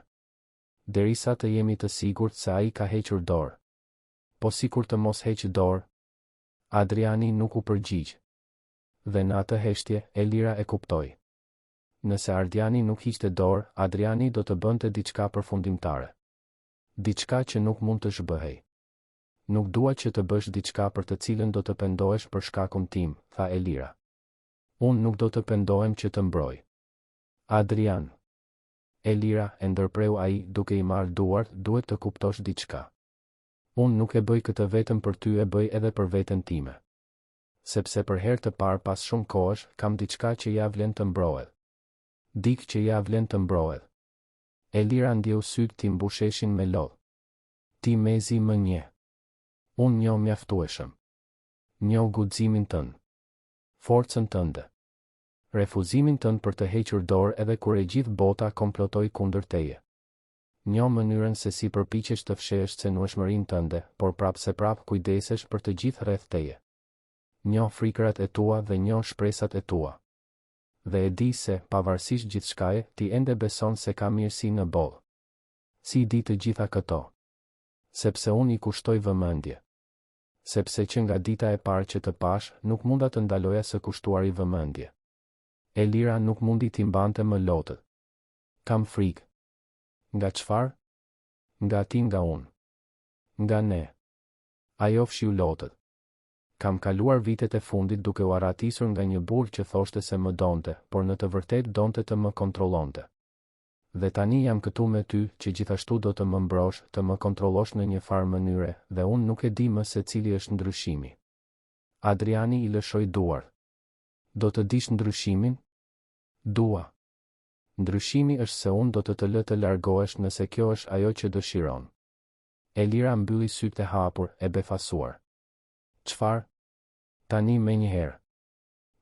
Derisa të jemi të sigurt se ai ka hequr dorë. Po sikur të mos heqë dorë? Adriani nuk u përgjigj. Dhe në atë heshtje, Elira e kuptoi. Nëse Ardiani nuk hiqte dorë, Adriani do të bënte diçka përfundimtare. Diçka që nuk mund të zhbëhej. Nuk dua që të bësh diçka për të cilën do të pendohesh për shkakun tim, tha Elira. Unë nuk do të pendohem që të mbroj. Adrian. Elira, e ndërpreu ai, duke i marrë duart, duhet të kuptosh diçka. Unë nuk e bëj këtë vetëm për ty, e bëj edhe për veten time. Sepse për herë të parë pas shumë kohësh, kam diçka që ja vlen të mbrohet. Dik që ja vlen të mbrohet. Elira ndjeu sytë ti mbusheshin me lodh. Ti mezi më nje. Unë njoh mjaftueshëm. Njoh guximin tënd. Forcën tënde. Refuzimin tënd për të hequr dorë edhe kur e gjithë bota komplotoi kundër teje. Njoh mënyrën se si përpiqesh të fshehesh cenueshmërinë tënde, por prapse prap kujdesesh për të gjithë rreth teje. Njoh frikërat e tua dhe njoh shpresat e tua. Dhe e di se, pavarësisht gjithçkaje, ti ende beson se ka mirësi në botë. Si di të gjitha këto? Sepse unë i kushtoj vëmendje. Sepse që nga dita e parë që të pash, nuk munda të ndaloja së kushtuari vëmendje. Elira nuk mundi t'i mbante më lotët. Kam frikë. Nga çfarë? Nga ti, nga unë. Nga ne. Ajo fshiu lotët. Kam kaluar vitet e fundit duke u arratisur nga një burr që thoshte se më donte, por në të vërtetë donte të më kontrollonte. Dhe tani jam këtu me ty, që gjithashtu do të më mbrosh, të më kontrollosh në një farë mënyre, dhe unë nuk e di më se cili është ndryshimi. Adriani i lëshoi duart. Do të dish ndryshimin? Dua. Ndryshimi është se unë do të lë të largohesh nëse kjo është ajo që dëshiron. Elira mbylli sytë e hapur, e befasuar. Çfarë? Tani me njëherë.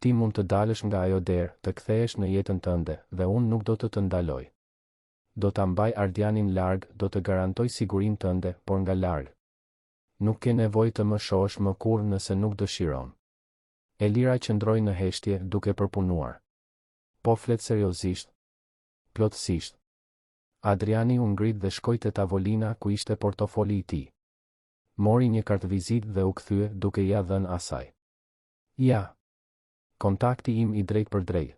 Ti mund të dalësh nga ajo derë, të kthehesh në jetën tënde, dhe unë nuk do të ndaloj. Do ta mbaj Ardianin larg, do të garantoj sigurinë tënde, por nga larg. Nuk ke nevojë të më shohësh më kurrë nëse nuk dëshiron. Elira qëndroi në heshtje, duke përpunuar. Po flet seriozisht? Plotësisht. Adriani u ngrit dhe shkoi te tavolina ku ishte portofoli i tij. Mori një kartvizit dhe u kthye duke ja dhënë asaj. Ja. Kontakti im i drejt për drejt.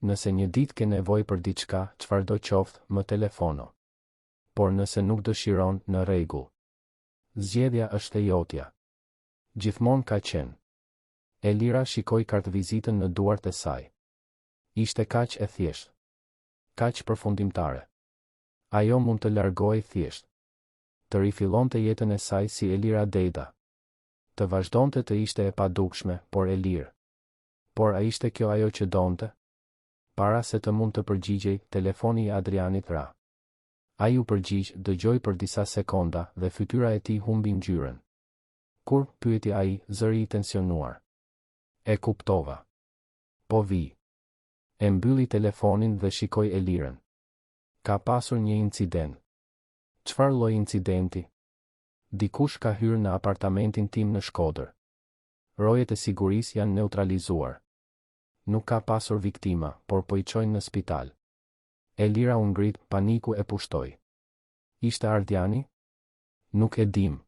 Nëse një ditë ke nevojë për diçka, çfarëdo qoftë, më telefono. Por nëse nuk dëshiron, në rregull. Zgjedhja është e jotja. Gjithmonë ka qenë. Elira shikoi kartvizitën në duart e saj. Ishte kaq e thjeshtë. Kaq përfundimtare. Ajo mund të largohej thjesht. Të rifillonte jetën e saj si Elira Deda. Të vazhdonte të ishte e padukshme, por e lirë. Por a ishte kjo ajo që donte? Para se të mund të përgjigjej, telefoni i Adrianit ra. Ai u përgjigj, dëgjoi për disa sekonda dhe fytyra e tij humbi ngjyrën. Kur, pyeti ai, zëri i tensionuar. E kuptova. Po vi. E mbylli telefonin dhe shikoi Elirën. Ka pasur një incident. Çfarë lloj incidenti? Dikush ka hyrë në apartamentin tim në Shkodër. Rojet e sigurisë janë neutralizuar. Nuk ka pasur viktima, por po i çojnë në spital. Elira u ngrit, paniku e pushtoi. Ishte Ardiani? Nuk e dim.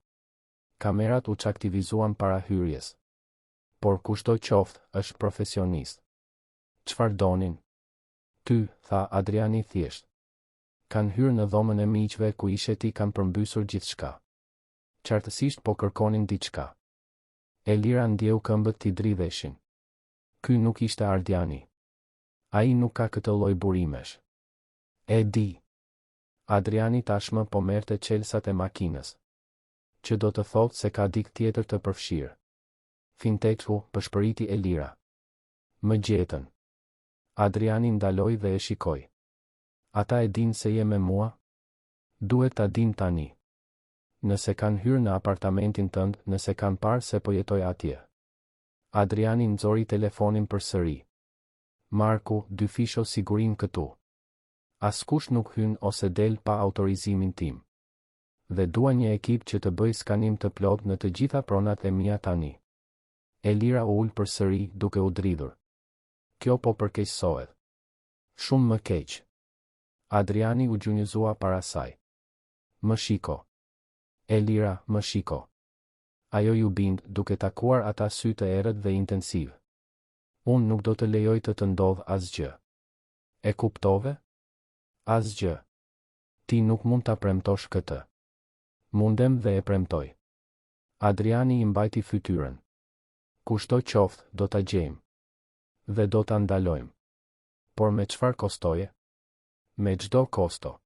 Kamerat u çaktivizuan para hyrjes. Por kushdo qoftë, është profesionist. Çfarë donin? Ty, tha Adriani thjesht. Kanë hyrë në dhomën e miqve ku ishe ti, kanë përmbysur gjithçka. Qartësisht po kërkonin diçka. Elira ndjeu këmbët t'i dridheshin. Ky nuk ishte Ardiani. Ai nuk ka këtë lloj burimesh. E di. Adriani tashmë po merrte çelsat e makinës. Që do të thotë se ka dikë tjetër të përfshirë. Finteku, pëshpëriti Elira. Më gjetën. Adriani ndaloi dhe e shikoi. Ata e din se je me mua? Duhet ta din tani. Nëse kanë hyrë në apartamentin tënd, nëse kanë parë se po jetoj atje. Adriani nxori telefonin përsëri. Marku, dy fisho sigurin këtu. Askush nuk hyn ose del pa autorizimin tim. Dhe dua një ekip që të bëj skanim të plot në të gjitha pronat e mia tani. Elira u ul përsëri duke u dridhur. Kjo po përkeqësohet. Shumë më keq. Adriani u gjunjëzua para saj. Më shiko. Elira, më shiko. Ajo ju bind, duke takuar ata sy të errët dhe intensiv. Unë nuk do të lejoj të ndodh asgjë. E kuptove? Asgjë. Ti nuk mund ta premtosh këtë. Mundem dhe e premtoj. Adriani i mbajti fytyrën. Kushdo qoftë, do ta gjejmë. Dhe do ta ndalojmë. Por me çfarë kostoje? Me çdo kosto.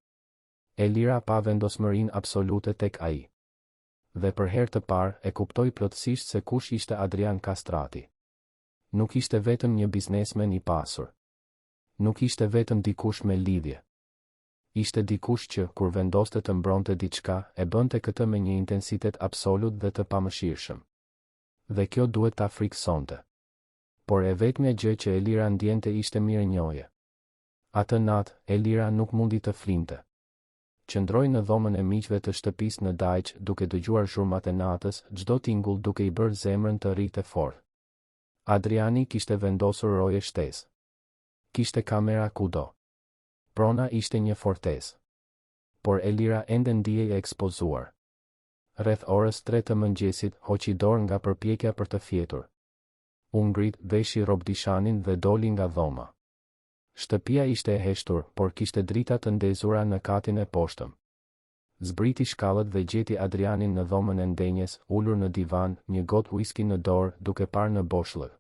Elira pa vendosmërinë absolute tek ai. Dhe për herë të parë e kuptoi plotësisht se kush ishte Adrian Kastrati. Nuk ishte vetëm një biznesmen i pasur. Nuk ishte vetëm dikush me lidhje. Ishte dikush që, kur vendoste të mbronte diçka, e bënte këtë me një intensitet absolut dhe të pamëshirshëm. Dhe kjo duhet ta frikësonte. Por e vetmja gjë që Elira ndjente ishte mirënjohje. Atë natë, Elira nuk mundi të flinte. Qëndroi në dhomën e miqve të shtëpisë në Dajq, duke dëgjuar zhurmat e natës, çdo tingull duke i bërë zemrën të rritë fort. Adriani kishte vendosur roje shtesë. Kishte kamera kudo. Prona ishte një fortesë. Por Elira ende ndihej e ekspozuar. Rreth orës 3 të mëngjesit, hoqi dorë nga përpjekja për të fjetur. U ngrit, veshi robdishanin dhe doli nga dhoma. Shtëpia ishte e heshtur, por kishte drita të ndezura në katin e poshtëm. Zbriti shkallët dhe gjeti Adrianin në dhomën e ndenjes, ulur në divan, një gotë whisky në dorë, duke parë në boshllëk.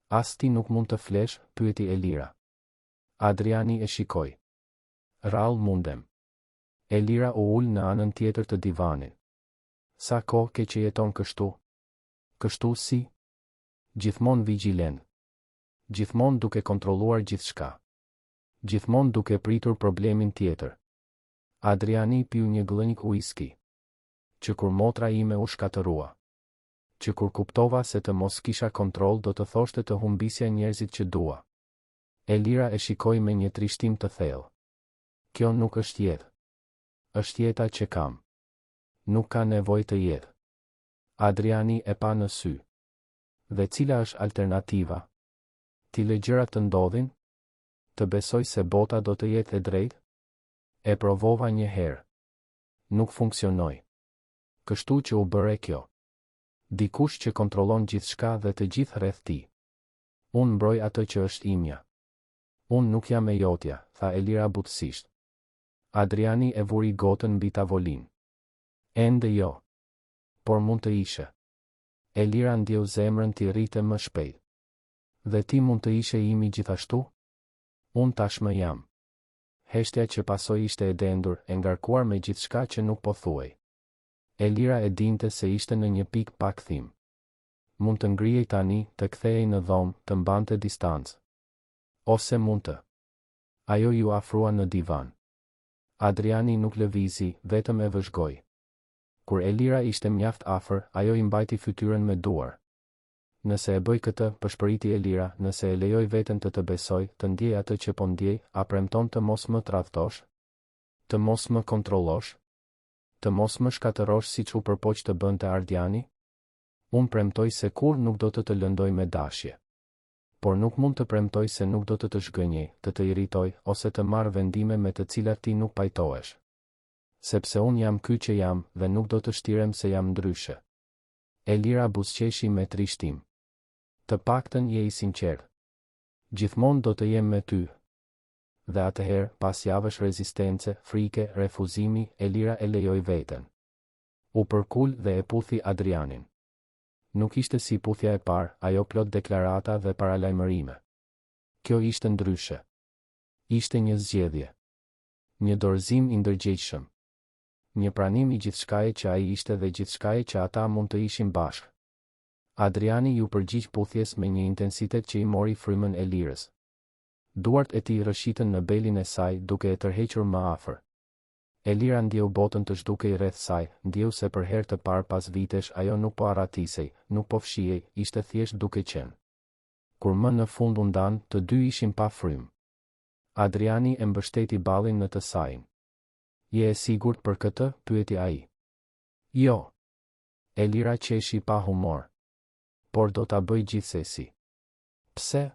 As ti nuk mund të flesh, pyeti Elira. Adriani e shikoi. Rall mundem. Elira u ul në anën tjetër të divanit. Sa kohë ke që jeton kështu? Kështu si? Gjithmonë vigjilent. Gjithmonë duke kontrolluar gjithçka. Gjithmonë duke pritur problemin tjetër. Adriani piu një glënjë whisky. Që kur motra ime u shkatërua. Që kur kuptova se të mos kisha kontroll do të thoshte të humbisja njerëzit që dua. Elira e shikoi me një trishtim të thellë. Kjo nuk është jetë. Është jeta që kam. Nuk ka nevojë të jetë. Adriani e pa në sy. Dhe cila është alternativa? Ti le gjërat të ndodhin? Të besoj se bota do të jetë e drejtë? E provova një herë. Nuk funksionoi. Kështu që u bëre kjo. Dikush që kontrollon gjithçka dhe të gjithë rreth tij. Unë mbroj atë që është imja. Unë nuk jam e jotja, tha Elira butësisht. Adriani e vuri gotën mbi tavolinë. Ende jo. Por mund të ishe. Elira ndjeu zemrën t'i rrite më shpejt. Dhe ti mund të ishe imi gjithashtu? Unë tashmë jam. Heshtja që pasoi ishte e dendur, e ngarkuar me gjithçka që nuk po thuaj. Elira e dinte se ishte në një pikë pa kthim. Mund të ngrihej tani, të kthehej në dhomë, të mbante distancë. Ose mund të. Ajo ju afrua në divan. Adriani nuk lëvizi, vetëm e vëzhgoi. Kur Elira ishte mjaft afër, ajo i mbajti fytyrën me duar. Nëse e bëj këtë, përshpëriti Elira, nëse e lejoj veten të besoj, të ndjej atë që po ndjej, a premton të mos më tradhtosh? Të mos më kontrollosh? Të mos më shkatërosh siç u përpoq të bënte Ardiani? Unë premtoj se kur nuk do të lëndoj me dashje. Por nuk mund të premtoj se nuk do të shgënjej, të irritoj, ose të marr vendime me të cilat ti nuk pajtohesh. Sepse unë jam ky që jam, dhe nuk do të shtirem se jam ndryshe. Elira buzëqeshi me trishtim. Të paktën je i sinqert. Gjithmonë do të jem me ty. Dhe atëherë, pas javësh rezistence, frike, refuzimi, Elira e lejoi veten. U përkul dhe e puthi Adrianin. Nuk ishte si puthja e parë, ajo plot deklarata dhe paralajmërime. Kjo ishte ndryshe. Ishte një zgjedhje. Një dorëzim i ndërgjegjshëm. Një pranim i gjithçkaje që ai ishte dhe gjithçkaje që ata mund të ishin bashkë. Adriani ju përgjigj puthjes me një intensitet që i mori frymën e Elirës. Duart e tij rrëshitën në belin e saj duke e tërhequr më afër. Elira ndjeu botën të zhdukej rreth saj, ndjeu se për herë të parë pas vitesh ajo nuk po arratisej, nuk po fshihej, ishte thjesht duke qenë. Kur më në fund u ndan, të dy ishin pa frymë. Adriani e mbështeti ballin në të sajin. Je e sigurt për këtë? Pyeti ai. Jo. Elira qeshi pa humor. Por do ta bëj gjithsesi. Pse?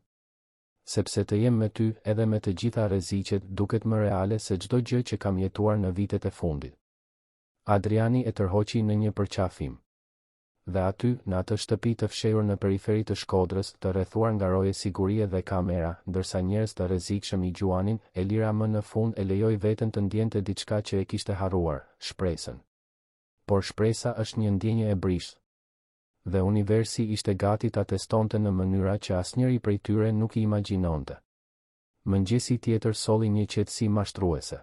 Sepse të jem me ty edhe me të gjitha rreziqet duket më reale se çdo gjë që kam jetuar në vitet e fundit. Adriani e tërhoqi në një përqafim. Dhe aty, në atë shtëpi të fshehur në periferi të Shkodrës, të rrethuar nga roje sigurie dhe kamera, ndërsa njerëz të rrezikshëm i gjuanin, Elira më në fund e lejoi veten të ndjente diçka që e kishte harruar, shpresën. Por shpresa është një ndjenjë e brishtë. Dhe universi ishte gati ta testonte në mënyra që asnjëri prej tyre nuk i imagjinonte. Mëngjesi tjetër solli një qetësi mashtruese.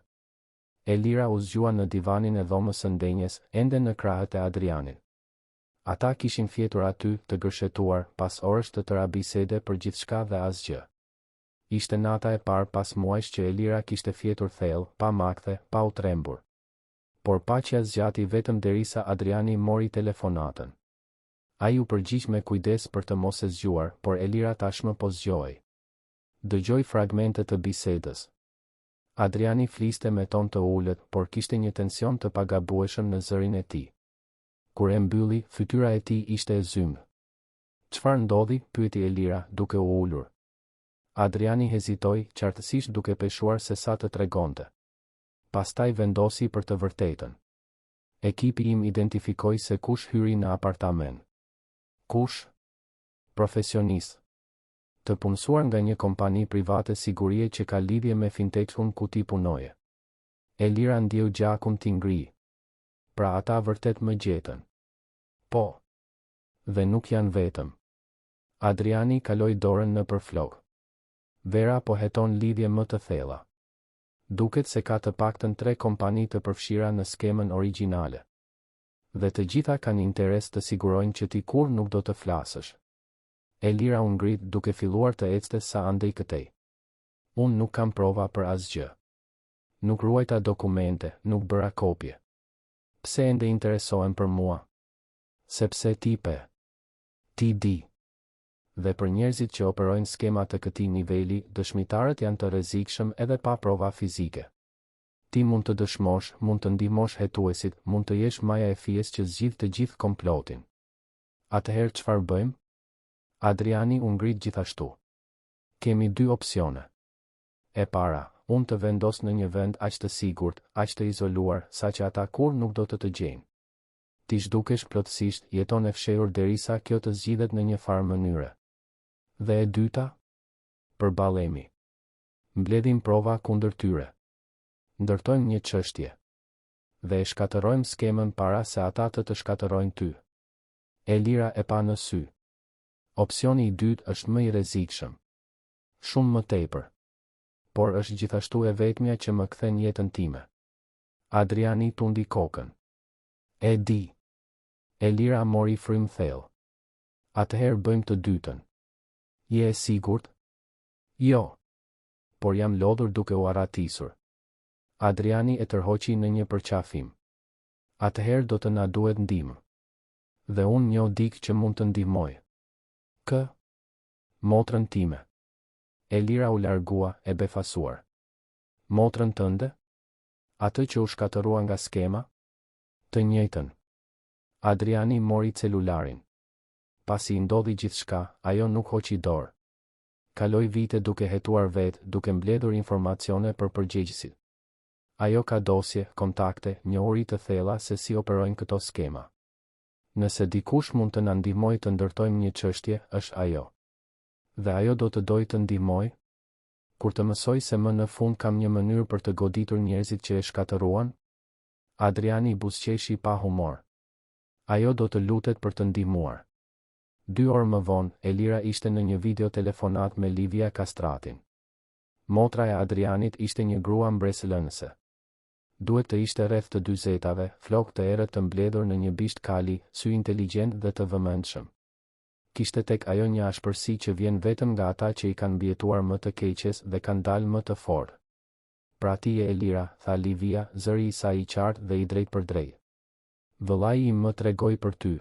Elira u zgjua në divanin e dhomës së ndenjes, ende në krahët e Adrianit. Ata kishin fjetur aty, të gërshetuar, pas orësh të tëra bisede për gjithçka dhe asgjë. Ishte nata e parë pas muajsh që Elira kishte fjetur thellë, pa makthe, pa u trembur. Por paqja zgjati vetëm derisa Adriani mori telefonatën. Ai u përgjigj me kujdes për të mos e zgjuar, por Elira tashmë po zgjohej. Dëgjoi fragmente të bisedës. Adriani fliste me ton të ulët, por kishte një tension të pagabueshëm në zërin e tij. Kur e mbylli, fytyra e tij ishte e zymë. Çfarë ndodhi? Pyeti Elira, duke u ulur. Adriani hezitoi, qartësisht duke peshuar se sa të tregonte. Pastaj vendosi për të vërtetën. Ekipi im identifikoi se kush hyri në apartament. Kush? Profesionist. Të punësuar nga një kompani private sigurie që ka lidhje me fintechun ku ti punoje. Elira ndjeu gjakun t'i ngri. Pra ata vërtet më gjetën. Po. Dhe nuk janë vetëm. Adriani kaloi dorën në përflok. Vera po heton lidhje më të thella. Duket se ka të paktën 3 kompani të përfshira në skemën origjinale. Dhe të gjitha kanë interes të sigurojnë që ti kur nuk do të flasësh. Elira u ngrit duke filluar të ecte sa andej këtej. Unë nuk kam prova për asgjë. Nuk ruajta dokumente, nuk bëra kopje. Pse ende interesohen për mua? Sepse ti di. Dhe për njerëzit që operojnë skema të këtij niveli, dëshmitarët janë të rrezikshëm edhe pa prova fizike. Ti mund të dëshmosh, mund të ndihmosh hetuesit, mund të jesh maja e fies që zgjidh të gjithë komplotin. Atëherë çfarë bëjmë? Adriani u ngrit gjithashtu. Kemi 2 opsione. E para, unë të vendos në një vend aq të sigurt, aq të izoluar, saqë ata kur nuk do të gjejnë. Ti zhdukesh plotësisht jeton e fshehur derisa kjo të zgjidhet në një farë mënyre. Dhe e dyta? Përballemi. Mbledhim prova kundër tyre. Ndërtojmë një çështje. Dhe e shkatërrojmë skemën para se ata të shkatërrojnë ty. Elira e pa në sy. Opsioni i dytë është më i rrezikshëm. Shumë më tepër. Por është gjithashtu e vetmja që më kthen jetën time. Adriani tundi kokën. E di. Elira mori frym thellë. Atëherë bëjmë të dytën. Je e sigurt? Jo. Por jam lodhur duke u arratisur. Adriani e tërhoqi në një përqafim. Atëherë do të na duhet ndihmë. Dhe unë njoh dikë që mund të ndihmoj. Kë? Motrën time. Elira u largua e befasuar. Motrën tënde? Atë që u shkatërrua nga skema? Të njëjtën. Adriani mori celularin. Pasi I ndodhi gjithçka, ajo nuk hoqi dorë. Kaloi vite duke hetuar vetë, duke mbledhur informacione për përgjegjësit. Ajo ka dosje, kontakte, njohuri të thella se si operojnë këto skema. Nëse dikush mund të na ndihmojë të ndërtojmë një çështje, është ajo. Dhe ajo do të dojë të ndihmoj? Kur të mësoj se më në fund kam një mënyrë për të goditur njerëzit që e shkatëruan? Adriani buzëqeshi pa humor. Ajo do të lutet për të ndihmuar. 2 orë më vonë, Elira ishte në një videotelefonat me Livia Kastratin. Motra e Adrianit ishte një grua mbresëlënëse. Duhet të ishte rreth të 40-tave, flokë të errët të mbledhur në një bisht kali, sy inteligjent dhe të vëmendshëm. Kishte tek ajo një ashpërsi që vjen vetëm nga ata që I kanë mbijetuar më të keqes dhe kanë dalë më të fortë. Pra ti e Elira, tha Livia, zëri I saj I qartë dhe I drejt për drejt. Vëllai im më tregoi për ty.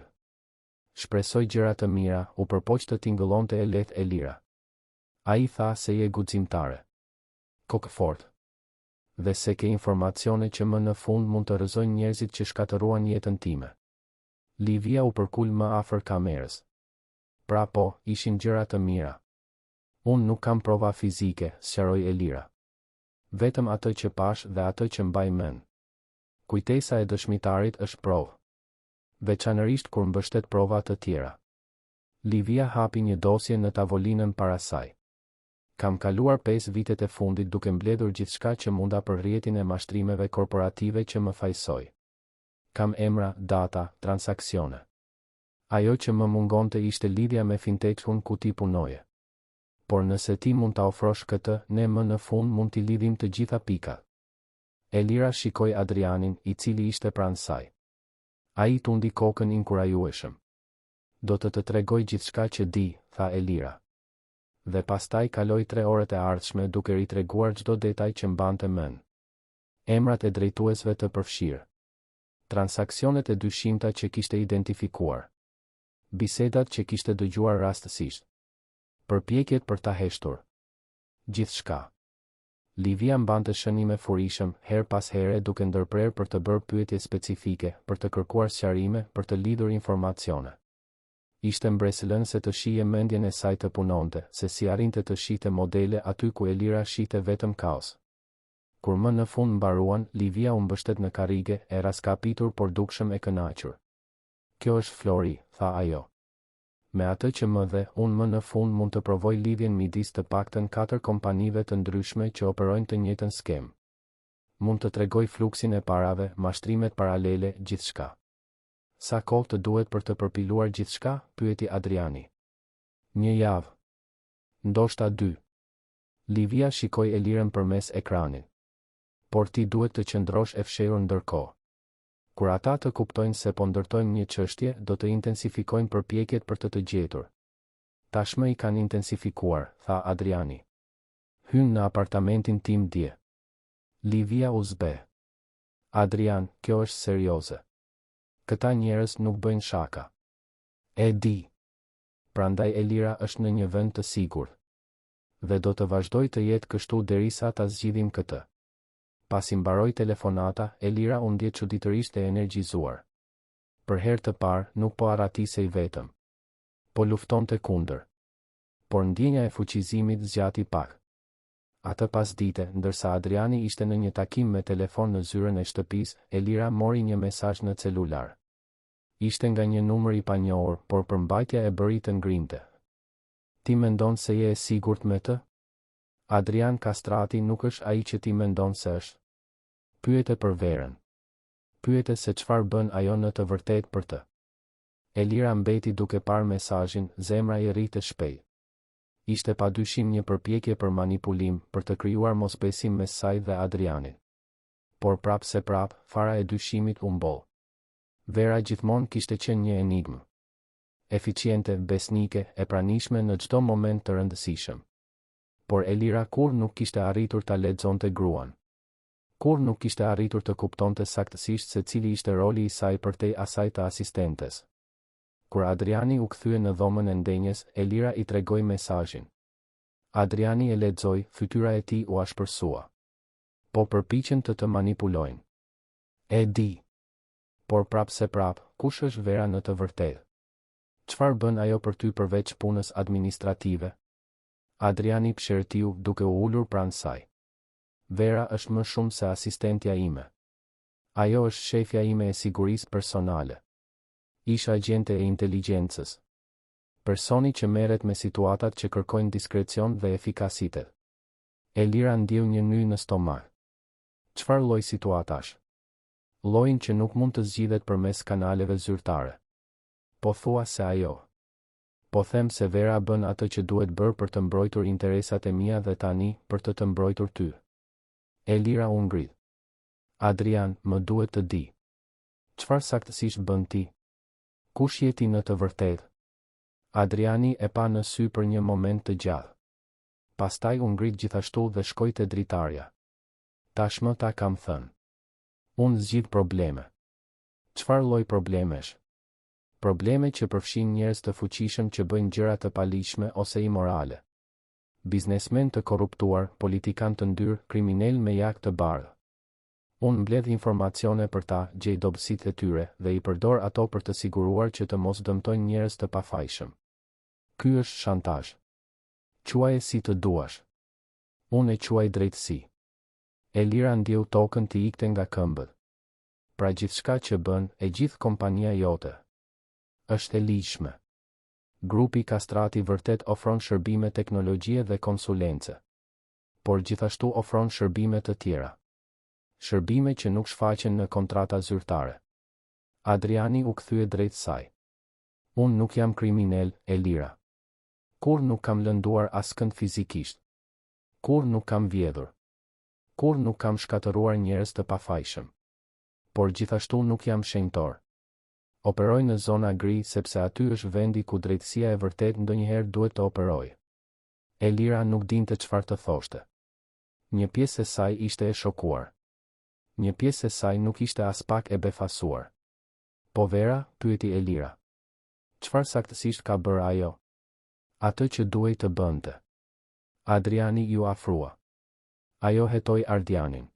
Shpresoj gjëra të mira, u përpoq të tingëllonte e lehtë Elira. Ai tha se je guximtare. Kokë fort. Dhe se ke informacione që më në fund mund të rrëzojnë njerëzit që shkatëruan jetën time. Livia u përkul më afër kamerës. Pra po, ishin gjëra të mira. Unë nuk kam prova fizike, sqaroi Elira. Vetëm atë që pash dhe atë që mbaj mend. Kujtesa e dëshmitarit është provë. Veçanërisht kur mbështet prova të tjera. Livia hapi një dosje në tavolinën para saj. Kam kaluar 5 vitet e fundit duke mbledhur gjithçka që munda për rrjetin e mashtrimeve korporative që më fajsoi. Kam emra, data, transaksione. Ajo që më mungonte ishte lidhja me fintechun ku ti punoje. Por nëse ti mund ta ofrosh këtë, ne më në fund mund t'i lidhim të gjitha pikat. Elira shikoi Adrianin, I cili ishte pranë saj. Ai tundi kokën inkurajueshëm. Do të tregoj gjithçka që di, tha Elira. Dhe pastaj kaloi 3 orët e ardhshme duke I treguar çdo detaj që mbante mend. Emrat e drejtuesve të përfshirë. Transaksionet e dyshimta që kishte identifikuar. Bisedat që kishte dëgjuar rastësisht. Përpjekjet për ta heshtur. Gjithçka. Livia mbante shënime furishëm, her pas here duke ndërprer për të bërë pyetje specifike, për të kërkuar sqarime, për të lidhur informacione. Ishte mbresëlënëse të shije mendjen e saj të punonte, se si arrinte të shite modele aty ku Elira shite vetëm kaos. Kur më në fund mbaruan, Livia u mbështet në karrige, e raskapitur por dukshëm e kënaqur. Kjo është Flori, tha ajo. Me atë që më dhe, unë më në fund mund të provoj lidhjen midis të paktën 4 kompanive të ndryshme që operojnë të njëjtën skem. Mund të tregoj fluksin e parave, mashtrimet paralele, gjithçka. Sa kohë të duhet për të përpiluar gjithçka? Pyeti Adriani. 1 javë. Ndoshta 2. Livia shikoi Elirën përmes ekranit. Por ti duhet të qëndrosh e fshehur ndërkohë. Kur ata të kuptojnë se po ndërtojmë një çështje, do të intensifikojnë përpjekjet për të gjetur. Tashmë I kanë intensifikuar, tha Adriani. Hyn në apartamentin tim dje. Livia u zbe. Adrian, kjo është serioze. Këta njerëz nuk bëjnë shaka. E di. Prandaj Elira është në një vend të sigurt. Dhe do të vazhdoj të jetë kështu derisa ta zgjidhim këtë. Pasi mbaroi telefonata, Elira u ndje çuditërisht e energjizuar. Për herë të parë, nuk po arratisej vetëm. Po luftonte kundër. Por ndjenja e fuqizimit zgjati pak. Atë pasdite, ndërsa Adriani ishte në një takim me telefon në zyrën e shtëpisë, Elira mori një mesazh në celular. Ishte nga një numër i panjohur, por përmbajtja e bëri të ngrimte. Ti mendon se je e sigurt me të? Adrian Kastrati nuk është ai që ti mendon se është. Pyete për Verën. Pyete se çfarë bën ajo në të vërtetë për të. Elira mbeti duke parë mesazhin, zemra i rritë shpejt. Ishte padyshim një përpjekje për manipulim, për të krijuar mosbesim mes saj dhe Adrianit. Por prap se prap, fara e dyshimit u mboll. Vera gjithmonë kishte qenë një enigmë. Eficiente, besnike, e pranishme në çdo moment të rëndësishëm. Por Elira kur nuk kishte arritur ta lexonte gruan. Kur nuk kishte arritur të kuptonte saktësisht se cili ishte roli i saj përtej asaj të asistentes. Kur Adriani u kthye në dhomën e ndenjes, Elira i tregoi mesazhin. Adriani e lexoi, fytyra e tij u ashpërsua. Po përpiqen të manipulojnë. E di. Por prap se prap, kush është Vera në të vërtetë? Çfarë bën ajo për ty përveç punës administrative? Adriani pshërtiu duke u ulur pranë saj. Vera është më shumë se asistentja ime. Ajo është shefja ime e sigurisë personale. Ish agjente e inteligjencës. Personi që merret me situatat që kërkojnë diskrecion dhe efikasitet. Elira ndjeu një ny në stomak. Çfarë lloj situatash? Llojin që nuk mund të zgjidhet përmes kanaleve zyrtare. Po thua se ajo. Po them se Vera bën atë që duhet bërë për të mbrojtur interesat e mia dhe tani për të mbrojtur ty. Elira u ngrit. Adrian, më duhet të di. Çfarë saktësisht bën ti? Kush je ti në të vërtetë? Adriani e pa në sy për një moment të gjatë. Pastaj u ngrit gjithashtu dhe shkoi te dritarja. Tashmë ta kam thënë. Unë zgjidh probleme. Çfarë lloj problemesh? Probleme që përfshin njerëz të fuqishëm që bëjnë gjëra të paligjshme ose imorale. Biznesmen të korruptuar, politikan të ndyrë, kriminal me jak të bardhë. Unë mbledh informacione për ta, gjej dobësitë e tyre dhe i përdor ato për të siguruar që të mos dëmtojnë njerëz të pafajshëm. Ky është shantazh. Quaje si të duash. Unë e quaj drejtësi. Elira ndjeu tokën të ikte nga këmbët. Pra gjithçka që bën, e gjithë kompania jote është e ligjshme. Grupi Kastrati vërtet ofron shërbime teknologjie dhe konsulence. Por gjithashtu ofron shërbime të tjera. Shërbime që nuk shfaqen në kontrata zyrtare. Adriani u kthye drejt saj. Unë nuk jam kriminal, Elira. Kur nuk kam lënduar askënd fizikisht. Kur nuk kam vjedhur. Kur nuk kam shkatëruar njerëz të pafajshëm. Por gjithashtu nuk jam shenjtor. Operoj në zona gri sepse aty është vendi ku drejtësia e vërtet ndonjëherë duhet të operojë. Elira nuk dinte çfarë të thoshte. Një pjesë e saj ishte e shokuar. Një pjesë e saj nuk ishte as pak e befasuar. Po Vera, pyeti Elira. Çfarë saktësisht ka bërë ajo? Atë që duhej të bënte. Adriani ju afrua. Ajo hetoi Ardianin.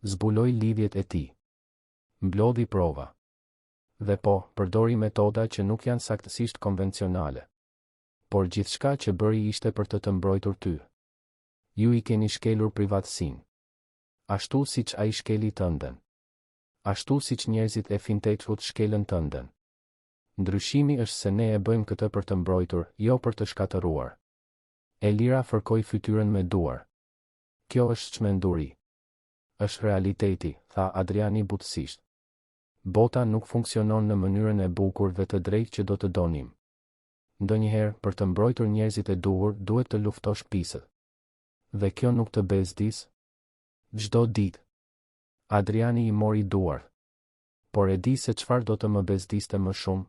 Zbuloi lidhjet e tij. Mblodhi prova. Dhe po, përdori metoda që nuk janë saktësisht konvencionale. Por gjithçka që bëri ishte për të mbrojtur ty. Ju i keni shkelur privatësinë. Ashtu siç ai shkeli tënden. Ashtu siç njerëzit e fintechut shkelën tënden. Ndryshimi është se ne e bëjmë këtë për të mbrojtur, jo për të shkatëruar. Elira fërkoi fytyrën me duar. Kjo është çmenduri. Është realiteti, tha Adriani butësisht. Bota nuk funksionon në mënyrën e bukur dhe të drejtë që do të donim. Ndonjëherë, për të mbrojtur njerëzit e duhur, duhet të luftosh pisët. Dhe kjo nuk të bezdis? Çdo ditë. Adriani i mori duart. Por e di se çfarë do të më bezdiste më shumë?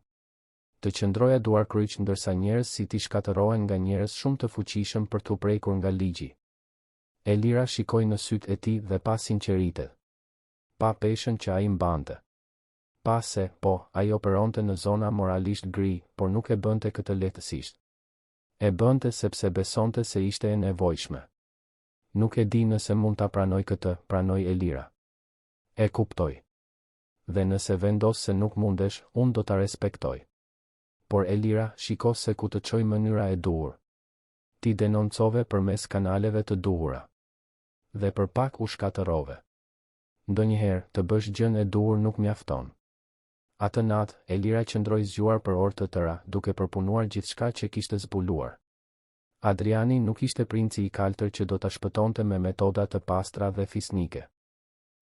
Të qëndroja duar kryq ndërsa njerëz si ti shkatërohen nga njerëz shumë të fuqishëm për t'u prekur nga ligji. Elira shikoi në sytë e tij dhe pa sinqeritet. Pa peshën që ai mbante. Pa se, po, ai operonte në zona moralisht gri, por nuk e bënte këtë lehtësisht. E bënte sepse besonte se ishte e nevojshme. Nuk e di nëse mund ta pranoj këtë, pranoi Elira. E kuptoj. Dhe nëse vendos se nuk mundesh, unë do ta respektoj. Por Elira, shiko se ku të çoj mënyra e duhur. Ti denoncove përmes kanaleve të duhura. Dhe për pak u shkatërove. Ndonjëherë, të bësh gjën e duhur nuk mjafton. Atë natë, Elira qëndroi zgjuar për orë të tëra, duke përpunuar gjithçka që kishte zbuluar. Adriani nuk ishte princi i kaltër që do ta shpëtonte me metoda të pastra dhe fisnike.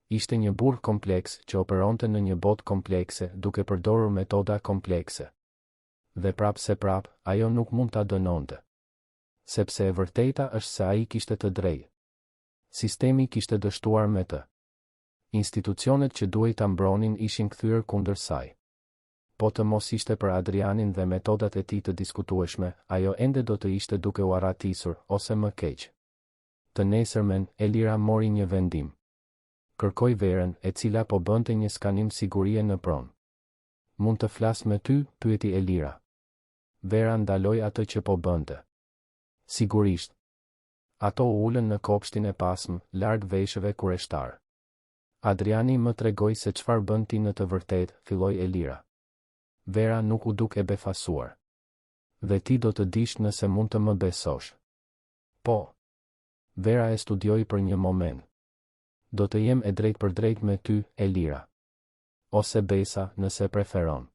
Ishte një burr kompleks që operonte në një botë komplekse duke përdorur metoda komplekse. Dhe prap, ajo nuk mund ta dënonte. Sepse e vërteta është se ai kishte të drejtë. Sistemi kishte dështuar me të. Institucionet që duhej ta mbronin ishin kthyer kundër saj. Po të mos ishte për Adrianin dhe metodat e tij të diskutueshme, ajo ende do të ishte duke u arratisur, ose më keq. Të nesërmen, Elira mori një vendim. Kërkoi Verën, e cila po bënte një skanim sigurie në pronë. Mund të flas me ty, pyeti Elira. Vera ndaloi atë që po bënte. Sigurisht. Ato u ulën në kopshtin e pasëm, larg veshëve kureshtar. Adriani më tregoi se çfarë bën ti në të vërtetë, filloi Elira. Vera nuk u duk e befasuar. Dhe ti do të dish nëse mund të më besosh. Po. Vera e studioi për një moment. Do të jem e drejt për drejt me ty, Elira. Ose besa, nëse preferon.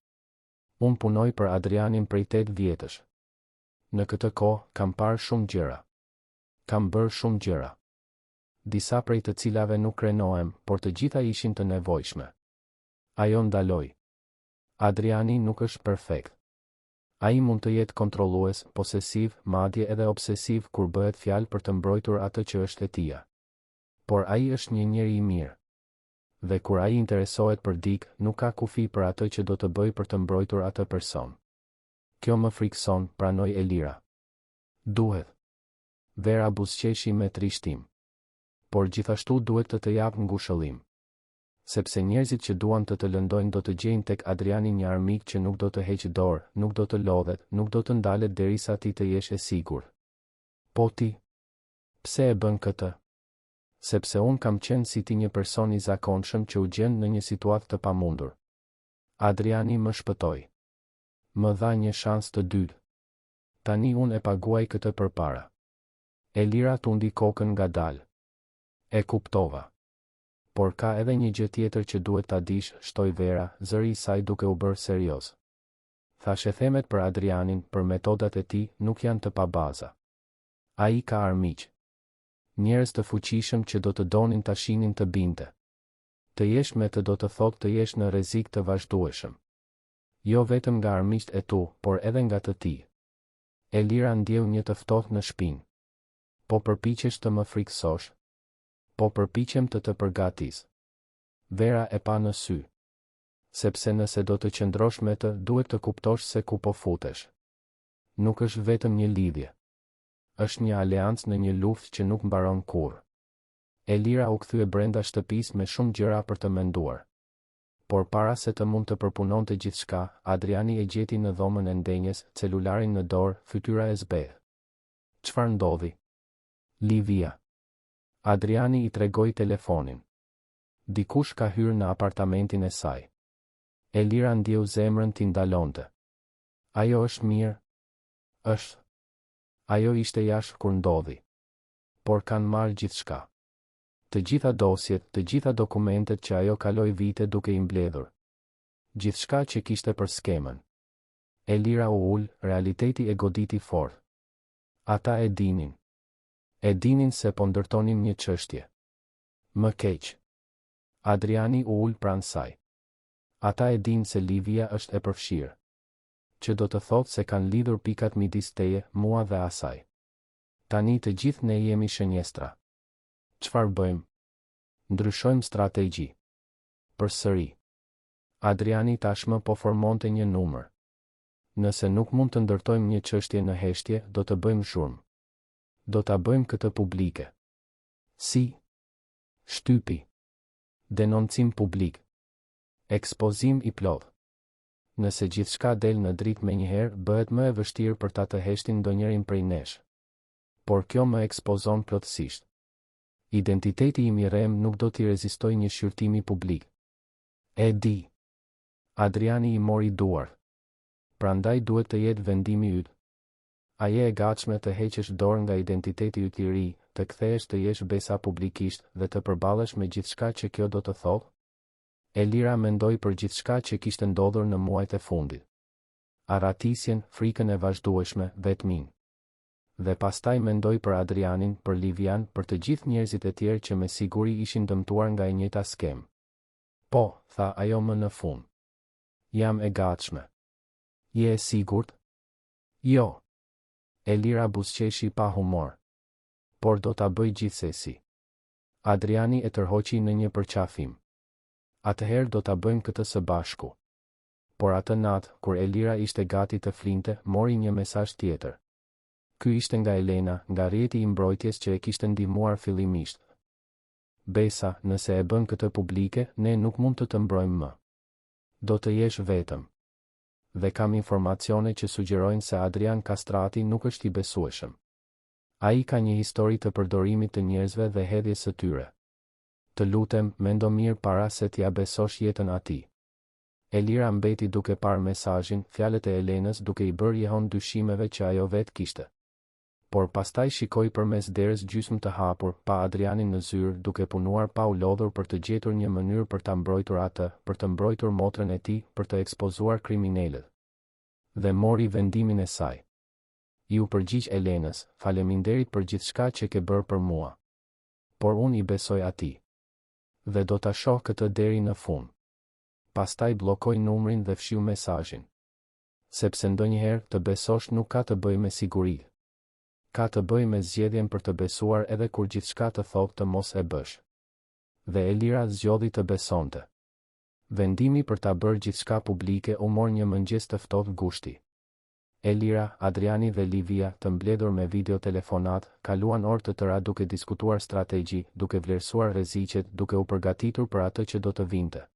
Unë punoj për Adrianin prej 8 vjetësh. Në këtë kohë, kam parë shumë gjëra. Kam bërë shumë gjëra. Disa prej të cilave nuk krenohem, por të gjitha ishin të nevojshme. Ajo ndaloi. Adriani nuk është perfekt. Ai mund të jetë kontrollues, posesiv, madje edhe obsesiv kur bëhet fjalë për të mbrojtur atë që është e tija. Por ai është një njeri i mirë. Dhe kur ai interesohet për dikë, nuk ka kufi për atë që do të bëj për të mbrojtur atë person. Kjo më frikson, pranoi Elira. Duhet. Vera buzëqeshi me trishtim. Por gjithashtu duhet të jap ngushëllim. Sepse njerëzit që duan të lëndojnë do të gjejnë tek Adriani një armik që nuk do të heqë dorë, nuk do të lodhet, nuk do të ndalet derisa ti të jesh e sigurt. Po ti? Pse e bën këtë? Sepse unë kam qenë si ti një person i zakonshëm që u gjen në një situatë të pamundur. Adriani më shpëtoi. Më dha një shans të dytë. Tani unë e paguaj këtë përpara. Elira tundi kokën ngadalë. E kuptova. Por ka edhe një gjë tjetër që duhet ta dish, shtoi Vera, zëri i saj duke u bërë serioz. Thashë themet për Adrianin, për metodat e tij, nuk janë të pabaza. Ai ka armiq. Njerëz të fuqishëm që do të donin ta shihnin të binte. Të jesh me të do të thotë të jesh në rrezik të vazhdueshëm. Jo vetëm nga armiqt e tu, por edhe nga të tij. Elira ndjeu një të ftohtë në shpinë. Po përpiqesh të më friksosh? Po përpiqem të përgatis. Vera e pa në sy. Sepse nëse do të qëndrosh me të, duhet të kuptosh se ku po futesh. Nuk është vetëm një lidhje. Është një aleancë në një luftë që nuk mbaron kurrë. Elira u kthye brenda shtëpisë me shumë gjëra për të menduar. Por para se të mund të përpunonte gjithçka, Adriani e gjeti në dhomën e ndenjes, celularin në dorë, fytyra e zbehë. Çfarë ndodhi? Livia. Adriani i tregoi telefonin. Dikush ka hyrë në apartamentin e saj. Elira ndjeu zemrën t'i ndalonte. Ajo është mirë? Është. Ajo ishte jashtë kur ndodhi. Por kanë marrë gjithçka. Të gjitha dosjet, të gjitha dokumentet që ajo kaloi vite duke i mbledhur. Gjithçka që kishte për skemën. Elira u ul, realiteti e goditi fort. Ata e dinin. E dinin se po ndërtonin një çështje. Më keq. Adriani u ul pranë saj. Ata e dinë se Livia është e përfshirë. Që do të thotë se kanë lidhur pikat midis teje, mua dhe asaj. Tani të gjithë ne jemi shënjestra. Çfarë bëjmë? Ndryshojmë strategji. Përsëri. Adriani tashmë po formonte një numër. Nëse nuk mund të ndërtojmë një çështje në heshtje, do të bëjmë zhurmë. Do ta bëjmë këtë publike. Si? Shtypi. Denoncim publik. Ekspozim i plot. Nëse gjithçka del në dritë menjëherë, bëhet më e vështirë për ta të heshtin ndonjërin prej nesh. Por kjo më ekspozon plotësisht. Identiteti im i rem nuk do t'i rezistoj një shqyrtimi publik. E di. Adriani i mori duart. Prandaj duhet të jetë vendimi yt. A je e gatshme të heqësh dorë nga identiteti yt i ri, të kthehesh të jesh besa publikisht dhe të përballesh me gjithçka që kjo do të thotë? Elira mendoi për gjithçka që kishte ndodhur në muajt e fundit. Arratisjen, frikën e vazhdueshme, vetmin. Dhe pastaj mendoi për Adrianin, për Livian, për të gjithë njerëzit e tjerë që me siguri ishin dëmtuar nga e njëjta skem. Po, tha ajo më në fund. Jam e gatshme. Je e sigurt? Jo. Elira buzëqeshi pa humor. Por do ta bëj gjithsesi. Adriani e tërhoqi në një përqafim. Atëherë do ta bëjmë këtë së bashku. Por atë natë, kur Elira ishte gati të flinte, mori një mesazh tjetër. Ky ishte nga Elena, nga rrjeti i mbrojtjes që e kishte ndihmuar fillimisht. Besa, nëse e bën këtë publike, ne nuk mund të mbrojmë më. Do të jesh vetëm. Dhe kam informacione që sugjerojnë se Adrian Kastrati nuk është i besueshëm. Ai ka një histori të përdorimit të njerëzve dhe hedhjes së tyre. Të lutem, mendo mirë para se t'ja besosh jetën atij. Elira mbeti duke parë mesazhin, fjalët e Elenës duke i bërë jehon dyshimeve që ajo vetë kishte. Por pastaj shikoi përmes derës gjysmë të hapur, pa Adrianin në zyrë, duke punuar pa u lodhur për të gjetur një mënyrë për ta mbrojtur atë, për të mbrojtur motrën e tij, për të ekspozuar kriminalët. Dhe mori vendimin e saj. Ju përgjigj Elenës, faleminderit për gjithçka që ke bërë për mua. Por unë i besoj atij. Dhe do ta shoh këtë deri në fund. Pastaj bllokoi numrin dhe fshiu mesazhin. Sepse ndonjëherë të besosh nuk ka të bëjë me siguri. Ka të bëjë me zgjedhjen për të besuar edhe kur gjithçka të thotë të mos e bësh. Dhe Elira zgjodhi të besonte. Vendimi për ta bërë gjithçka publike u mor një mëngjes të ftohtë gushti. Elira, Adriani dhe Livia, të mbledhur me videotelefonat, kaluan orë të tëra duke diskutuar strategji, duke vlerësuar rreziqet, duke u përgatitur për atë që do të vinte.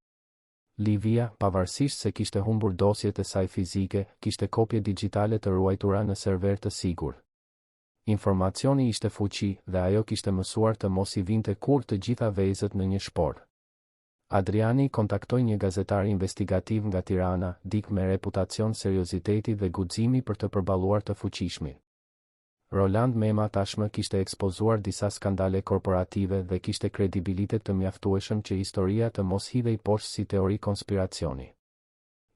Livia, pavarësisht se kishte humbur dosjet e saj fizike, kishte kopje digjitale të ruajtura në server të sigurt. Informacioni ishte fuqi dhe ajo kishte mësuar të mos i vinte kurrë të gjitha vezët në një shport. Adriani kontaktoi një gazetar investigativ nga Tirana, dik me reputacion serioziteti dhe guximi për të përballuar të fuqishmin. Roland Mema tashmë kishte ekspozuar disa skandale korporative dhe kishte kredibilitet të mjaftueshëm që historia të mos hidhej poshtë si teori konspiracioni.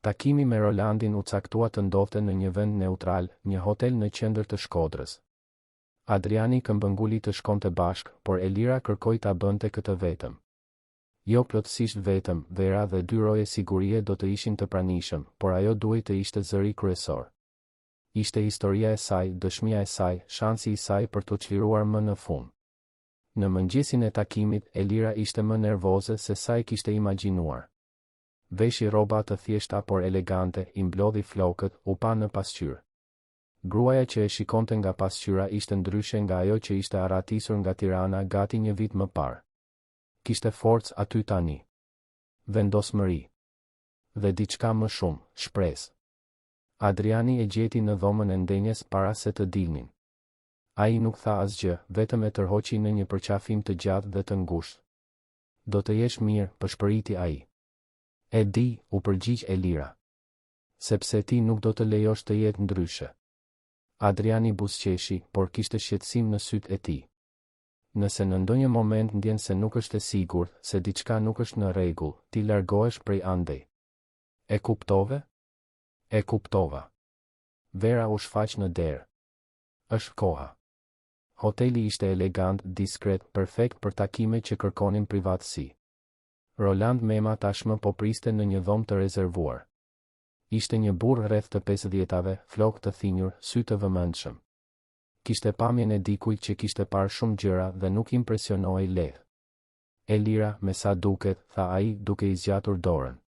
Takimi me Rolandin u caktua të ndodhte në një vend neutral, një hotel në qendër të Shkodrës. Adriani këmbënguli të shkonte bashk, por Elira kërkoi ta bënte këtë vetëm. Jo plotësisht vetëm, Vera dhe 2 roje sigurie do të ishin të pranishëm, por ajo duhej të ishte zëri kryesor. Ishte historia e saj, dëshmia e saj, shansi i saj për të çliruar më në fund. Në mëngjesin e takimit, Elira ishte më nervoze se sa e kishte imagjinuar. Veshi rroba të thjeshta por elegante, i mblodhi flokët, u pa në pasqyrë. Gruaja që e shikonte nga pasqyra ishte ndryshe nga ajo që ishte arratisur nga Tirana gati një vit më parë. Kishte forcë aty tani. Vendosmëri. Dhe diçka më shumë, shpresë. Adriani e gjeti në dhomën e ndenjes para se të dilnin. Ai nuk tha asgjë, vetëm e tërhoqi në një përqafim të gjatë dhe të ngushtë. Do të jesh mirë, përshpëriti ai. E di, u përgjigj Elira. Sepse ti nuk do të lejosh të jetë ndryshe. Adriani buzëqeshi, por kishte shqetësim në sytë e tij. Nëse në ndonjë moment ndjen se nuk është e sigurt, se diçka nuk është në rregull, ti largohesh prej andej. E kuptove? E kuptova. Vera u shfaq në derë. Është koha. Hoteli ishte elegant, diskret, perfekt për takime që kërkonin privatësi. Roland Mema tashmë po priste në një dhomë të rezervuar. Ishte një burr rreth të 50-tave, flokë të thinjur, sy të vëmendshëm. Kishte pamjen e dikujt që kishte parë shumë gjëra dhe nuk impresionohej lehtë. Elira, me sa duket, tha ai, duke i zgjatur dorën.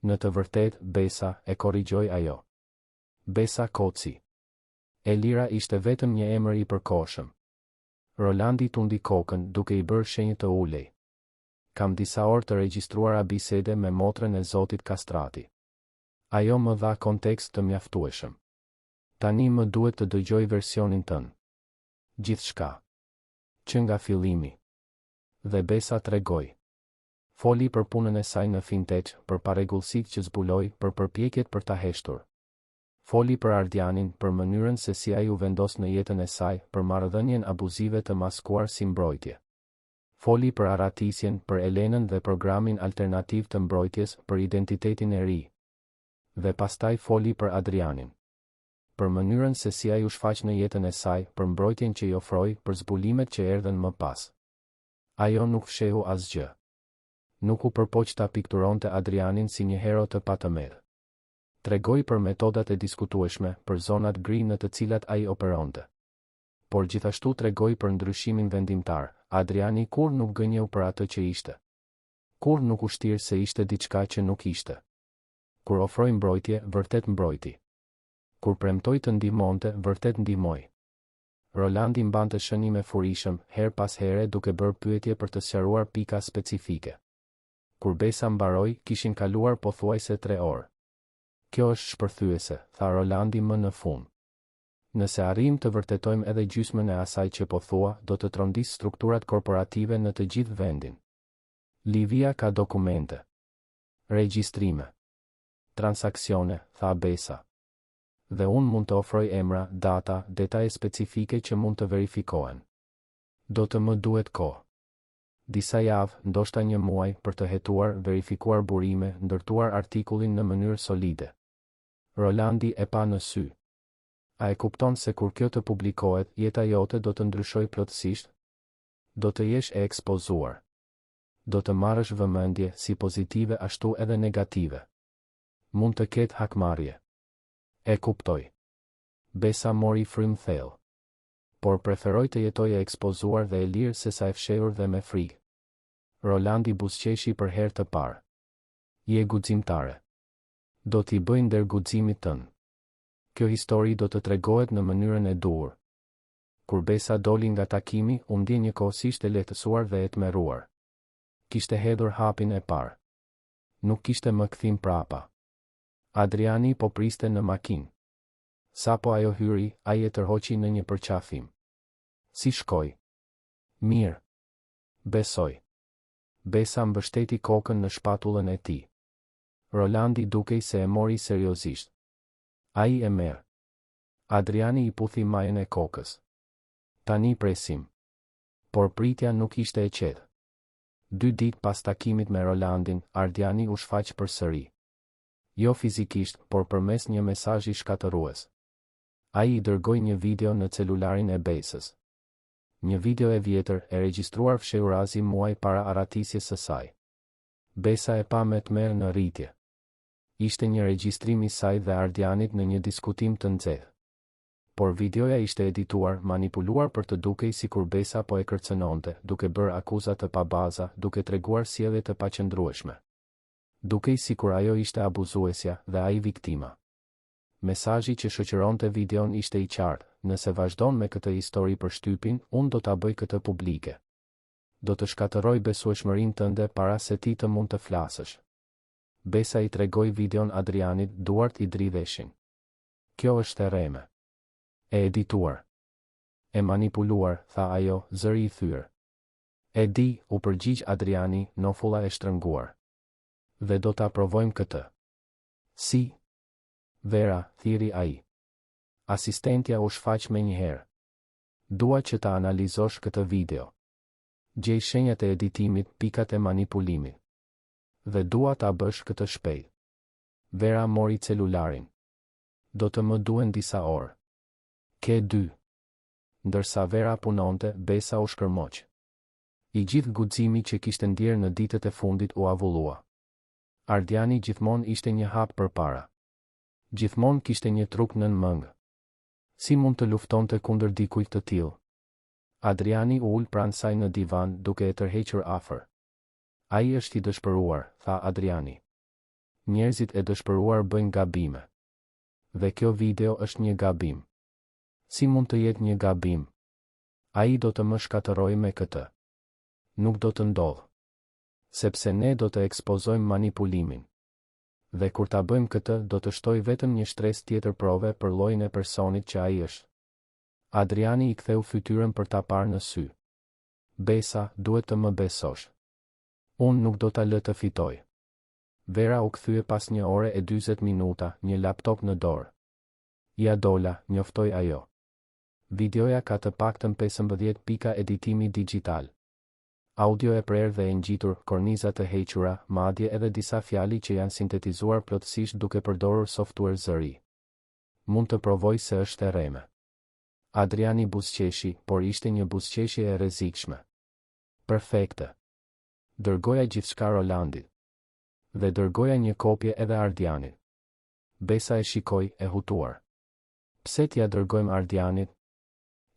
Në të vërtetë, Besa, e korrigjoi ajo. Besa Koci. Elira ishte vetëm një emër i përkohshëm. Rolandi tundi kokën, duke i bërë shenjë të ulej. Kam disa orë të regjistruara bisede me motrën e zotit Kastrati. Ajo më dha kontekst të mjaftueshëm. Tani më duhet të dëgjoj versionin tënd. Gjithçka. Që nga fillimi. Dhe Besa tregoi. Foli për punën e saj në Fintech, për parregullsitë që zbuloi, për përpjekjet për ta heshtur. Foli për Ardianin, për mënyrën se si ai u vendos në jetën e saj, për marrëdhënien abuzive të maskuar si mbrojtje. Foli për aratisjen, për Elenën dhe programin alternativ të mbrojtjes, për identitetin e ri. Dhe pastaj foli për Adrianin. Për mënyrën se si ai u shfaq në jetën e saj, për mbrojtjen që i ofroi, për zbulimet që erdhen më pas. Ajo nuk fshehu asgjë. Nuk u përpoq ta pikturonte Adrianin si një hero të patëmedh. Tregoi për metodat e diskutueshme, për zonat gri në të cilat ai operonte. Por gjithashtu tregoi për ndryshimin vendimtar. Adriani kur nuk gënjeu për atë që ishte. Kur nuk u shtir se ishte diçka që nuk ishte. Kur ofroi mbrojtje, vërtet mbrojti. Kur premtoi të ndihmonte, vërtet ndihmoi. Rolandi mbante shënime furishëm, her pas here duke bërë pyetje për të sqaruar pika specifike. Kur Besa mbaroi, kishin kaluar pothuajse 3 orë. Kjo është shpërthyese, tha Rolandi më në fund. Nëse arrim të vërtetojmë edhe gjysmën e asaj që po thua, do të trondis strukturat korporative në të gjithë vendin. Livia ka dokumente. Regjistrime. Transaksione, tha Besa. Dhe unë mund të ofroj emra, data, detaje specifike që mund të verifikohen. Do të më duhet kohë. Disa javë, ndoshta një muaj, për të hetuar, verifikuar burime, ndërtuar artikullin në mënyrë solide. Rolandi e pa në sy. A e kupton se kur kjo të publikohet, jeta jote do të ndryshoj plotësisht? Do të jesh e ekspozuar. Do të marrësh vëmendje, si pozitive ashtu edhe negative. Mund të ketë hakmarrje. E kuptoj. Besa mori frym thellë. Por preferoj të jetoj e ekspozuar dhe e lirë se sa e fshehur dhe me frikë. Rolandi buzëqeshi për herë të parë. Je guximtare. Do t'i bëj nder guximit tënd. Kjo histori do të tregohet në mënyrën e duhur. Kur Besa doli nga takimi, u ndje njëkohësisht e lehtësuar dhe e tmerruar. Kishte hedhur hapin e parë. Nuk kishte më kthim prapa. Adriani po priste në makinë. Sapo ajo hyri, ai e tërhoqi në një përqafim. Si shkoj? Mirë. Besoj. Besa mbështeti kokën në shpatullën e tij. Rolandi dukej se e mori seriozisht. Ai e merr. Adriani i puthi majën e kokës. Tani presim. Por pritja nuk ishte e qetë. 2 ditë pas takimit me Rolandin, Adriani u shfaq përsëri. Jo fizikisht, por përmes një mesazhi shkatërues. Ai i dërgoi një video në celularin e Besës. Një video e vjetër, e regjistruar fshehurazi muaj para aratisjes së saj. Besa e pa me tmerr në rritje. Ishte një regjistrim i saj dhe Ardianit në një diskutim të nxehtë. Por videoja ishte edituar, manipuluar për të dukej sikur Besa po e kërcënonte, duke bërë akuza të pabaza, duke treguar sjellje të paqëndrueshme. Dukej sikur ajo ishte abuzuesja dhe ai viktima. Mesazhi që shoqëronte videon ishte i qartë: nëse vazhdon me këtë histori për shtypin, unë do ta bëj këtë publike. Do të shkatërroj besueshmërinë tënde para se ti të mund të flasësh. Besa i tregoi videon Adrianit, duart i dridheshin. Kjo është e rreme. E edituar. E manipuluar, tha ajo, zëri i thyer. E di, u përgjigj Adriani, nofulla e shtrënguar. Dhe do ta provojmë këtë. Si? Vera, thiri ai. Asistentja u shfaq me njëherë. Dua që ta analizosh këtë video. Gjej shenjat e editimit, pikat e manipulimit. Dhe dua ta bësh këtë shpejt. Vera mori celularin. Do të më duhen disa orë. Ke 2. Ndërsa Vera punonte, Besa u shkërmoq. I gjithë guximi që kishte ndjerë në ditët e fundit u avullua. Ardiani gjithmonë ishte një hap përpara. Gjithmonë kishte një truk nën mëngë. Si mund të luftonte kundër dikujt të tillë? Adriani u ul pranë saj në divan, duke e tërhequr afër. Ai është i dëshpëruar, tha Adriani. Njerëzit e dëshpëruar bëjnë gabime. Dhe kjo video është një gabim. Si mund të jetë një gabim? Ai do të më shkatërrojë me këtë. Nuk do të ndodhë. Sepse ne do të ekspozojmë manipulimin. Dhe kur ta bëjmë këtë, do të shtoj vetëm një shtresë tjetër prove për llojin e personit që ai është. Adriani i ktheu fytyrën për ta parë në sy. Besa, duhet të më besosh. Unë nuk do ta lë të fitoj. Vera u kthye pas 1 ore e 40 minuta, një laptop në dorë. Ja dola, njoftoi ajo. Videoja ka të paktën 15 pika editimi digital. Audio e prerë dhe e ngjitur, korniza të hequra, madje edhe disa fjali që janë sintetizuar plotësisht duke përdorur software zëri. Mund të provoj se është e rreme. Adriani buzëqeshi, por ishte një buzëqeshje e rrezikshme. Perfekte. Dërgoja gjithçka Rolandit. Dhe dërgoja një kopje edhe Ardianit. Besa e shikoi, e hutuar. Pse t'ja dërgojmë Ardianit?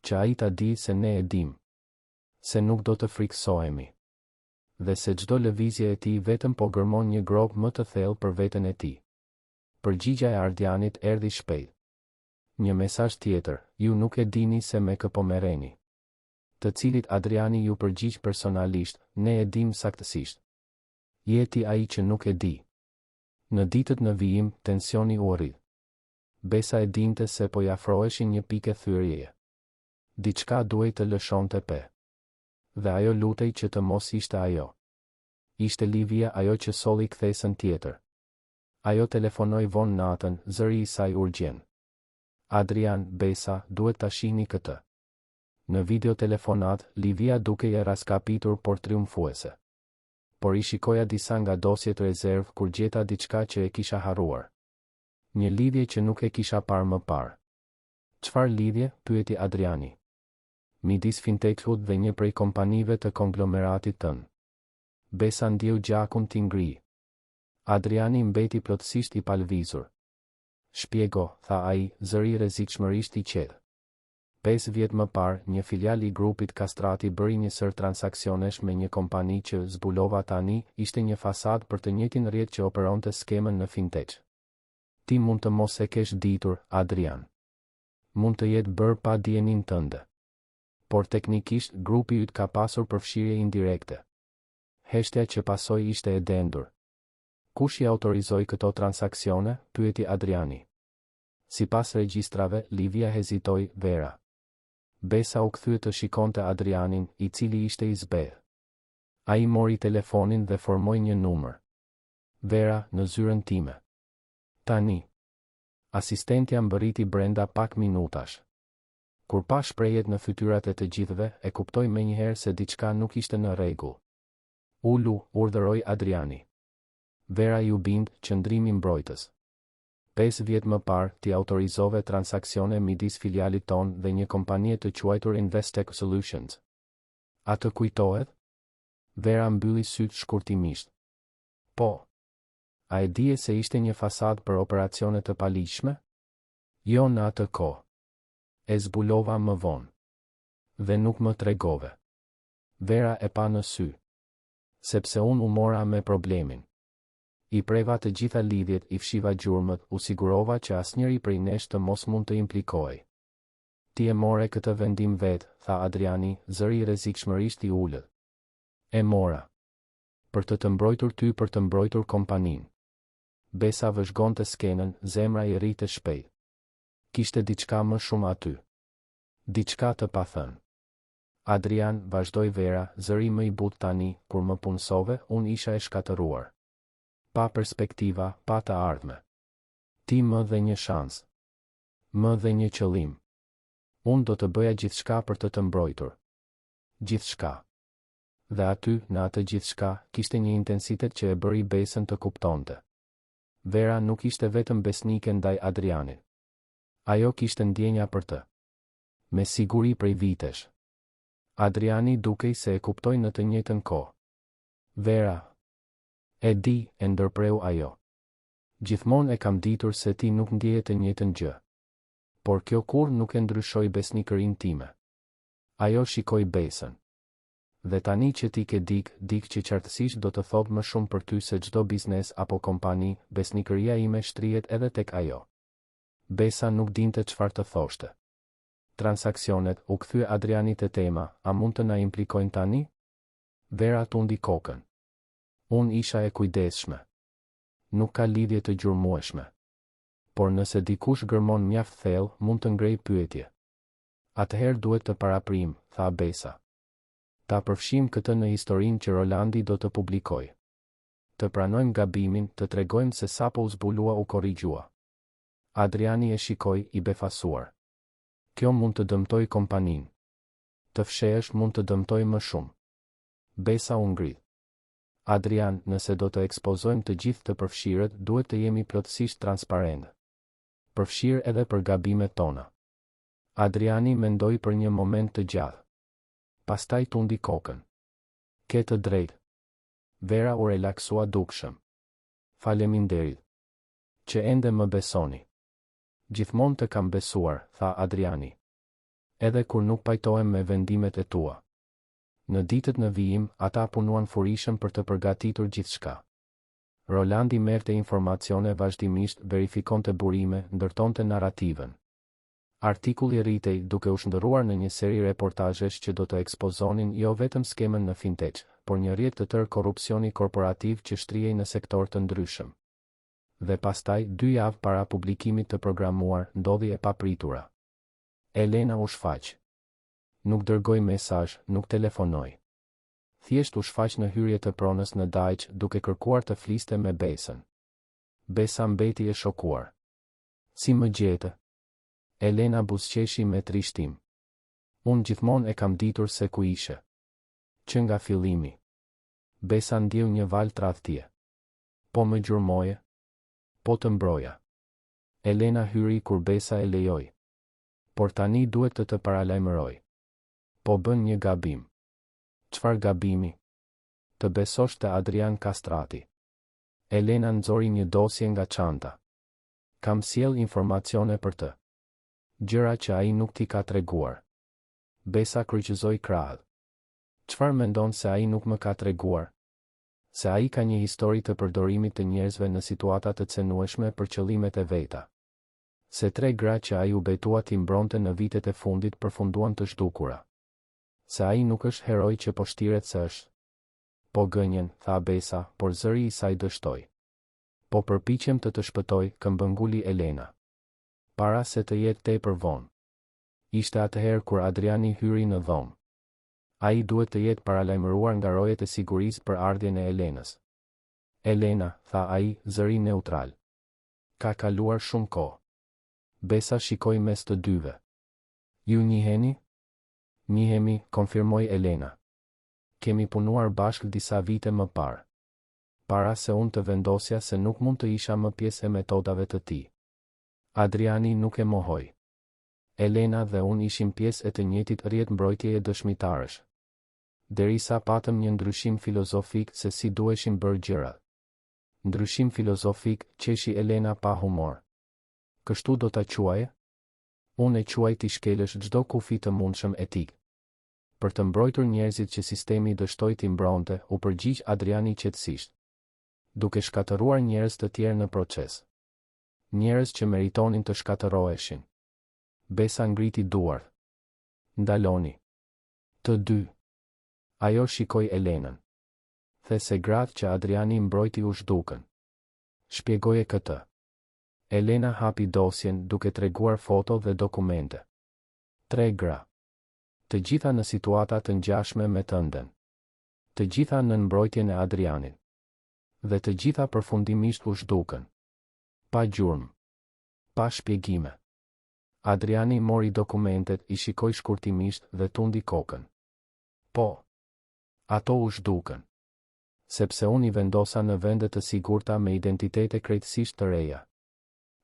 Që ai ta di se ne e dim. Se nuk do të friksohemi. Dhe se çdo lëvizje e tij vetëm po gërmon një grop më të thellë për veten e tij. Përgjigja e Ardianit erdhi shpejt. Një mesazh tjetër, ju nuk e dini se me kë po merreni. Të cilit Adriani ju përgjigj personalisht, ne e dim saktësisht. Jeti ai që nuk e di. Në ditët në vijim, tensioni u rrit. Besa e dinte se po i afroheshin një pikë thyrjeje. Diçka duhej të lëshonte pe. Dhe ajo lutej që të mos ishte ajo. Ishte Livia ajo që solli kthesën tjetër. Ajo telefonoi vonë natën, zëri i saj urgjent. Adrian, Besa, duhet ta shihni këtë. Në videotelefonat, Livia dukej e raskapitur por triumfuese. Por i shikoja disa nga dosjet rezervë kur gjeta diçka që e kisha harruar. Një lidhje që nuk e kisha parë më parë. Çfarë lidhje? Pyeti Adriani. Midis fintechut dhe një prej kompanive të konglomeratit tënë. Besa ndjeu gjakun t'i ngri. Adriani mbeti plotësisht i palvizur. Shpjego, tha ai, zëri rrezikshmërisht i qetë. 5 vjet më parë, një filial i grupit Kastrati bëri një sër transaksionesh me një kompani që zbulova tani ishte një fasad për të njëjtin rrjet që operonte skemën në fintech. Ti mund të mos e kesh ditur, Adrian. Mund të jetë bërë pa dijenin tënde. Por teknikisht, grupi yt ka pasur përfshirje indirekte. Heshtja që pasoi ishte e dendur. Kush i autorizoi këto transaksione? Pyeti Adriani. Sipas regjistrave, Livia hezitoi, Vera. Besa u kthye të shikonte Adrianin, i cili ishte i zbehë. Ai mori telefonin dhe formoi një numër. Vera, në zyrën time. Tani. Asistentja mbërriti brenda pak minutash. Kur pa shprehjet në fytyrat e të gjithëve, e kuptoi menjëherë se diçka nuk ishte në rregull. Ulu, urdhëroi Adriani. Vera ju bind qëndrimi mbrojtës. 5 vjet më parë, ti autorizove transaksione midis filialit ton dhe një kompanie të quajtur Investec Solutions. A të kujtohet? Vera mbylli sytë shkurtimisht. Po. A e dije se ishte një fasad për operacione të paligjshme? Jo në atë kohë. E zbulova më vonë. Dhe nuk më tregove. Vera e pa në sy. Sepse unë u mora me problemin. I preva të gjitha lidhjet, i fshiva gjurmët, u sigurova që asnjëri prej nesh të mos mund të implikohej. Ti e more këtë vendim vetë, tha Adriani, zëri rrezikshmërisht i ulët. E mora. Për të mbrojtur ty, për të mbrojtur kompaninë. Besa vëzhgonte skenën, zemra i rritë shpejt. Kishte diçka më shumë aty. Diçka të pathënë. Adrian, vazhdoi Vera, zëri më i butë tani, kur më punësove, unë isha e shkatëruar. Pa perspektiva, pa të ardhme. Ti më dhe një shans. Më dhe një qëllim. Unë do të bëja gjithçka për të mbrojtur. Gjithçka. Dhe aty, në atë gjithçka, kishte një intensitet që e bëri Besën të kuptonte. Vera nuk ishte vetëm besnike ndaj Adrianit. Ajo kishte ndjenja për të. Me siguri prej vitesh. Adriani dukej se e kuptoi në të njëjtën kohë. Vera. E di, e ndërpreu ajo. Gjithmonë e kam ditur se ti nuk ndjeje të njëjtën gjë. Por kjo kur nuk e ndryshoi besnikërinë time. Ajo shikoi Besën. Dhe tani që ti ke dik që qartësisht do të thotë më shumë për ty se çdo biznes apo kompani, besnikëria ime shtrihet edhe tek ajo. Besa nuk dinte çfarë të thoshte. Transaksionet, u kthye Adriani te tema, a mund të na implikojnë tani? Vera tundi kokën. Unë isha e kujdesshme. Nuk ka lidhje të gjurmueshme. Por nëse dikush gërmon mjaft thellë, mund të ngrej pyetje. Atëherë duhet të paraprim, tha Besa. Ta përfshim këtë në historinë që Rolandi do të publikojë. Të pranojmë gabimin, të tregojmë se sapo u zbulua u korrigjua. Adriani e shikoi, i befasuar. Kjo mund të dëmtoj kompaninë. Të fshehesh mund të dëmtoj më shumë. Besa u ngrit. Adrian, nëse do të ekspozojmë të gjithë të përfshirët, duhet të jemi plotësisht transparentë. Përfshirë edhe për gabimet tona. Adriani mendoi për një moment të gjatë. Pastaj tundi kokën. Ke të drejtë. Vera u relaksua dukshëm. Faleminderit. Që ende më besoni. Gjithmonë të kam besuar, tha Adriani. Edhe kur nuk pajtohem me vendimet e tua. Në ditët në vijim, ata punuan furishëm për të përgatitur gjithçka. Rolandi merrte informacione vazhdimisht, verifikonte burime, ndërtonte narrativën. Artikulli rritej duke u shndërruar në një seri reportazhesh që do të ekspozonin jo vetëm skemën në fintech, por një rrjet të tërë korrupsioni korporativ që shtrihej në sektor të ndryshëm. Dhe pastaj, 2 javë para publikimit të programuar, ndodhi e papritura. Elena u shfaq. Nuk dërgoi mesazh, nuk telefonoi. Thjesht u shfaq në hyrje të pronës në Dajq duke kërkuar të fliste me Besën. Besa mbeti e shokuar. Si më gjete? Elena buzëqeshi me trishtim. Unë gjithmonë e kam ditur se ku ishe. Që nga fillimi. Besa ndjeu një val tradhtie. Po më gjurmoje? Po të mbroja. Elena hyri kur Besa e lejoi. Por tani duhet të paralajmëroj. Po bën një gabim. Çfarë gabimi? Të besosh te Adrian Kastrati. Elena nxori një dosje nga çanta. Kam sjell informacione për të. Gjëra që ai nuk t'i ka treguar. Besa kryqëzoi krahët. Çfarë mendon se ai nuk më ka treguar? Se ai ka një histori të përdorimit të njerëzve në situata të cenueshme për qëllimet e veta. Se 3 gra që ai u betua t'i mbronte në vitet e fundit përfunduan të zhdukura. Se ai nuk është heroj që po shtiret se është. Po gënjen, tha Besa, por zëri i saj dështoi. Po përpiqem të shpëtoj, këmbënguli Elena. Para se të jetë tepër vonë. Ishte atëherë kur Adriani hyri në dhomë. Ai duhet të jetë paralajmëruar nga rojet e sigurisë për ardhjen e Elenës. Elena, tha ai, zëri neutral. Ka kaluar shumë kohë. Besa shikoi mes të dyve. Ju njiheni? Njihemi, konfirmoi Elena. Kemi punuar bashkë disa vite më parë. Para se unë të vendosja se nuk mund të isha më pjesë e metodave të tij. Adriani nuk e mohoi. Elena dhe unë ishim pjesë e të njëjtit rrjet mbrojtjeje dëshmitarësh. Derisa patëm një ndryshim filozofik se si duheshim bërë gjërat. Ndryshim filozofik, qeshi Elena pa humor. Kështu do ta quaje? Unë e quaj t'i shkelësh çdo kufi të mundshëm etik. Për të mbrojtur njerëzit që sistemi dështoi t'i mbronte, u përgjigj Adriani qetësisht. Duke shkatëruar njerëz të tjerë në proces. Njerëz që meritonin të shkatëroheshin. Besa ngriti duart. Ndaloni. Të dy. Ajo shikoi Elenën. The se gratë që Adriani mbrojti u zhdukën. Shpjegoje këtë. Elena hapi dosjen duke treguar foto dhe dokumente. 3 gra. Të gjitha në situata të ngjashme me të ëndën. Të gjitha në mbrojtjen e Adrianit. Dhe të gjitha përfundimisht u zhdukën. Pa gjurmë. Pa shpjegime. Adriani mori dokumentet, i shikoi shkurtimisht dhe tundi kokën. Po. Ato u zhdukën. Sepse unë i vendosa në vende të sigurta me identitete krejtësisht të reja.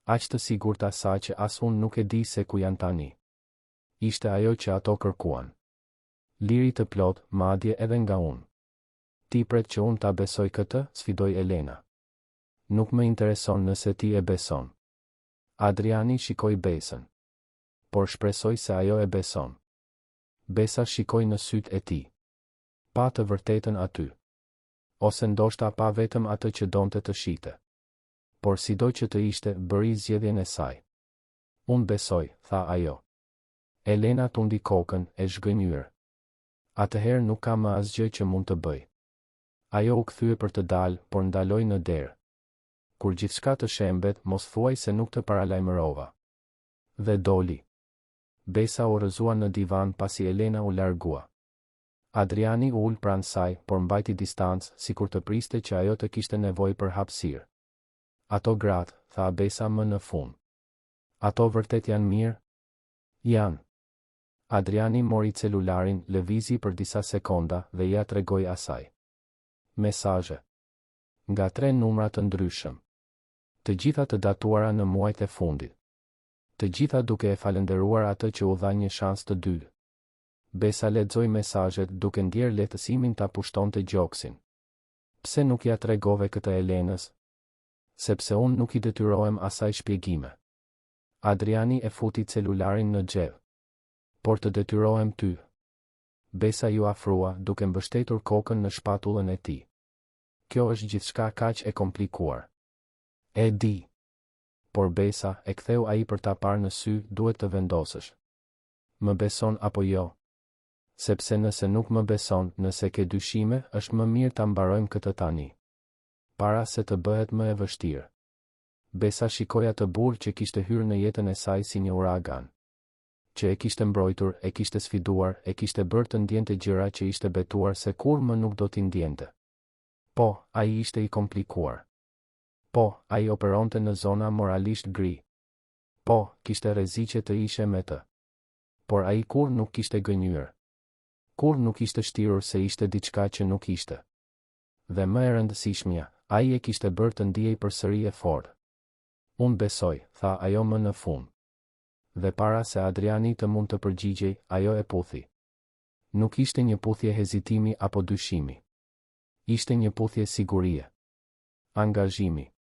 Aq të sigurta sa që as unë nuk e di se ku janë tani. Ishte ajo që ato kërkuan. Liri të plot, madje edhe nga unë. Ti pret që unë ta besoj këtë, sfidoi Elena. Nuk më intereson nëse ti e beson. Adriani shikoi Besën. Por shpresoj se ajo e beson. Besa shikoi në sytë e tij. Pa të vërtetën aty. Ose ndoshta pa vetëm atë që donte të shite. Por sido që të ishte, bëri zgjedhjen e saj. Unë besoj, tha ajo. Elena tundi kokën, e zhgënjur. Atëherë nuk ka më asgjë që mund të bëj. Ajo u kthye për të dalë, por ndaloi në derë. Kur gjithçka të shembet, mos thuaj se nuk të paralajmërova. Dhe doli. Besa u rrëzua në divan pasi Elena u largua. Adriani u ul pranë saj, por mbajti distancë, sikur të priste që ajo të kishte nevojë për hapësirë. Ato gratë, tha Besa më në fund. Ato vërtet janë mirë? Janë. Adriani mori celularin, lëvizi për disa sekonda dhe ja tregoi asaj. Mesazhe. Nga 3 numra të ndryshëm. Të gjitha të datuara në muajt e fundit. Të gjitha duke e falenderuar atë që u dha një shans të dytë. Besa lexoi mesazhet duke ndjer lehtësimin ta pushtonte gjoksin. Pse nuk ja tregove këtë Elenës? Sepse unë nuk I detyrohem asaj shpjegime. Adriani e futi celularin në xhep. Por të detyrohem ty. Besa ju afrua duke mbështetur kokën në shpatullën e tij. Kjo është gjithçka kaq e komplikuar. E di. Por Besa, e ktheu ai për ta parë në sy, duhet të vendosësh. Më beson apo jo? Sepse nëse nuk më beson, nëse ke dyshime, është më mirë ta mbarojmë këtë tani. Para se të bëhet më e vështirë. Besa shikoi atë burr që kishte hyrë në jetën e saj si një uragan. Që e kishte mbrojtur, e kishte sfiduar, e kishte bërë të ndjente gjëra që ishte betuar se kur më nuk do t'i ndjente. Po, ai ishte I komplikuar. Po, ai operonte në zona moralisht gri. Po, kishte rreziqe të ishe me të. Por ai kur nuk kishte gënjur. Kur nuk ishte shtirur se ishte diçka që nuk ishte. Dhe më e rëndësishmja, ai e kishte bërë të ndiej përsëri e fortë. Unë besoj, tha ajo më në fund. Dhe para se Adriani të mund të përgjigjej, ajo e puthi. Nuk ishte një puthje hezitimi apo dyshimi. Ishte një puthje sigurie. Angazhimi.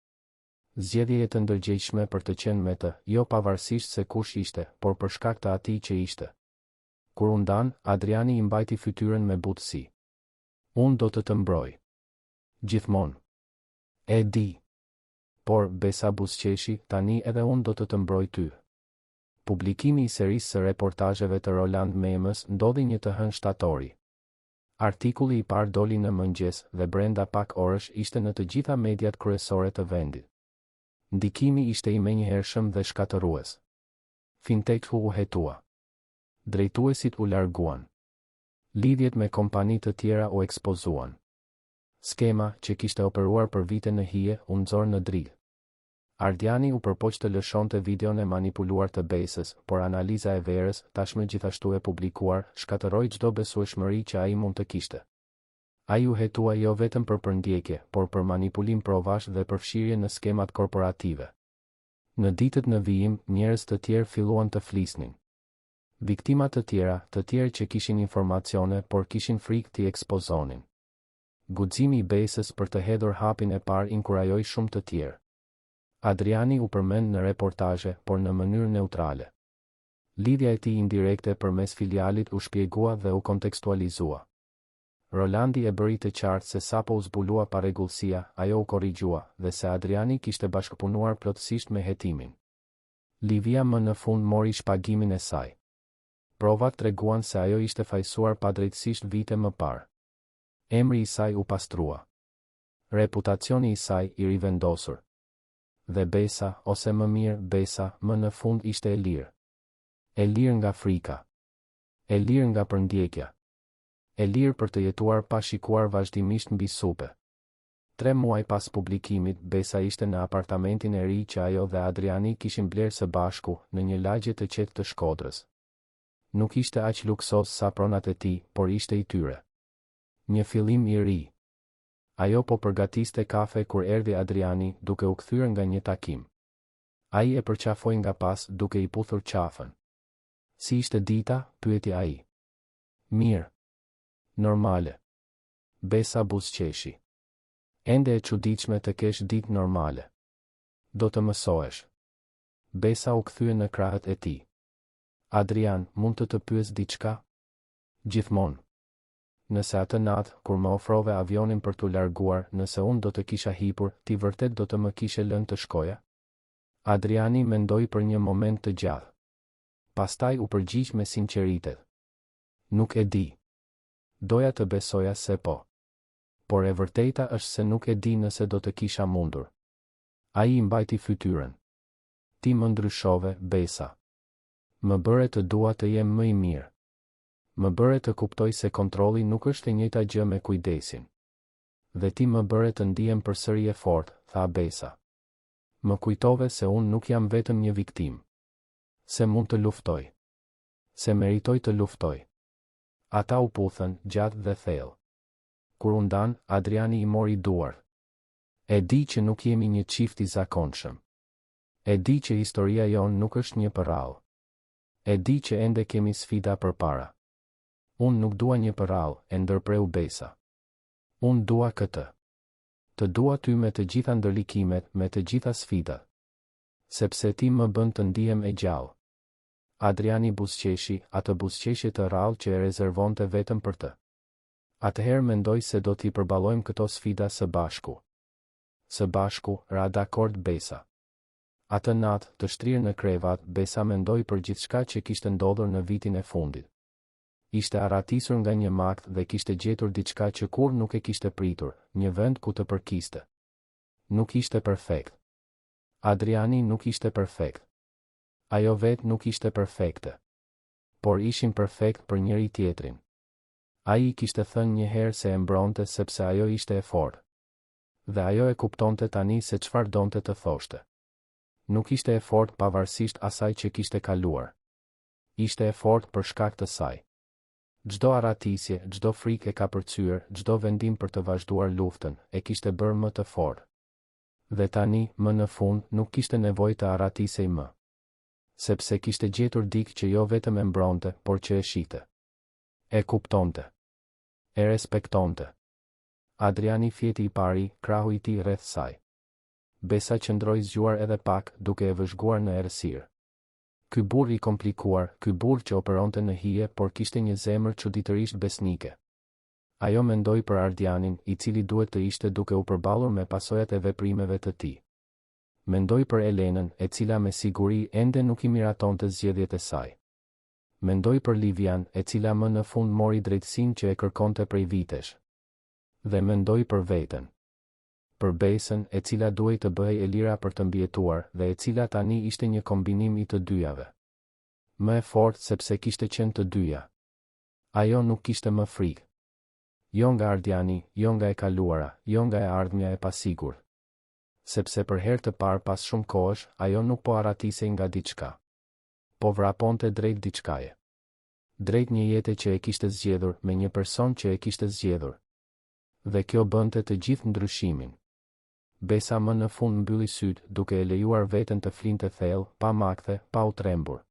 Zgjedhje të ndërgjegjshme për të qenë me të, jo pavarësisht se kush ishte, por për shkak të atij që ishte. Kur u ndan, Adriani I mbajti fytyrën me butësi. Unë do të mbroj. Gjithmonë. E di. Por, Besa buzëqeshi, tani edhe unë do të mbroj ty. Publikimi I serisë së reportazheve të Roland Memës ndodhi një të hënë shtatori. Artikulli I parë doli në mëngjes dhe brenda pak orësh ishte në të gjitha mediat kryesore të vendit. Ndikimi ishte I menjëhershëm dhe shkatërues. Fintech u hetua. Drejtuesit u larguan. Lidhjet me kompani të tjera u ekspozuan. Skema që kishte operuar për vite në hije u nxor në dritë. Ardiani u përpoq të lëshonte videon e manipuluar të Besës, por analiza e verës, tashmë gjithashtu e publikuar, shkatërroi çdo besueshmëri që ai mund të kishte. Ai u hetua jo vetëm për përndjekje, por për manipulim provash dhe përfshirje në skemat korporative. Në ditët në vijim, njerëz të tjerë filluan të flisnin. Viktima të tjerë që kishin informacione, por kishin frikë t'i ekspozonin. Guximi I Besës për të hedhur hapin e parë inkurajoi shumë të tjerë. Adriani u përmend në reportazhe, por në mënyrë neutrale. Lidhja e tij indirekte përmes filialit u shpjegua dhe u kontekstualizua. Rolandi e bëri të qartë se sapo u zbulua parregullësia, ajo u korrigjua, dhe se Adriani kishte bashkëpunuar plotësisht me hetimin. Livia më në fund mori shpagimin e saj. Provat treguan se ajo ishte fajsuar padrejtësisht vite më parë. Emri I saj u pastrua. Reputacioni I saj I rivendosur. Dhe Besa, ose më mirë, Besa, më në fund ishte e lirë. E lirë nga frika. E lirë nga përndjekja. E lirë për të jetuar pa shikuar vazhdimisht mbi supe. 3 muaj pas publikimit, Besa ishte në apartamentin e ri që ajo dhe Adriani kishin blerë së bashku, në një lagje të qetë të Shkodrës. Nuk ishte aq luksos sa pronat e tij, por ishte I tyre. Një fillim I ri. Ajo po përgatiste kafe kur erdhi Adriani, duke u kthyer nga një takim. Ai e përqafoi nga pas, duke I puthur qafën. Si ishte dita? Pyeti ai. Mirë. Normale. Besa buzëqeshi. Ende e çuditshme të kesh ditë normale. Do të mësohesh. Besa u kthye në krahët e tij. Adrian, mund të pyes diçka? Gjithmonë. Nëse atë natë, kur më ofrove avionin për t'u larguar, nëse unë do të kisha hipur, ti vërtet do të më kishe lënë të shkoja? Adriani mendoi për një moment të gjatë. Pastaj u përgjigj me sinqeritet. Nuk e di. Doja të besoja se po. Por e vërteta është se nuk e di nëse do të kisha mundur. Ai I mbajti fytyrën. Ti më ndryshove, Besa. Më bëre të dua të jem më I mirë. Më bëre të kuptoj se kontrolli nuk është e njëjta gjë me kujdesin. Dhe ti më bëre të ndihem përsëri e fortë, tha Besa. Më kujtove se unë nuk jam vetëm një viktim. Se mund të luftoj. Se meritoj të luftoj. Ata u puthën, gjatë dhe thellë. Kur u ndan, Adriani i mori duart. E di që nuk jemi një çift i zakonshëm. E di që historia jon nuk është një përrall. E di që ende kemi sfida përpara. Unë nuk dua një përrall, e ndërpreu Besa. Unë dua këtë. Të dua ty me të gjitha ndërlikimet, me të gjitha sfidat. Sepse ti më bën të ndihem e gjallë. Adriani buzëqeshi, atë buzëqeshje të rrallë që e rezervonte vetëm për të. Atëherë mendoj se do t'i përballojmë këto sfida së bashku. Së bashku, ra dakord Besa. Atë natë, të shtrirë në krevat, Besa mendoi për gjithçka që kishte ndodhur në vitin e fundit. Ishte arratisur nga një makt dhe kishte gjetur diçka që kur nuk e kishte pritur, një vend ku të përkiste. Nuk ishte perfekt. Adriani nuk ishte perfekt. Ajo vetë nuk ishte perfekte. Por ishin perfekt për njëri tjetrin. Ai kishte thënë një herë se e mbronte sepse ajo ishte e fortë. Dhe ajo e kuptonte tani se çfarë donte të thoshte. Nuk ishte e fortë pavarësisht asaj që kishte kaluar. Ishte e fortë për shkak të saj. Çdo arratisje, çdo frikë e ka përcyer, çdo vendim për të vazhduar luftën, e kishte bërë më të fortë. Dhe tani, më në fund, nuk kishte nevojë të arratisej më. Sepse kishte gjetur dikë që jo vetëm e mbronte, por që e shite. E kuptonte. E respektonte. Adriani fjeti i pari, krahu i tij rreth saj. Besa qëndroi zgjuar edhe pak, duke e vëzhguar në errësirë. Ky burr i komplikuar, ky burr që operonte në hije, por kishte një zemër çuditërisht besnike. Ajo mendoi për Ardianin, i cili duhet të ishte duke u përballur me pasojat e veprimeve të tij. Mendoi për Elenën, e cila me siguri ende nuk i miratonte zgjedhjet e saj. Mendoi për Livian, e cila më në fund mori drejtësinë që e kërkonte prej vitesh. Dhe mendoi për veten. Për Besën, e cila duhej të bëhej e lira për të mbijetuar dhe e cila tani ishte një kombinim i të dyjave. Më e fortë sepse kishte qenë të dyja. Ajo nuk kishte më frikë. Jo nga Ardiani, jo nga e kaluara, jo nga e ardhmja e pasigurt. Sepse për herë të parë pas shumë kohësh, ajo nuk po arratisej nga diçka. Po vraponte drejt diçkaje. Drejt një jete që e kishte zgjedhur, me një person që e kishte zgjedhur. Dhe kjo bënte të gjithë ndryshimin. Besa më në fund mbylli syt, duke e lejuar veten të flinte thellë, pa makthe, pa u trembur.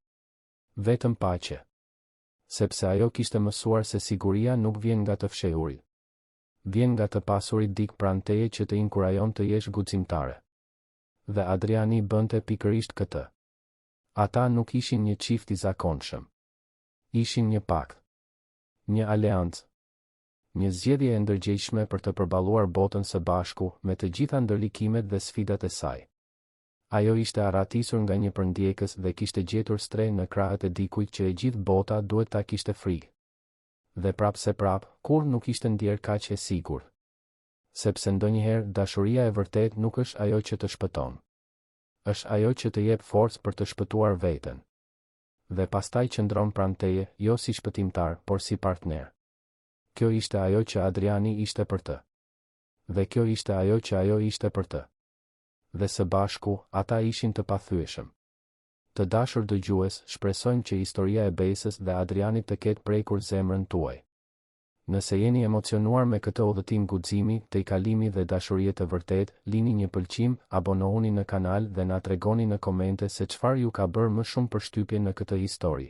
Vetëm paqe. Sepse ajo kishte mësuar se siguria nuk vjen nga të fshehurit. Vjen nga të pasurit dik pranë teje që të inkurajon të jesh guximtare. Dhe Adriani bënte pikërisht këtë. Ata nuk ishin një çift i zakonshëm. Ishin një pakt. Një aleancë. Një zgjedhje e ndërgjegjshme për të përballuar botën së bashku me të gjitha ndërlikimet dhe sfidat e saj. Ajo ishte arratisur nga një përndjekës dhe kishte gjetur stre në krahët e dikujt që e gjithë bota duhet ta kishte frikë. Dhe prapse kur nuk ishte ndjer kaq e sigurt. Sepse ndonjëherë dashuria e vërtet nuk është ajo që të shpëton. Është ajo që të jep forcë për të shpëtuar veten. Dhe pastaj qëndron pranë teje, jo si shpëtimtar, por si partner. Kjo ishte ajo që Adriani ishte për të. Dhe kjo ishte ajo që ajo ishte për të. Dhe së bashku, ata ishin të pathyeshëm. Të dashur dëgjues, shpresojmë që historia e Besës dhe Adrianit të ketë prekur zemrën tuaj. Nëse jeni emocionuar me këtë udhëtim guximi, tejkalimi dhe dashurie të vërtet, lini një pëlqim, abonohuni në kanal dhe na tregoni në komente se çfarë ju ka bërë më shumë përshtypje në këtë histori.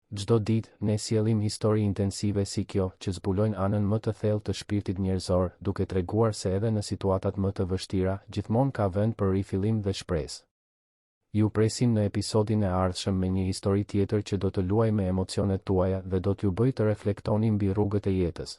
Çdo ditë, ne sjellim histori intensive si kjo, që zbulojnë anën më të thellë të shpirtit njerëzor, duke treguar se edhe në situatat më të vështira, gjithmonë ka vend për rifillim dhe shpresë. Ju presim në episodin e ardhshëm me një histori tjetër që do të luajë me emocionet tuaja dhe do t'ju bëjë të reflektoni mbi rrugët e jetës.